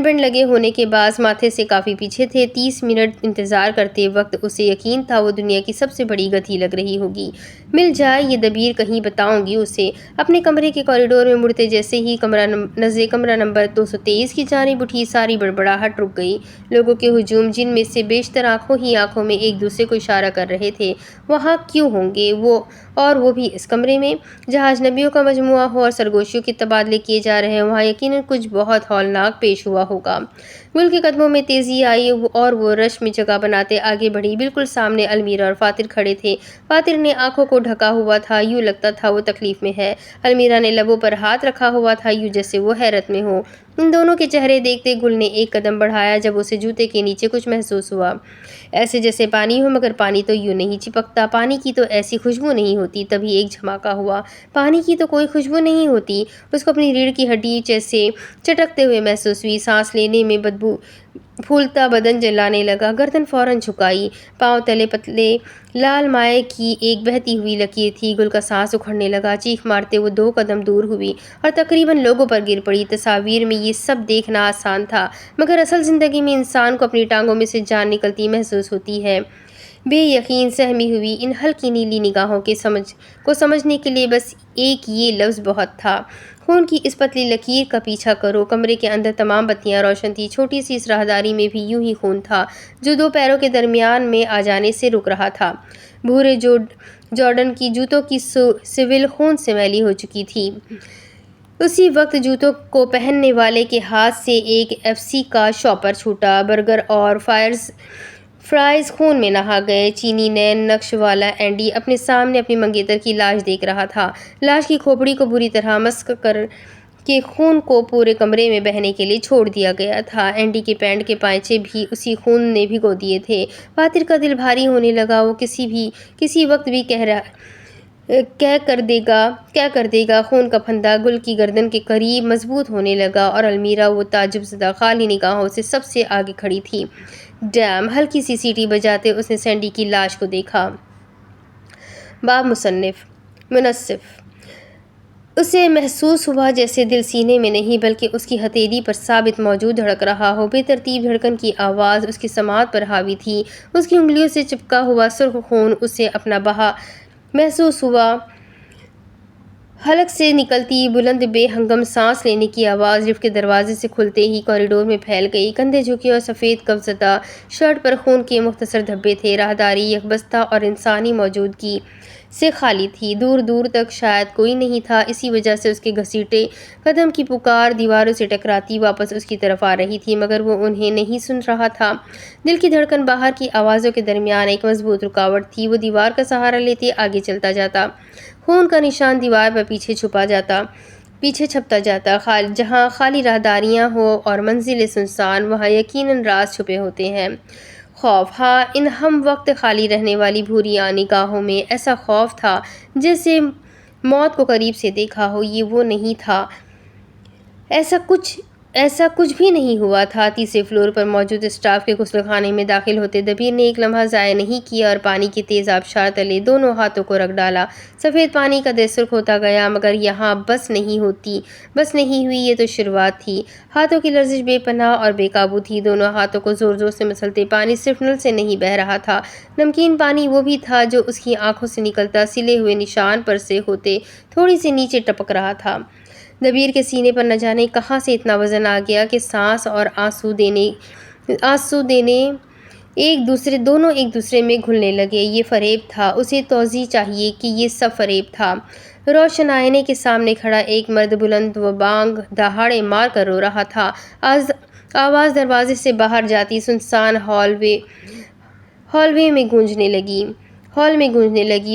بینڈ لگے ہونے کے باعث ماتھے سے کافی پیچھے تھے۔ 30 منٹ انتظار کرتے وقت اسے یقین تھا وہ دنیا کی سب سے بڑی گدھی لگ رہی ہوگی۔ مل جائے یہ دبیر کہیں بتاؤں گی اسے۔ اپنے کمرے کے کوریڈور میں مڑتے جیسے ہی نظریں کمرہ نمبر 223 کی جانب اٹھی، ساری بڑبڑاہٹ رک گئی۔ لوگوں کے ہجوم، جن میں سے بیشتر آنکھوں ہی آنکھوں میں ایک دوسرے کو اشارہ کر رہے تھے، وہاں کیوں ہوں گے وہ بھی اس کمرے میں جہاں اجنبیوں کا مجموعہ ہو اور سرگوشیوں کے تبادلے کیے جا رہے ہیں، وہاں یقیناً کچھ بہت ہولناک پیش ہوا ہوگا۔ گل کے قدموں میں تیزی آئی اور وہ رش میں جگہ بناتے آگے بڑھی۔ بالکل سامنے المیرا اور فاتر کھڑے تھے۔ فاتر نے آنکھوں کو ڈھکا ہوا تھا، یوں لگتا تھا وہ تکلیف میں ہے۔ المیرا نے لبوں پر ہاتھ رکھا ہوا تھا، یوں جیسے وہ حیرت میں ہو۔ ان دونوں کے چہرے دیکھتے گل نے ایک قدم بڑھایا جب اسے جوتے کے نیچے کچھ محسوس ہوا، ایسے جیسے پانی ہو، مگر پانی تو یوں نہیں چپکتا، پانی کی تو ایسی خوشبو نہیں ہوتی۔ تبھی ایک جھماکا ہوا، پانی کی تو کوئی خوشبو نہیں ہوتی۔ اس کو اپنی ریڑھ کی ہڈی جیسے چٹکتے ہوئے محسوس ہوئی، سانس لینے میں بدبو، پھولتا بدن جلانے لگا۔ گردن فوراً جھکائی، پاؤں تلے پتلے لال مائع کی ایک بہتی ہوئی لکیر تھی۔ گل کا سانس اکھڑنے لگا، چیخ مارتے وہ 2 قدم دور ہوئی اور تقریباً لوگوں پر گر پڑی۔ تصاویر میں یہ سب دیکھنا آسان تھا، مگر اصل زندگی میں انسان کو اپنی ٹانگوں میں سے جان نکلتی محسوس ہوتی ہے۔ بے یقین سہمی ہوئی ان ہلکی نیلی نگاہوں کے سمجھنے کے لیے بس ایک یہ لفظ بہت تھا: خون کی اس پتلی لکیر کا پیچھا کرو۔ کمرے کے اندر تمام بتیاں روشن تھیں۔ چھوٹی سی اس راہداری میں بھی یوں ہی خون تھا جو دو پیروں کے درمیان میں آ جانے سے رک رہا تھا۔ بھورے جارڈن کی جوتوں کی سول خون سے میلی ہو چکی تھی۔ اسی وقت جوتوں کو پہننے والے کے ہاتھ سے ایک FC کا شاپر چھوٹا۔ برگر اور فرائز خون میں نہا گئے۔ چینی نین نقش والا اینڈی اپنے سامنے اپنی منگیتر کی لاش دیکھ رہا تھا۔ لاش کی کھوپڑی کو بری طرح مسح کر کے خون کو پورے کمرے میں بہنے کے لیے چھوڑ دیا گیا تھا۔ اینڈی کے پینٹ کے پائچے بھی اسی خون نے بھگو دیے تھے۔ فاتر کا دل بھاری ہونے لگا۔ وہ کسی وقت بھی کیا کر دے گا۔ خون کا پھندا گل کی گردن کے قریب مضبوط ہونے لگا اور المیرا وہ تعجب زدہ خالی نگاہوں سے سب سے آگے کھڑی تھی۔ ڈیم! ہلکی سی سیٹی بجاتے اس نے سینڈی کی لاش کو دیکھا۔ باب منصف اسے محسوس ہوا جیسے دل سینے میں نہیں بلکہ اس کی ہتھیلی پر ثابت موجود دھڑک رہا ہو۔ بے ترتیب دھڑکن کی آواز اس کی سماعت پر حاوی تھی۔ اس کی انگلیوں سے چپکا ہوا سرخ خون اسے اپنا بہا محسوس ہوا۔ حلق سے نکلتی بلند بے ہنگم سانس لینے کی آواز لفٹ کے دروازے سے کھلتے ہی کوریڈور میں پھیل گئی۔ کندھے جھکے اور سفید کف زدہ شرٹ پر خون کے مختصر دھبے تھے۔ راہداری یکبستہ اور انسانی موجودگی سے خالی تھی۔ دور دور تک شاید کوئی نہیں تھا۔ اسی وجہ سے اس کے گھسیٹے قدم کی پکار دیواروں سے ٹکراتی واپس اس کی طرف آ رہی تھی مگر وہ انہیں نہیں سن رہا تھا۔ دل کی دھڑکن باہر کی آوازوں کے درمیان ایک مضبوط رکاوٹ تھی۔ وہ دیوار کا سہارا لیتے آگے چلتا جاتا۔ خون کا نشان دیوار پر پیچھے چھپتا جاتا۔ جہاں خالی راہداریاں ہوں اور منزلیں سنسان، وہاں یقیناً راز چھپے ہوتے ہیں۔ خوف، ہاں، ان ہم وقت خالی رہنے والی بھوری نگاہوں میں ایسا خوف تھا جیسے موت کو قریب سے دیکھا ہو۔ یہ وہ نہیں تھا۔ ایسا کچھ بھی نہیں ہوا تھا۔ تیسرے فلور پر موجود اسٹاف کے غسل خانے میں داخل ہوتے دبیر نے ایک لمحہ ضائع نہیں کیا اور پانی کے تیز آبشار تلے دونوں ہاتھوں کو رکھ ڈالا۔ سفید پانی کا دل سرخ ہوتا گیا مگر یہاں بس نہیں ہوئی، یہ تو شروعات تھی۔ ہاتھوں کی لرزش بے پناہ اور بے قابو تھی۔ دونوں ہاتھوں کو زور زور سے مسلتے پانی صرف نل سے نہیں بہہ رہا تھا۔ نمکین پانی وہ بھی تھا جو اس کی آنکھوں سے نکلتا سلے ہوئے نشان پر سے ہوتے تھوڑی سی نیچے ٹپک رہا تھا۔ دبیر کے سینے پر نہ جانے کہاں سے اتنا وزن آ گیا کہ سانس اور آنسو دینے دونوں ایک دوسرے میں گھلنے لگے۔ یہ فریب تھا۔ اسے توضیح چاہیے کہ یہ سب فریب تھا۔ روشن آئینے کے سامنے کھڑا ایک مرد بلند و بانگ دہاڑے مار کر رو رہا تھا۔ آواز دروازے سے باہر جاتی سنسان ہال وے میں گونجنے لگی۔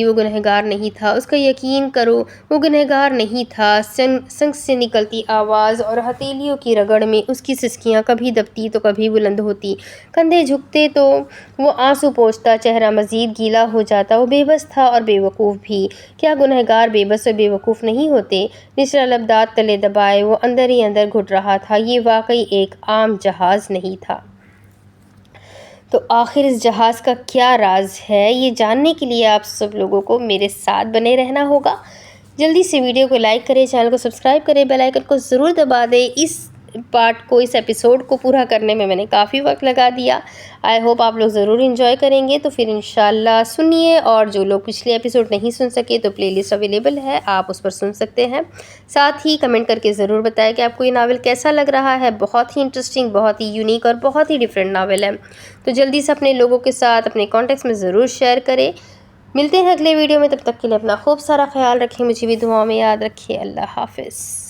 وہ گنہگار نہیں تھا، اس کا یقین کرو، وہ گنہگار نہیں تھا۔ سنک سے نکلتی آواز اور ہتھیلیوں کی رگڑ میں اس کی سسکیاں کبھی دبتی تو کبھی بلند ہوتی۔ کندھے جھکتے تو وہ آنسو پوچھتا، چہرہ مزید گیلا ہو جاتا۔ وہ بے بس تھا اور بے وقوف بھی۔ کیا گنہگار بے بس اور بے وقوف نہیں ہوتے؟ نچلا لب دانت تلے دبائے وہ اندر ہی اندر گھٹ رہا تھا۔ یہ واقعی ایک عام جہاز نہیں تھا۔ تو آخر اس جہاز کا کیا راز ہے؟ یہ جاننے کے لیے آپ سب لوگوں کو میرے ساتھ بنے رہنا ہوگا۔ جلدی سے ویڈیو کو لائک کریں، چینل کو سبسکرائب کریں، بیل آئیکن کو ضرور دبا دیں۔ اس ایپیسوڈ کو پورا کرنے میں نے کافی وقت لگا دیا۔ آئی ہوپ آپ لوگ ضرور انجوائے کریں گے۔ تو پھر انشاءاللہ سنیے، اور جو لوگ پچھلے ایپیسوڈ نہیں سن سکے تو پلے لسٹ اویلیبل ہے، آپ اس پر سن سکتے ہیں۔ ساتھ ہی کمنٹ کر کے ضرور بتائیں کہ آپ کو یہ ناول کیسا لگ رہا ہے۔ بہت ہی انٹرسٹنگ، بہت ہی یونیک اور بہت ہی ڈیفرنٹ ناول ہے۔ تو جلدی سے اپنے لوگوں کے ساتھ اپنے کانٹیکٹس میں ضرور شیئر کریں۔ ملتے ہیں اگلے ویڈیو میں، تب تک کے لیے اپنا خوب سارا خیال رکھیں، مجھے بھی دعاؤں میں یاد رکھیں۔ اللہ حافظ۔